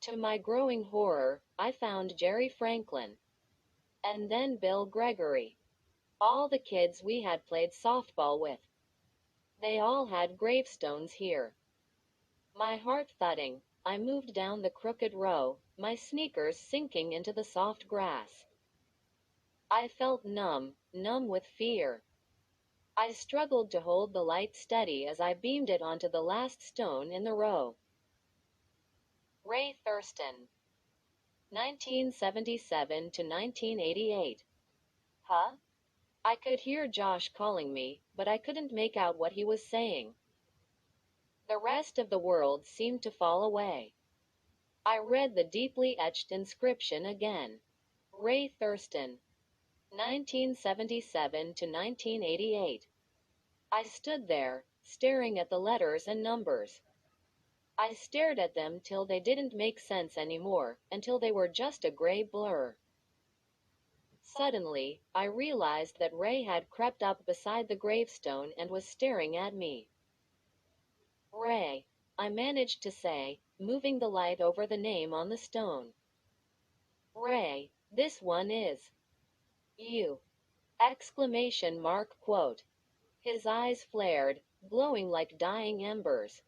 To my growing horror, I found Jerry Franklin. And then Bill Gregory. All the kids we had played softball with. They all had gravestones here. My heart thudding, I moved down the crooked row, my sneakers sinking into the soft grass. I felt numb with fear. I struggled to hold the light steady as I beamed it onto the last stone in the row. Ray Thurston. 1977 to 1988. Huh? I could hear Josh calling me, but I couldn't make out what he was saying. The rest of the world seemed to fall away. I read the deeply etched inscription again. Ray Thurston. 1977 to 1988. I stood there, staring at the letters and numbers. I stared at them till they didn't make sense anymore, until they were just a gray blur. Suddenly, I realized that Ray had crept up beside the gravestone and was staring at me. Ray, I managed to say, moving the light over the name on the stone. Ray, this one is you! Exclamation mark quote. His eyes flared, glowing like dying embers.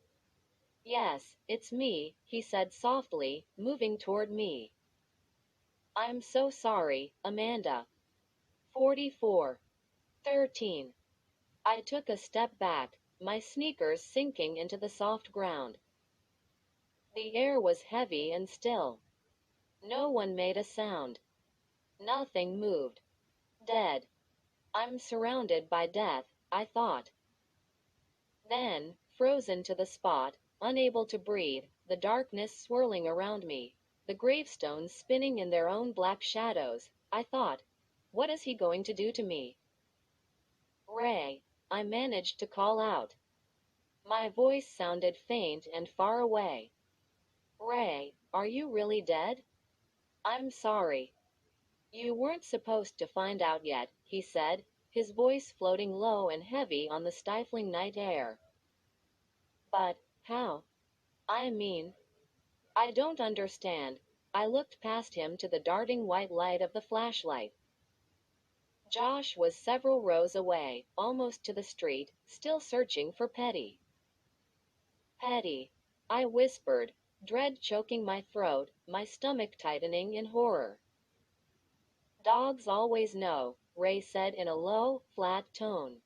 Yes, it's me, he said softly, moving toward me. I'm so sorry, Amanda. 44. 13. I took a step back, my sneakers sinking into the soft ground. The air was heavy and still. No one made a sound. Nothing moved. Dead. I'm surrounded by death, I thought. Then, frozen to the spot, unable to breathe, the darkness swirling around me, the gravestones spinning in their own black shadows, I thought, what is he going to do to me? Ray, I managed to call out. My voice sounded faint and far away. Ray, are you really dead? I'm sorry. You weren't supposed to find out yet, he said, his voice floating low and heavy on the stifling night air. But, how? I mean, I don't understand. I looked past him to the darting white light of the flashlight. Josh was several rows away, almost to the street, still searching for Petty. Petty, I whispered, dread choking my throat, my stomach tightening in horror. Dogs always know, Ray said in a low, flat tone.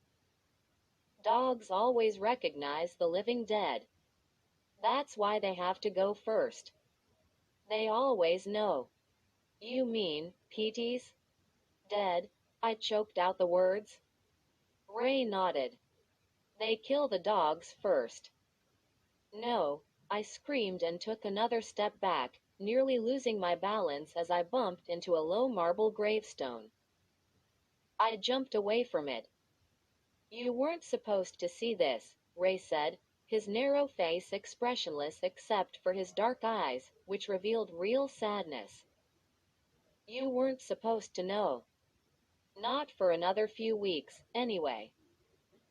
Dogs always recognize the living dead. That's why they have to go first. They always know. You mean, Petey's dead? I choked out the words. Ray nodded. They kill the dogs first. No, I screamed and took another step back, nearly losing my balance as I bumped into a low marble gravestone. I jumped away from it. You weren't supposed to see this, Ray said, his narrow face expressionless except for his dark eyes, which revealed real sadness. You weren't supposed to know. Not for another few weeks, anyway.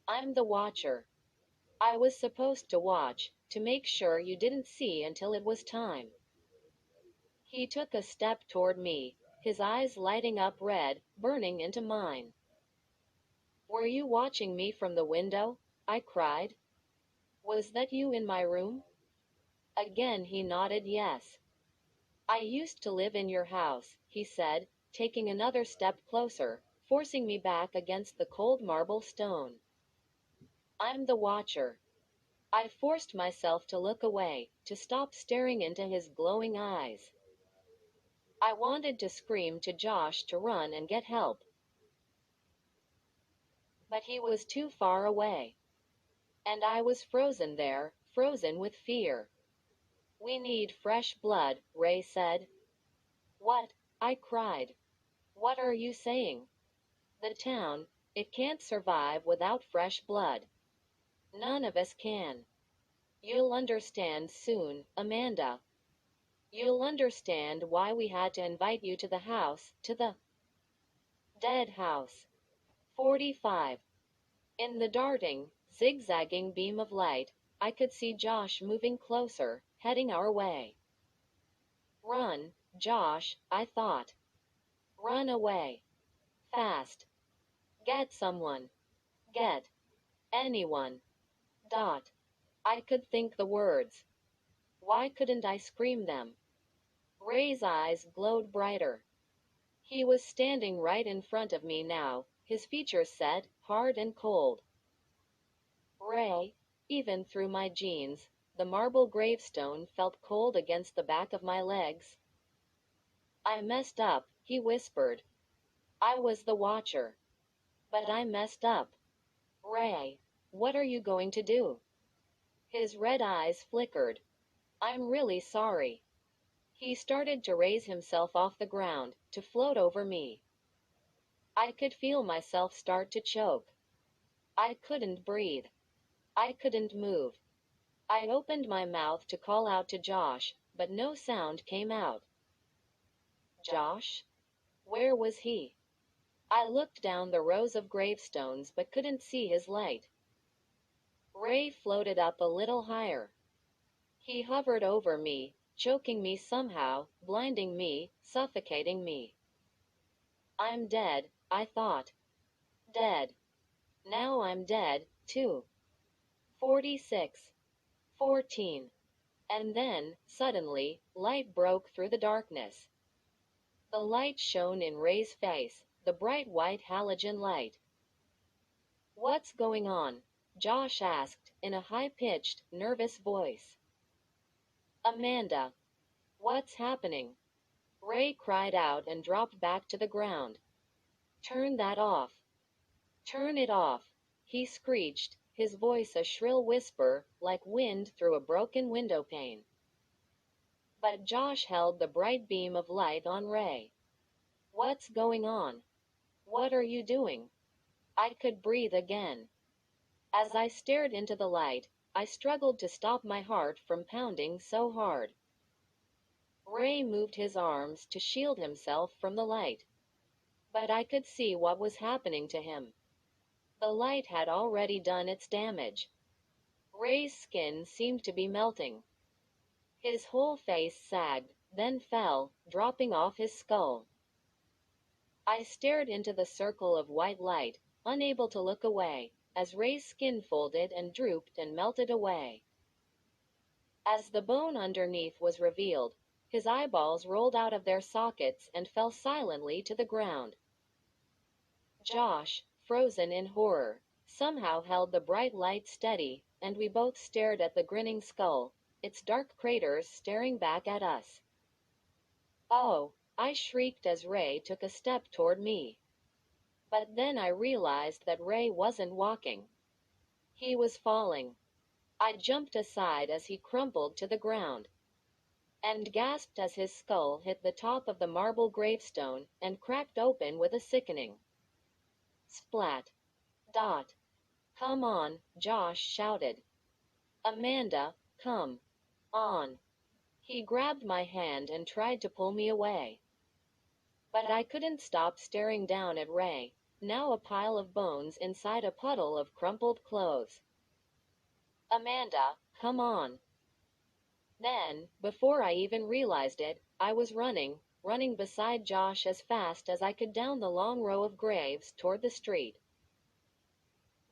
I'm the watcher. I was supposed to watch, to make sure you didn't see until it was time. He took a step toward me, his eyes lighting up red, burning into mine. Were you watching me from the window? I cried. Was that you in my room? Again he nodded yes. I used to live in your house, he said, taking another step closer, forcing me back against the cold marble stone. I'm the watcher. I forced myself to look away, to stop staring into his glowing eyes. I wanted to scream to Josh to run and get help. But he was too far away. And I was frozen there, frozen with fear. We need fresh blood, Ray said. What? I cried. What are you saying? The town, it can't survive without fresh blood. None of us can. You'll understand soon, Amanda. You'll understand why we had to invite you to the house, to the dead house. 45. In the darting, zigzagging beam of light, I could see Josh moving closer, heading our way. Run, Josh, I thought. Run away. Fast. Get someone. Get anyone. Dot. I could think the words. Why couldn't I scream them? Ray's eyes glowed brighter. He was standing right in front of me now, his features set, hard and cold. Ray, even through my jeans, the marble gravestone felt cold against the back of my legs. I messed up, he whispered. I was the watcher. But I messed up. Ray, what are you going to do? His red eyes flickered. I'm really sorry. He started to raise himself off the ground, to float over me. I could feel myself start to choke. I couldn't breathe. I couldn't move. I opened my mouth to call out to Josh, but no sound came out. Josh? Where was he? I looked down the rows of gravestones but couldn't see his light. Ray floated up a little higher. He hovered over me, choking me somehow, blinding me, suffocating me. I'm dead, I thought. Dead. Now I'm dead, too. 46. 14. And then, suddenly, light broke through the darkness. The light shone in Ray's face, the bright white halogen light. What's going on? Josh asked, in a high-pitched, nervous voice. Amanda. What's happening? Ray cried out and dropped back to the ground. Turn that off. Turn it off, he screeched, his voice a shrill whisper, like wind through a broken window pane. But Josh held the bright beam of light on Ray. What's going on? What are you doing? I could breathe again. As I stared into the light, I struggled to stop my heart from pounding so hard. Ray moved his arms to shield himself from the light. But I could see what was happening to him. The light had already done its damage. Ray's skin seemed to be melting. His whole face sagged, then fell, dropping off his skull. I stared into the circle of white light, unable to look away, as Ray's skin folded and drooped and melted away. As the bone underneath was revealed, his eyeballs rolled out of their sockets and fell silently to the ground. Josh, frozen in horror, somehow held the bright light steady, and we both stared at the grinning skull, its dark craters staring back at us. "Oh!" I shrieked as Ray took a step toward me. But then I realized that Ray wasn't walking. He was falling. I jumped aside as he crumpled to the ground, and gasped as his skull hit the top of the marble gravestone and cracked open with a sickening splat. Dot. "Come on," Josh shouted. "Amanda, come on." He grabbed my hand and tried to pull me away. But I couldn't stop staring down at Ray, now a pile of bones inside a puddle of crumpled clothes. "Amanda, come on." Then, before I even realized it, I was running beside Josh as fast as I could down the long row of graves toward the street.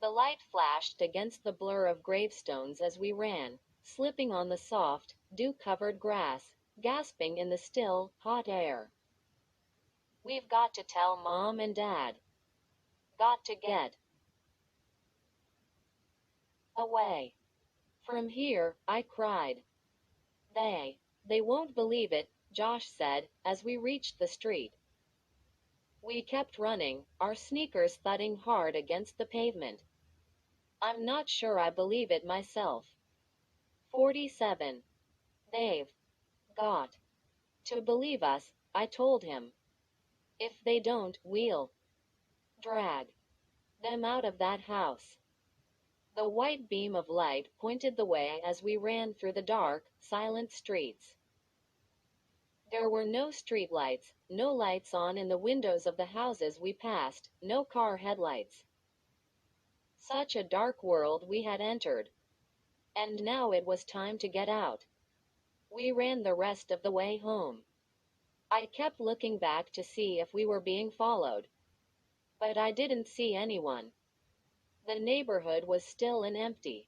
The light flashed against the blur of gravestones as we ran, slipping on the soft, dew-covered grass, gasping in the still, hot air. "We've got to tell Mom and Dad. Got to get away from here," I cried. They won't believe it," Josh said, as we reached the street. We kept running, our sneakers thudding hard against the pavement. I'm not sure I believe it myself. 47. "They've got to believe us," I told him. "If they don't, we'll drag them out of that house." The white beam of light pointed the way as we ran through the dark, silent streets. There were no streetlights, no lights on in the windows of the houses we passed, no car headlights. Such a dark world we had entered. And now it was time to get out. We ran the rest of the way home. I kept looking back to see if we were being followed. But I didn't see anyone. The neighborhood was still and empty.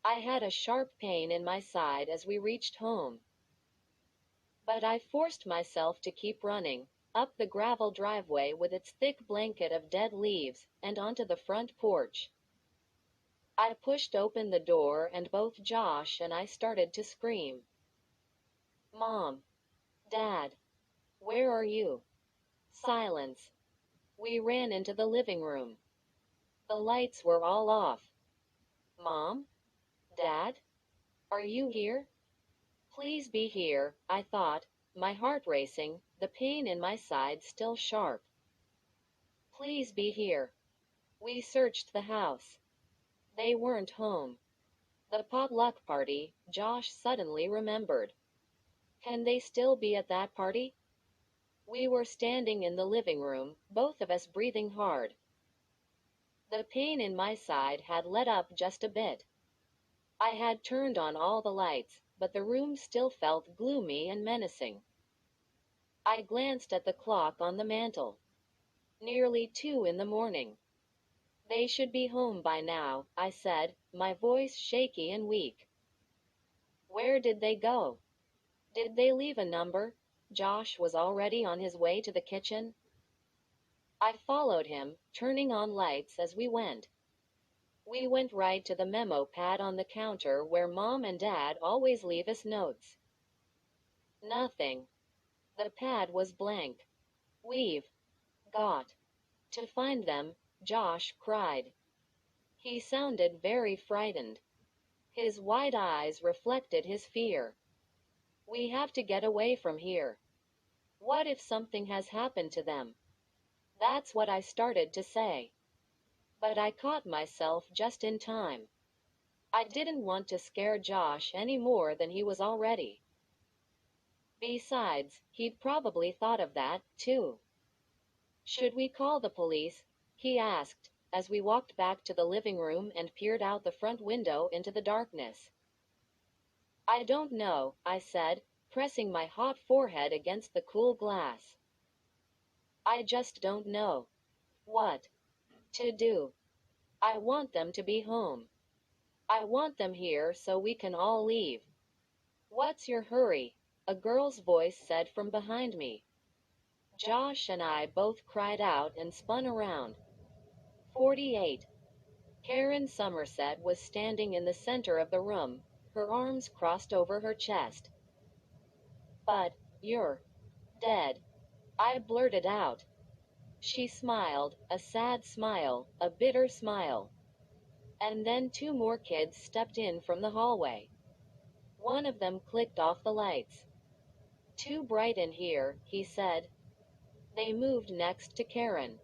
I had a sharp pain in my side as we reached home. But I forced myself to keep running, up the gravel driveway with its thick blanket of dead leaves, and onto the front porch. I pushed open the door and both Josh and I started to scream. "Mom! Dad! Where are you?" Silence. We ran into the living room. The lights were all off. "Mom? Dad? Are you here?" Please be here, I thought, my heart racing, the pain in my side still sharp. Please be here. We searched the house. They weren't home. The potluck party, Josh suddenly remembered. Can they still be at that party? We were standing in the living room, both of us breathing hard. The pain in my side had let up just a bit. I had turned on all the lights, but the room still felt gloomy and menacing. I glanced at the clock on the mantel. Nearly 2 in the morning. They should be home by now, I said, my voice shaky and weak. Where did they go? Did they leave a number? Josh was already on his way to the kitchen. I followed him, turning on lights as we went. We went right to the memo pad on the counter where Mom and Dad always leave us notes. Nothing. The pad was blank. "We've got to find them," Josh cried. He sounded very frightened. His wide eyes reflected his fear. "We have to get away from here. What if something has happened to them?" That's what I started to say. But I caught myself just in time. I didn't want to scare Josh any more than he was already. Besides, he'd probably thought of that, too. "Should we call the police?" he asked, as we walked back to the living room and peered out the front window into the darkness. "I don't know," I said, pressing my hot forehead against the cool glass. I just don't know what to do. I want them to be home. I want them here so we can all leave. What's your hurry? A girl's voice said from behind me. Josh and I both cried out and spun around. 48. Karen Somerset was standing in the center of the room, her arms crossed over her chest. But you're dead, I blurted out. She smiled, a sad smile, a bitter smile. And then two more kids stepped in from the hallway. One of them clicked off the lights. Too bright in here, he said. They moved next to Karen.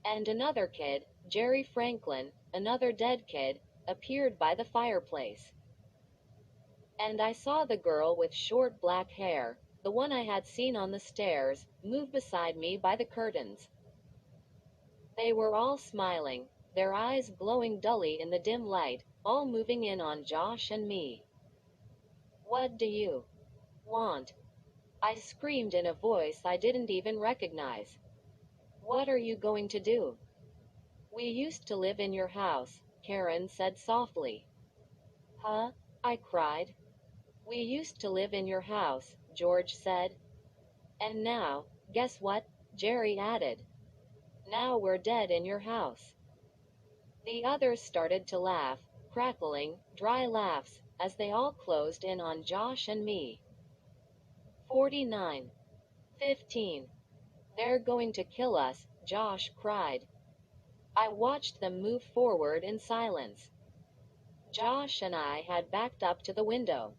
And another kid, Jerry Franklin, another dead kid, appeared by the fireplace. And I saw the girl with short black hair, the one I had seen on the stairs, move beside me by the curtains. They were all smiling, their eyes glowing dully in the dim light, all moving in on Josh and me. What do you want? I screamed in a voice I didn't even recognize. What are you going to do? We used to live in your house, Karen said softly. Huh? I cried. We used to live in your house, George said. And now, guess what? Jerry added. Now we're dead in your house. The others started to laugh, crackling, dry laughs, as they all closed in on Josh and me. 49. 15. They're going to kill us, Josh cried. I watched them move forward in silence. Josh and I had backed up to the window.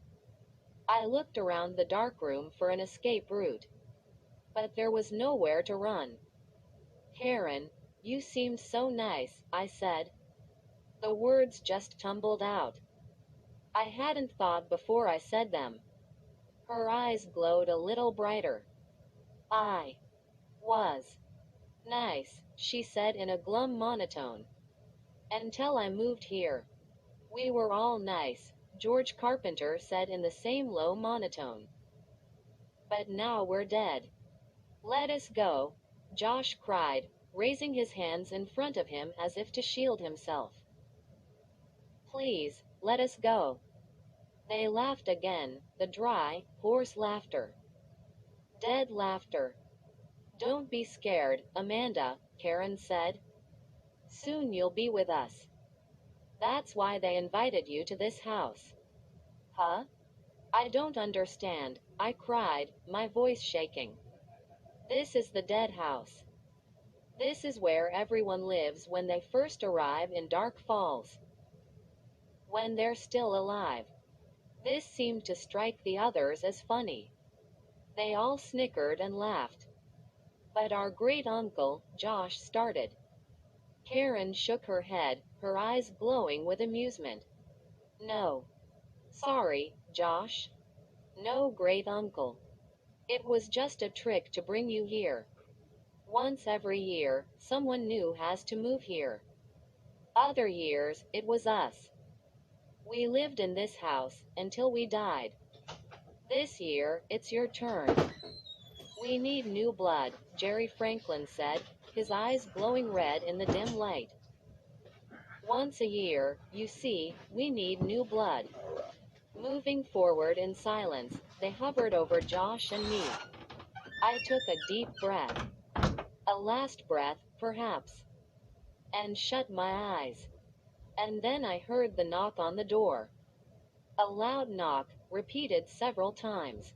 I looked around the dark room for an escape route. But there was nowhere to run. Karen, you seemed so nice, I said. The words just tumbled out. I hadn't thought before I said them. Her eyes glowed a little brighter. I was nice, she said in a glum monotone. Until I moved here. We were all nice, George Carpenter said in the same low monotone. But now we're dead. Let us go, Josh cried, raising his hands in front of him as if to shield himself. Please, let us go. They laughed again, the dry, hoarse laughter. Dead laughter. Don't be scared, Amanda, Karen said. Soon you'll be with us. That's why they invited you to this house. Huh? I don't understand, I cried, my voice shaking. This is the dead house. This is where everyone lives when they first arrive in Dark Falls. When they're still alive. This seemed to strike the others as funny. They all snickered and laughed. But our great-uncle, Josh, started. Karen shook her head, her eyes glowing with amusement. No. Sorry, Josh. No, great-uncle. It was just a trick to bring you here. Once every year, someone new has to move here. Other years, it was us. We lived in this house until we died. This year, it's your turn. We need new blood, Jerry Franklin said, his eyes glowing red in the dim light. Once a year, you see, we need new blood. Moving forward in silence, they hovered over Josh and me. I took a deep breath. A last breath, perhaps. And shut my eyes. And then I heard the knock on the door. A loud knock, repeated several times.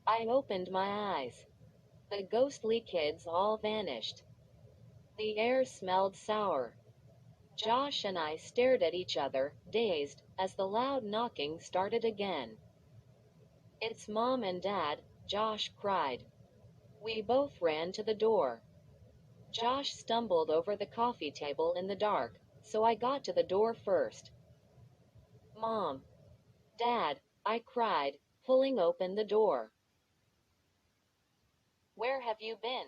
I opened my eyes. The ghostly kids all vanished. The air smelled sour. Josh and I stared at each other, dazed, as the loud knocking started again. It's Mom and Dad, Josh cried. We both ran to the door. Josh stumbled over the coffee table in the dark, so I got to the door first. Mom. Dad, I cried, pulling open the door. Where have you been?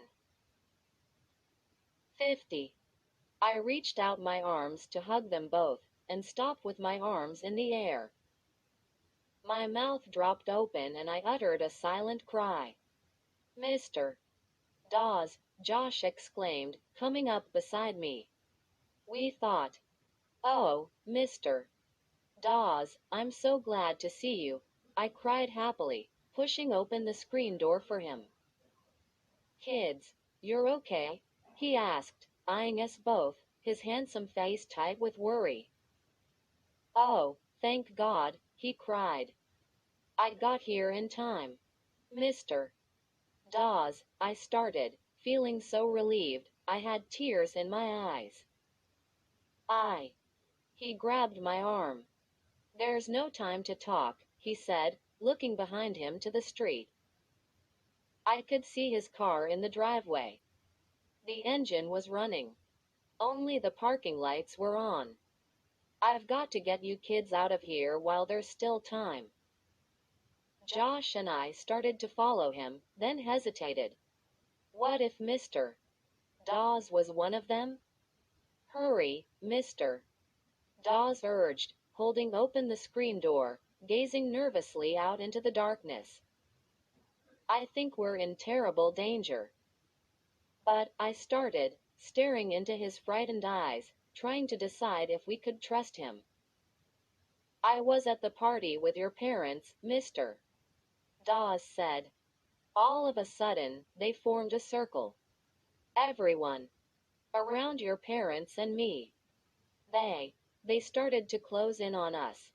50. I reached out my arms to hug them both, and stopped with my arms in the air. My mouth dropped open and I uttered a silent cry. Mr. Dawes, Josh exclaimed, coming up beside me. We thought. Oh, Mr. Dawes, I'm so glad to see you, I cried happily, pushing open the screen door for him. Kids, you're okay? He asked, eyeing us both, his handsome face tight with worry. Oh, thank God, he cried. I got here in time. Mr. Dawes, I started, feeling so relieved, I had tears in my eyes. He grabbed my arm. There's no time to talk, he said, looking behind him to the street. I could see his car in the driveway. The engine was running. Only the parking lights were on. I've got to get you kids out of here while there's still time. Josh and I started to follow him, then hesitated. What if Mr. Dawes was one of them? Hurry, Mr. Dawes urged, holding open the screen door, gazing nervously out into the darkness. I think we're in terrible danger. But I started, staring into his frightened eyes, trying to decide if we could trust him. I was at the party with your parents, Mr. Dawes said. All of a sudden, they formed a circle. Everyone. Around your parents and me. They started to close in on us.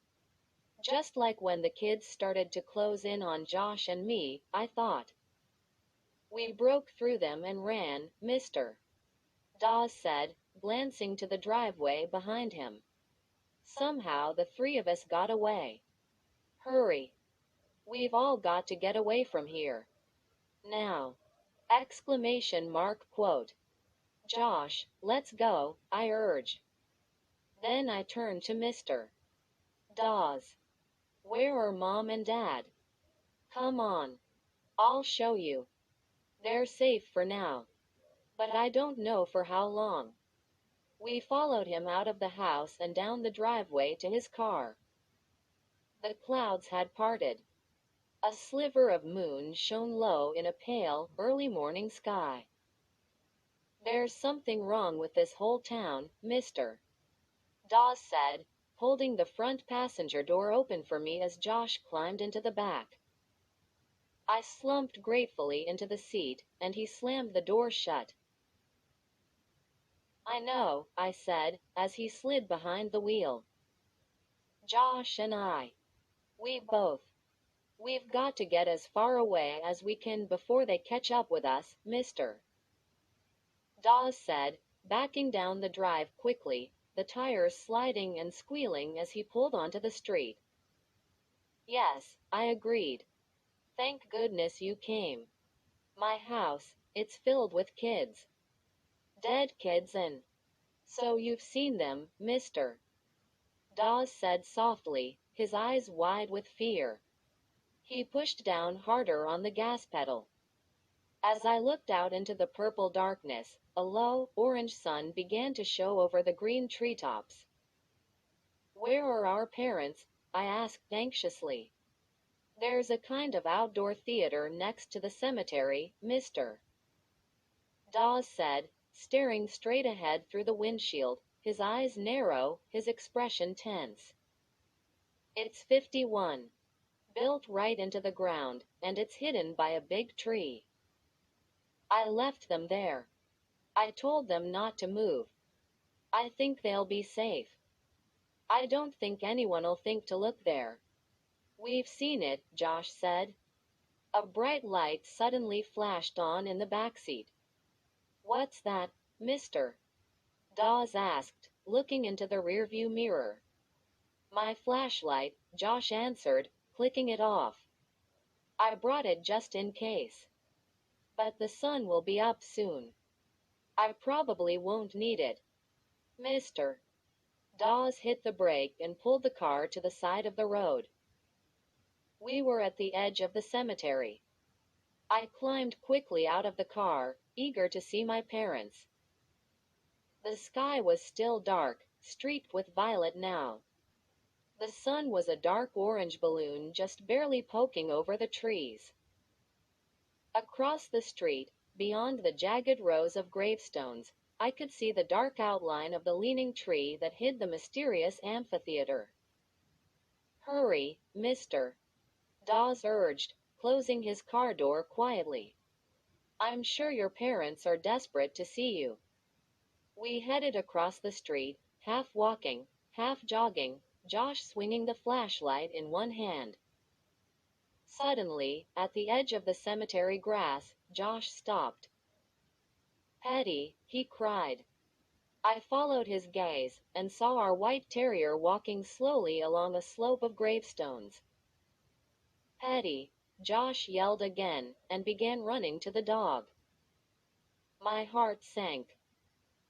Just like when the kids started to close in on Josh and me, I thought. We broke through them and ran, Mr. Dawes said, glancing to the driveway behind him. Somehow the three of us got away. Hurry. We've all got to get away from here. Now. Exclamation mark quote. Josh, let's go, I urge. Then I turned to Mr. Dawes. Where are Mom and Dad? Come on. I'll show you. They're safe for now. But I don't know for how long. We followed him out of the house and down the driveway to his car. The clouds had parted. A sliver of moon shone low in a pale, early morning sky. There's something wrong with this whole town, Mr. Dawes said, holding the front passenger door open for me as Josh climbed into the back. I slumped gratefully into the seat, and he slammed the door shut. I know, I said, as he slid behind the wheel. Josh and I. We've got to get as far away as we can before they catch up with us, Mr. Dawes said, backing down the drive quickly, the tires sliding and squealing as he pulled onto the street. Yes, I agreed. Thank goodness you came. My house, it's filled with kids. Dead kids and... So you've seen them, Mr. Dawes said softly, his eyes wide with fear. He pushed down harder on the gas pedal. As I looked out into the purple darkness, a low, orange sun began to show over the green treetops. Where are our parents? I asked anxiously. There's a kind of outdoor theater next to the cemetery, Mr. Dawes said, staring straight ahead through the windshield, his eyes narrow, his expression tense. It's 51. Built right into the ground, and it's hidden by a big tree. I left them there. I told them not to move. I think they'll be safe. I don't think anyone'll think to look there. We've seen it, Josh said. A bright light suddenly flashed on in the backseat. What's that, Mr. Dawes asked, looking into the rearview mirror. My flashlight, Josh answered, clicking it off. I brought it just in case. But the sun will be up soon. I probably won't need it. Mr. Dawes hit the brake and pulled the car to the side of the road. We were at the edge of the cemetery. I climbed quickly out of the car, eager to see my parents. The sky was still dark, streaked with violet now. The sun was a dark orange balloon just barely poking over the trees. Across the street, Beyond the jagged rows of gravestones, I could see the dark outline of the leaning tree that hid the mysterious amphitheater. Hurry, mister, Dawes urged, closing his car door quietly. I'm sure your parents are desperate to see you. We headed across the street, half walking, half jogging, Josh swinging the flashlight in one hand. Suddenly, at the edge of the cemetery grass, Josh stopped. Petty, he cried. I followed his gaze, and saw our white terrier walking slowly along a slope of gravestones. Petty, Josh yelled again, and began running to the dog. My heart sank.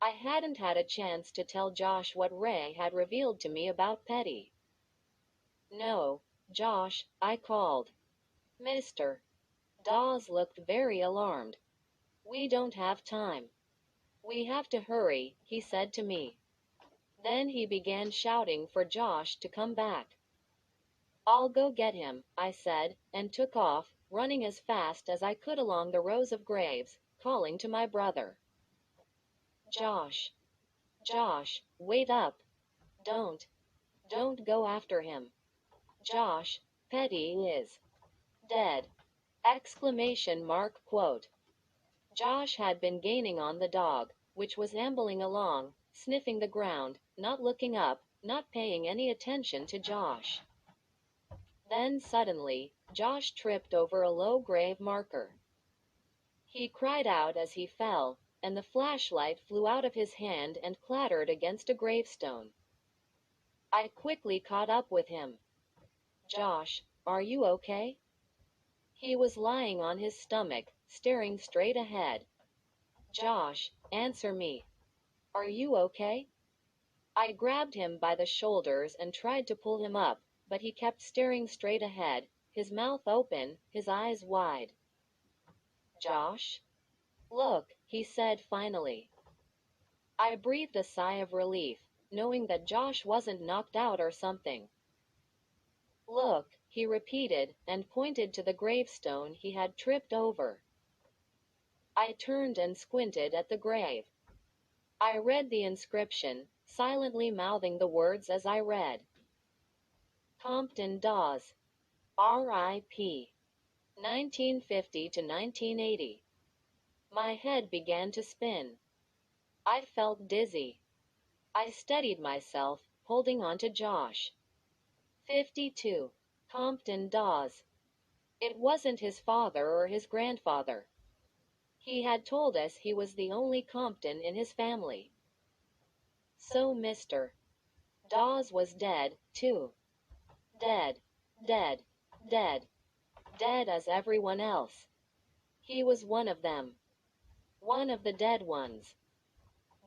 I hadn't had a chance to tell Josh what Ray had revealed to me about Petty. No, Josh, I called. Mister. Dawes looked very alarmed. We don't have time. We have to hurry, he said to me. Then he began shouting for Josh to come back. I'll go get him, I said, and took off, running as fast as I could along the rows of graves, calling to my brother. Josh. Josh, wait up. Don't go after him. Josh, Petty is dead. Exclamation mark quote. Josh had been gaining on the dog, which was ambling along, sniffing the ground, not looking up, not paying any attention to Josh. Then suddenly, Josh tripped over a low grave marker. He cried out as he fell, and the flashlight flew out of his hand and clattered against a gravestone. I quickly caught up with him. Josh, are you okay? He was lying on his stomach, staring straight ahead. Josh, answer me. Are you okay? I grabbed him by the shoulders and tried to pull him up, but he kept staring straight ahead, his mouth open, his eyes wide. Josh? Look, he said finally. I breathed a sigh of relief, knowing that Josh wasn't knocked out or something. Look, he repeated, and pointed to the gravestone he had tripped over. I turned and squinted at the grave. I read the inscription, silently mouthing the words as I read. Compton Dawes. R.I.P. 1950 to 1980. My head began to spin. I felt dizzy. I steadied myself, holding on to Josh. 52. Compton Dawes. It wasn't his father or his grandfather. He had told us he was the only Compton in his family. So Mr. Dawes was dead, too. Dead. Dead. Dead. Dead as everyone else. He was one of them. One of the dead ones.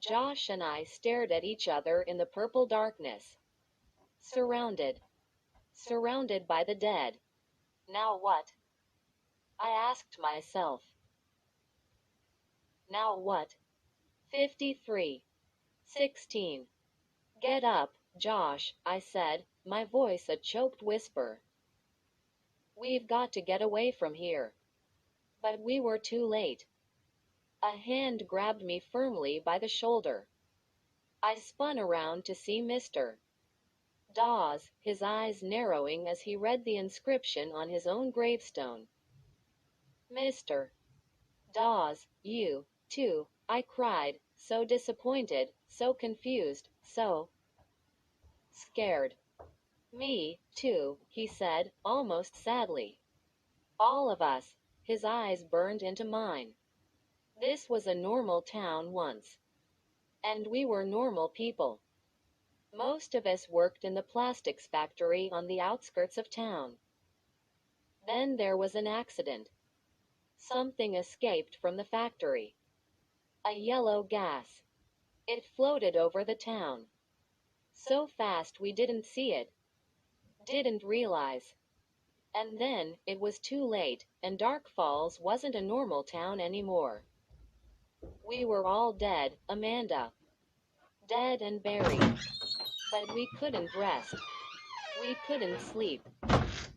Josh and I stared at each other in the purple darkness. Surrounded. Surrounded by the dead. Now what? I asked myself. Now what? 53. 16. Get up, Josh, I said, my voice a choked whisper. We've got to get away from here. But we were too late. A hand grabbed me firmly by the shoulder. I spun around to see Mr. Dawes, his eyes narrowing as he read the inscription on his own gravestone. Mr. Dawes, you, too, I cried, so disappointed, so confused, so scared. Me, too, he said, almost sadly. All of us. His eyes burned into mine. This was a normal town once. And we were normal people. Most of us worked in the plastics factory on the outskirts of town. Then there was an accident. Something escaped from the factory. A yellow gas. It floated over the town. So fast we didn't see it. Didn't realize. And then, it was too late, and Dark Falls wasn't a normal town anymore. We were all dead, Amanda. Dead and buried. But we couldn't rest. We couldn't sleep.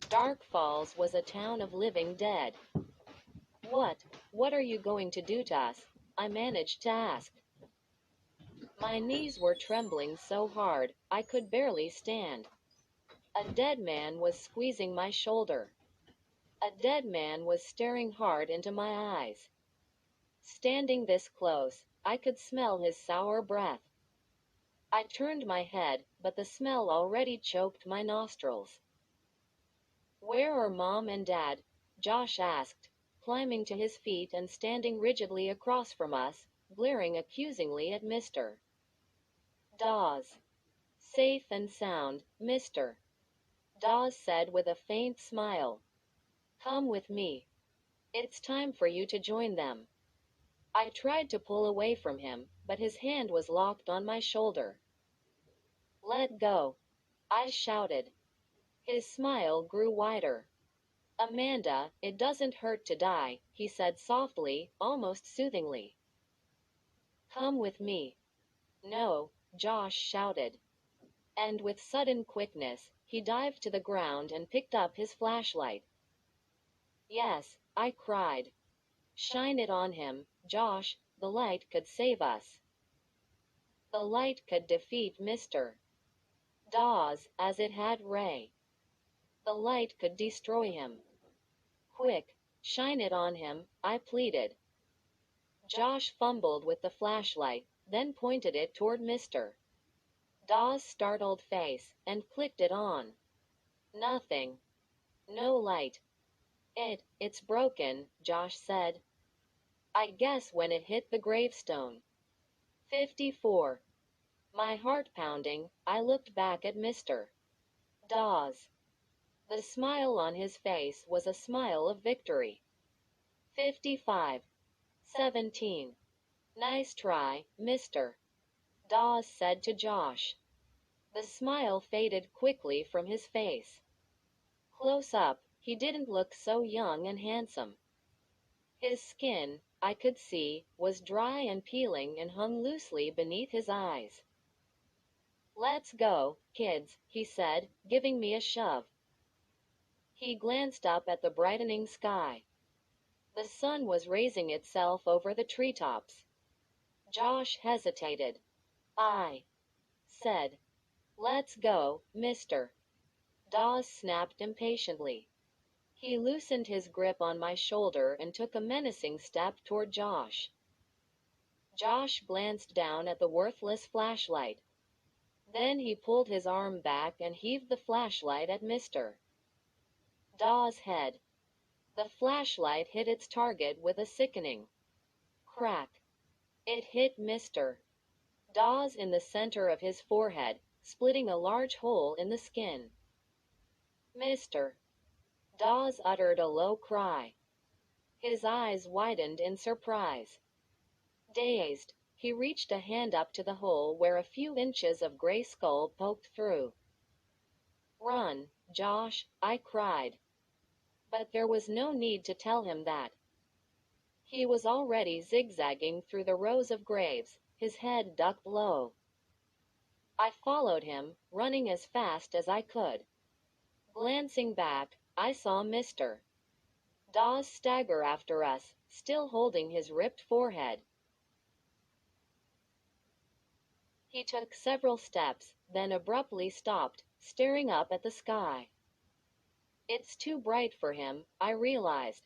Dark Falls was a town of living dead. What What are you going to do to us? I managed to ask. My knees were trembling so hard, I could barely stand. A dead man was squeezing my shoulder. A dead man was staring hard into my eyes. Standing this close, I could smell his sour breath. I turned my head, but the smell already choked my nostrils. Where are Mom and Dad? Josh asked, climbing to his feet and standing rigidly across from us, glaring accusingly at Mr. Dawes. Safe and sound, Mr. Dawes said with a faint smile. Come with me. It's time for you to join them. I tried to pull away from him, but his hand was locked on my shoulder. Let go, I shouted. His smile grew wider. Amanda, it doesn't hurt to die, he said softly, almost soothingly. Come with me. No, Josh shouted. And with sudden quickness, he dived to the ground and picked up his flashlight. Yes, I cried. Shine it on him, Josh, the light could save us. The light could defeat Mr. Dawes, as it had Ray. The light could destroy him. Quick, shine it on him, I pleaded. Josh fumbled with the flashlight, then pointed it toward Mr. Dawes' startled face, and clicked it on. Nothing. No light. It's broken, Josh said. I guess when it hit the gravestone. 54. My heart pounding, I looked back at Mr. Dawes. The smile on his face was a smile of victory. 55. 17. Nice try, Mr. Dawes said to Josh. The smile faded quickly from his face. Close up, he didn't look so young and handsome. His skin, I could see, was dry and peeling and hung loosely beneath his eyes. Let's go, kids, he said, giving me a shove. He glanced up at the brightening sky. The sun was raising itself over the treetops. Josh hesitated. I said, let's go, Mr. Dawes snapped impatiently. He loosened his grip on my shoulder and took a menacing step toward Josh. Josh glanced down at the worthless flashlight. Then he pulled his arm back and heaved the flashlight at Mr. Dawes' head. The flashlight hit its target with a sickening crack. It hit Mr. Dawes in the center of his forehead, splitting a large hole in the skin. Mr. Dawes uttered a low cry. His eyes widened in surprise. Dazed, he reached a hand up to the hole where a few inches of gray skull poked through. Run, Josh, I cried. But there was no need to tell him that. He was already zigzagging through the rows of graves, his head ducked low. I followed him, running as fast as I could. Glancing back, I saw Mr. Dawes stagger after us, still holding his ripped forehead. He took several steps, then abruptly stopped, staring up at the sky. It's too bright for him, I realized.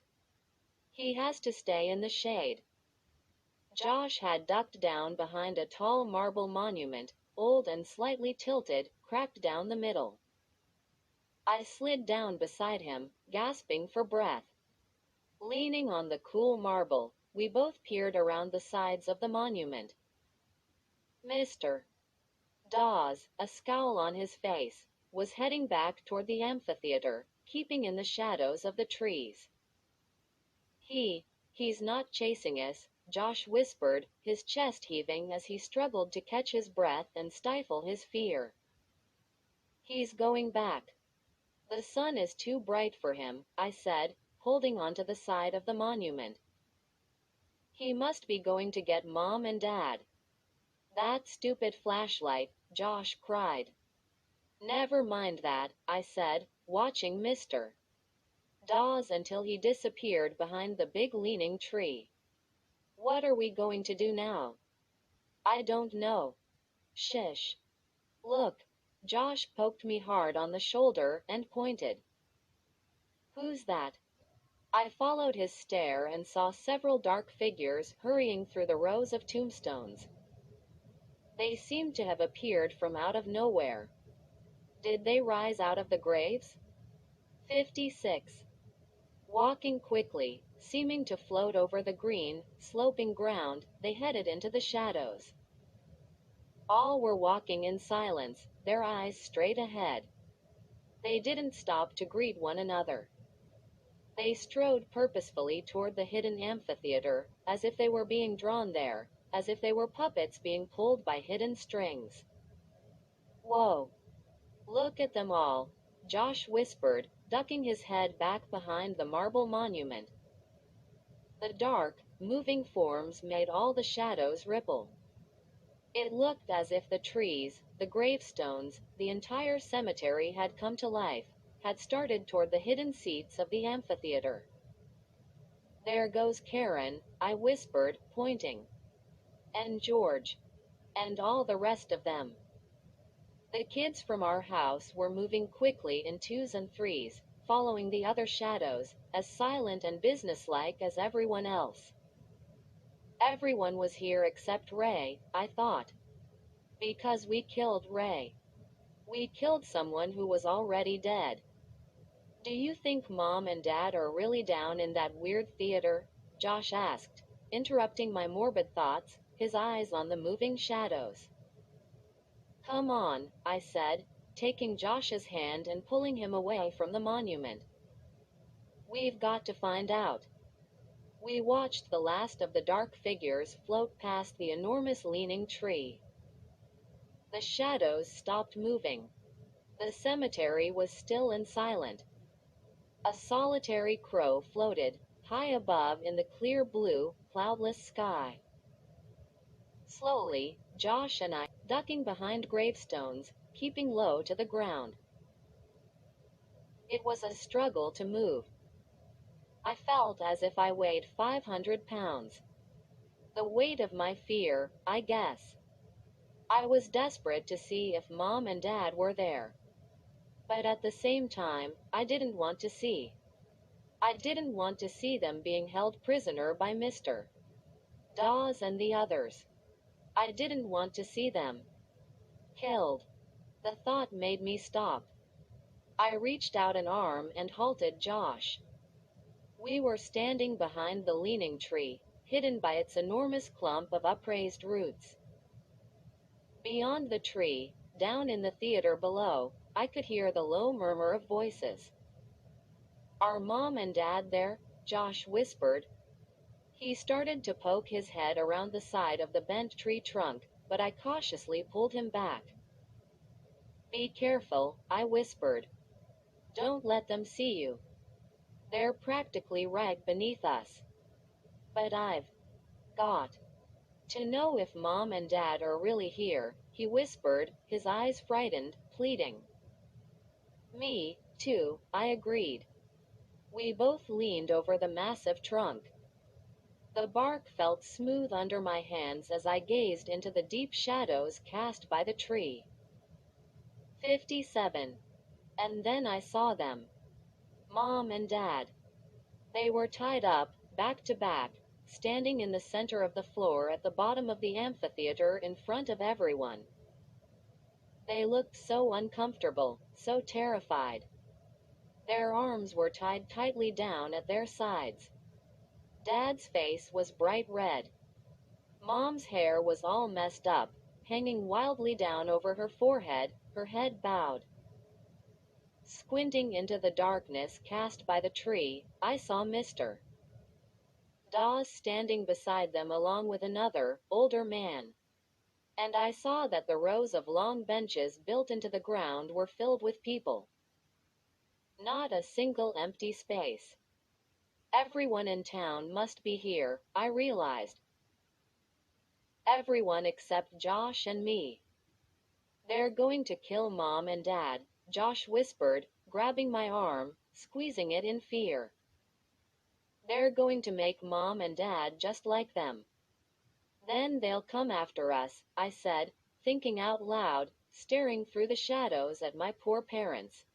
He has to stay in the shade. Josh had ducked down behind a tall marble monument, old and slightly tilted, cracked down the middle. I slid down beside him, gasping for breath. Leaning on the cool marble, we both peered around the sides of the monument. Mr. Dawes, a scowl on his face, was heading back toward the amphitheater, keeping in the shadows of the trees. He's not chasing us, Josh whispered, his chest heaving as he struggled to catch his breath and stifle his fear. He's going back. The sun is too bright for him, I said, holding onto the side of the monument. He must be going to get Mom and Dad. That stupid flashlight, Josh cried. Never mind that, I said, watching Mr. Dawes until he disappeared behind the big leaning tree. What are we going to do now? I don't know. Shish. Look. Josh poked me hard on the shoulder and pointed. Who's that? I followed his stare and saw several dark figures hurrying through the rows of tombstones. They seemed to have appeared from out of nowhere. Did they rise out of the graves? 56. Walking quickly, seeming to float over the green, sloping ground, they headed into the shadows. All were walking in silence, their eyes straight ahead. They didn't stop to greet one another. They strode purposefully toward the hidden amphitheater, as if they were being drawn there, as if they were puppets being pulled by hidden strings. Whoa! Look at them all, Josh whispered, ducking his head back behind the marble monument. The dark, moving forms made all the shadows ripple. It looked as if the trees, the gravestones, the entire cemetery had come to life, had started toward the hidden seats of the amphitheater. There goes Karen, I whispered, pointing. And George. And all the rest of them. The kids from our house were moving quickly in twos and threes, following the other shadows, as silent and businesslike as everyone else. Everyone was here except Ray, I thought. Because we killed Ray. We killed someone who was already dead. Do you think Mom and Dad are really down in that weird theater? Josh asked, interrupting my morbid thoughts, his eyes on the moving shadows. Come on, I said, taking Josh's hand and pulling him away from the monument. We've got to find out. We watched the last of the dark figures float past the enormous leaning tree. The shadows stopped moving. The cemetery was still and silent. A solitary crow floated, high above in the clear blue, cloudless sky. Slowly, Josh and I, ducking behind gravestones, keeping low to the ground. It was a struggle to move. I felt as if I weighed 500 pounds. The weight of my fear, I guess. I was desperate to see if Mom and Dad were there. But at the same time, I didn't want to see. I didn't want to see them being held prisoner by Mr. Dawes and the others. I didn't want to see them killed. The thought made me stop. I reached out an arm and halted Josh. We were standing behind the leaning tree, hidden by its enormous clump of upraised roots. Beyond the tree, down in the theater below, I could hear the low murmur of voices. Are Mom and Dad there? Josh whispered. He started to poke his head around the side of the bent tree trunk, but I cautiously pulled him back. Be careful, I whispered. Don't let them see you. They're practically right beneath us. But I've got to know if Mom and Dad are really here, he whispered, his eyes frightened, pleading. Me, too, I agreed. We both leaned over the massive trunk. The bark felt smooth under my hands as I gazed into the deep shadows cast by the tree. 57. And then I saw them. Mom and Dad. They were tied up, back to back, standing in the center of the floor at the bottom of the amphitheater in front of everyone. They looked so uncomfortable, so terrified. Their arms were tied tightly down at their sides. Dad's face was bright red. Mom's hair was all messed up, hanging wildly down over her forehead, her head bowed. Squinting into the darkness cast by the tree, I saw Mr. Dawes standing beside them along with another, older man. And I saw that the rows of long benches built into the ground were filled with people. Not a single empty space. Everyone in town must be here, I realized. Everyone except Josh and me. They're going to kill Mom and Dad, Josh whispered, grabbing my arm, squeezing it in fear. They're going to make Mom and Dad just like them. Then they'll come after us, I said, thinking out loud, staring through the shadows at my poor parents.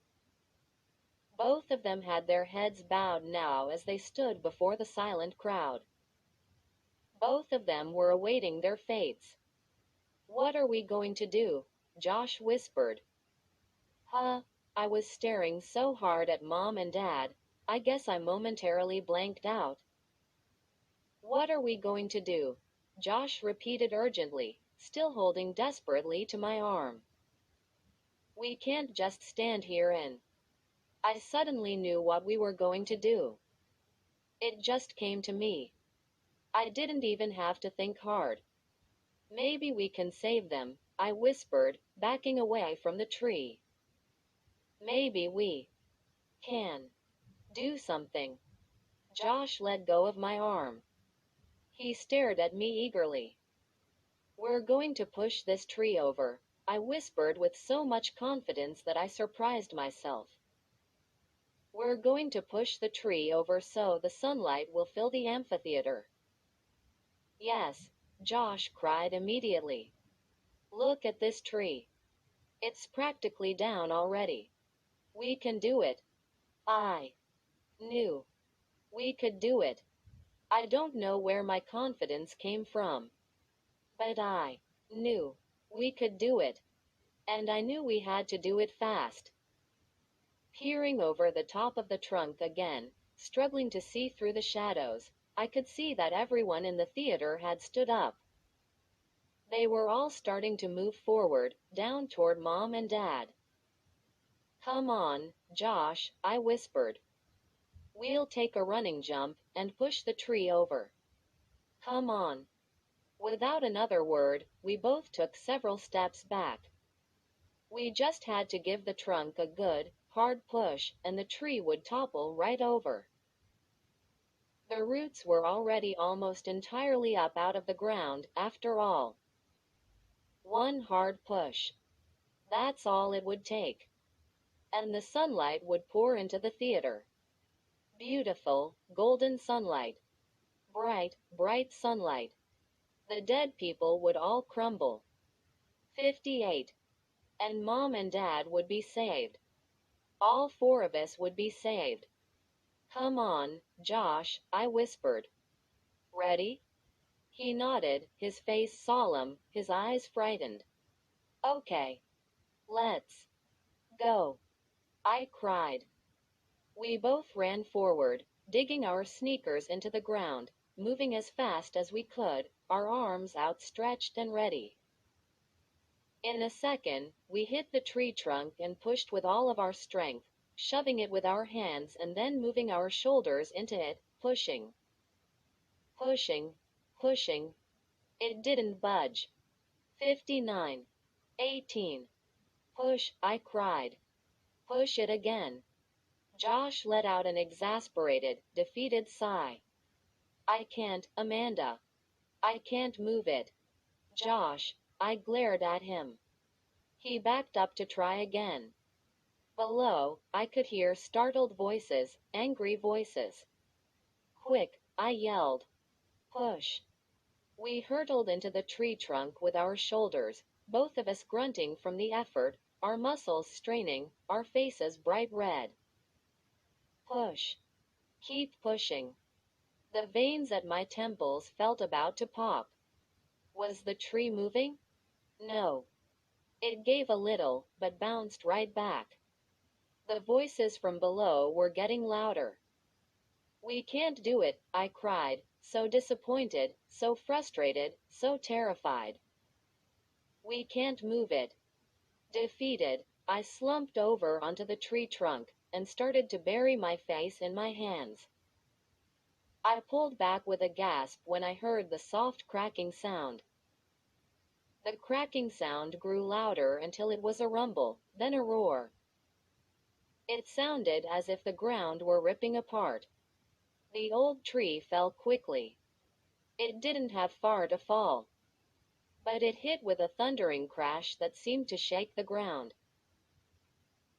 Both of them had their heads bowed now as they stood before the silent crowd. Both of them were awaiting their fates. "What are we going to do?" Josh whispered. Huh, I was staring so hard at Mom and Dad, I guess I momentarily blanked out. "What are we going to do?" Josh repeated urgently, still holding desperately to my arm. "We can't just stand here and—" I suddenly knew what we were going to do. It just came to me. I didn't even have to think hard. "Maybe we can save them," I whispered, backing away from the tree. "Maybe we can do something." Josh let go of my arm. He stared at me eagerly. "We're going to push this tree over," I whispered with so much confidence that I surprised myself. "We're going to push the tree over so the sunlight will fill the amphitheater." "Yes," Josh cried immediately. "Look at this tree. It's practically down already. We can do it." I knew we could do it. I don't know where my confidence came from, but I knew we could do it. And I knew we had to do it fast. Peering over the top of the trunk again, struggling to see through the shadows, I could see that everyone in the theater had stood up. They were all starting to move forward, down toward Mom and Dad. "Come on, Josh," I whispered. "We'll take a running jump and push the tree over. Come on." Without another word, we both took several steps back. We just had to give the trunk a good, hard push, and the tree would topple right over. The roots were already almost entirely up out of the ground, after all. One hard push. That's all it would take. And the sunlight would pour into the theater. Beautiful, golden sunlight. Bright, bright sunlight. The dead people would all crumble. 58. And Mom and Dad would be saved. All four of us would be saved. "Come on, Josh," I whispered. "Ready?" He nodded, his face solemn, his eyes frightened. "Okay. Let's go," I cried. We both ran forward, digging our sneakers into the ground, moving as fast as we could, our arms outstretched and ready. In a second, we hit the tree trunk and pushed with all of our strength, shoving it with our hands and then moving our shoulders into it, pushing. Pushing, pushing. It didn't budge. 59. 18. "Push," I cried. "Push it again." Josh let out an exasperated, defeated sigh. "I can't, Amanda. I can't move it." "Josh," I glared at him. He backed up to try again. Below, I could hear startled voices, angry voices. "Quick," I yelled. "Push." We hurtled into the tree trunk with our shoulders, both of us grunting from the effort, our muscles straining, our faces bright red. Push. Keep pushing. The veins at my temples felt about to pop. Was the tree moving? No. It gave a little, but bounced right back. The voices from below were getting louder. "We can't do it," I cried, so disappointed, so frustrated, so terrified. "We can't move it." Defeated, I slumped over onto the tree trunk and started to bury my face in my hands. I pulled back with a gasp when I heard the soft cracking sound. The cracking sound grew louder until it was a rumble, then a roar. It sounded as if the ground were ripping apart. The old tree fell quickly. It didn't have far to fall. But it hit with a thundering crash that seemed to shake the ground.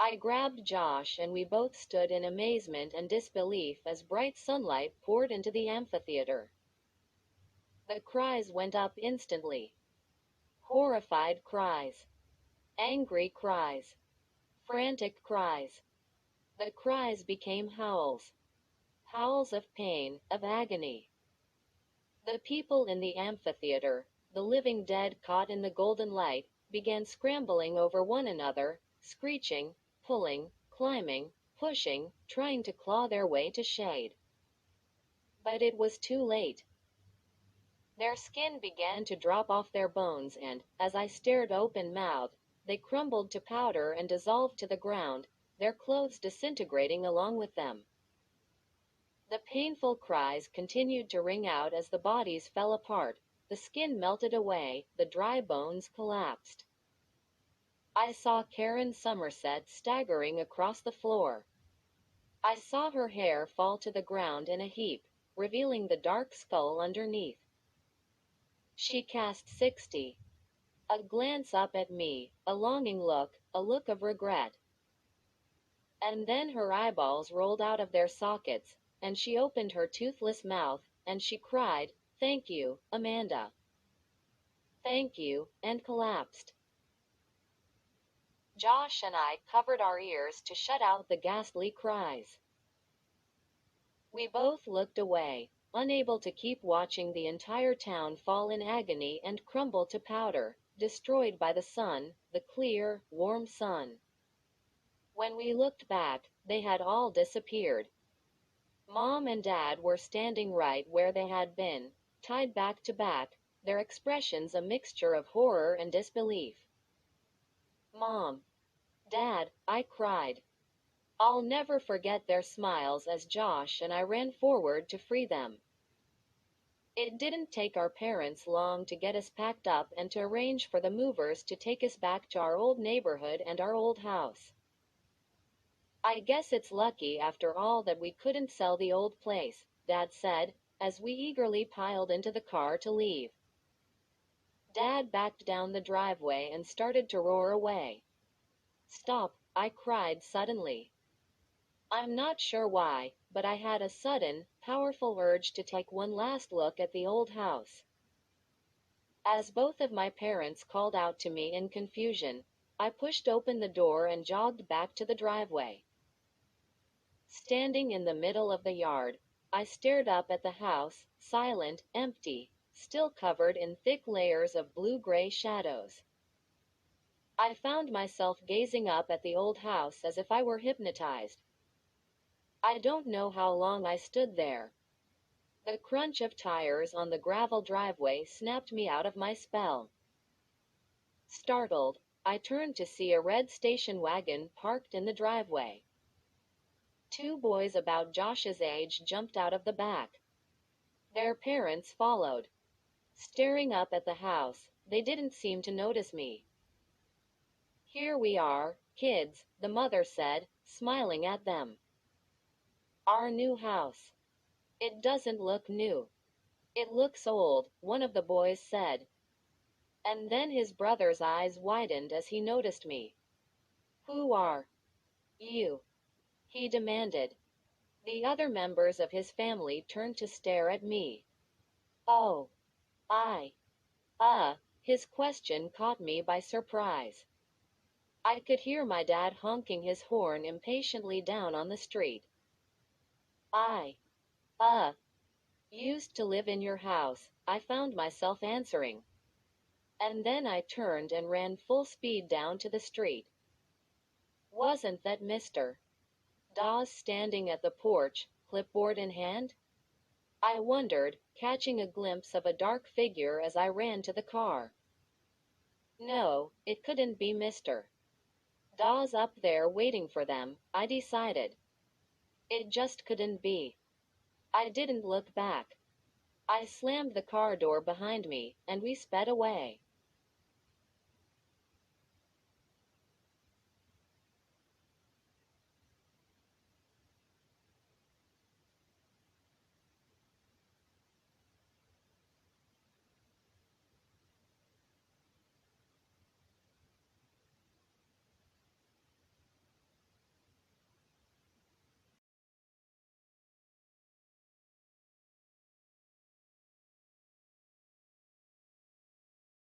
I grabbed Josh and we both stood in amazement and disbelief as bright sunlight poured into the amphitheater. The cries went up instantly. Horrified cries. Angry cries. Frantic cries. The cries became howls. Howls of pain, of agony. The people in the amphitheater, the living dead caught in the golden light, began scrambling over one another, screeching, pulling, climbing, pushing, trying to claw their way to shade. But it was too late. Their skin began to drop off their bones and, as I stared open-mouthed, they crumbled to powder and dissolved to the ground, their clothes disintegrating along with them. The painful cries continued to ring out as the bodies fell apart, the skin melted away, the dry bones collapsed. I saw Karen Somerset staggering across the floor. I saw her hair fall to the ground in a heap, revealing the dark skull underneath. She cast 60. A glance up at me, a longing look, a look of regret. And then her eyeballs rolled out of their sockets, and she opened her toothless mouth, and she cried, "Thank you, Amanda. Thank you," and collapsed. Josh and I covered our ears to shut out the ghastly cries. We both looked away, unable to keep watching the entire town fall in agony and crumble to powder, destroyed by the sun, the clear, warm sun. When we looked back, they had all disappeared. Mom and Dad were standing right where they had been, tied back to back, their expressions a mixture of horror and disbelief. "Mom! Dad!" I cried. I'll never forget their smiles as Josh and I ran forward to free them. It didn't take our parents long to get us packed up and to arrange for the movers to take us back to our old neighborhood and our old house. "I guess it's lucky after all that we couldn't sell the old place," Dad said, as we eagerly piled into the car to leave. Dad backed down the driveway and started to roar away. "Stop," I cried suddenly. I'm not sure why, but I had a sudden, powerful urge to take one last look at the old house. As both of my parents called out to me in confusion, I pushed open the door and jogged back to the driveway. Standing in the middle of the yard, I stared up at the house, silent, empty, still covered in thick layers of blue-gray shadows. I found myself gazing up at the old house as if I were hypnotized. I don't know how long I stood there. The crunch of tires on the gravel driveway snapped me out of my spell. Startled, I turned to see a red station wagon parked in the driveway. Two boys about Josh's age jumped out of the back. Their parents followed. Staring up at the house, they didn't seem to notice me. "Here we are, kids," the mother said, smiling at them. "Our new house. It doesn't look new. It looks old," one of the boys said. And then his brother's eyes widened as he noticed me. "Who are you?" he demanded. The other members of his family turned to stare at me. "Oh, his question caught me by surprise. I could hear my dad honking his horn impatiently down on the street. "I, used to live in your house," I found myself answering. And then I turned and ran full speed down to the street. Wasn't that Mr. Dawes standing at the porch, clipboard in hand? I wondered, catching a glimpse of a dark figure as I ran to the car. No, it couldn't be Mr. Dawes up there waiting for them, I decided. It just couldn't be. I didn't look back. I slammed the car door behind me, and we sped away.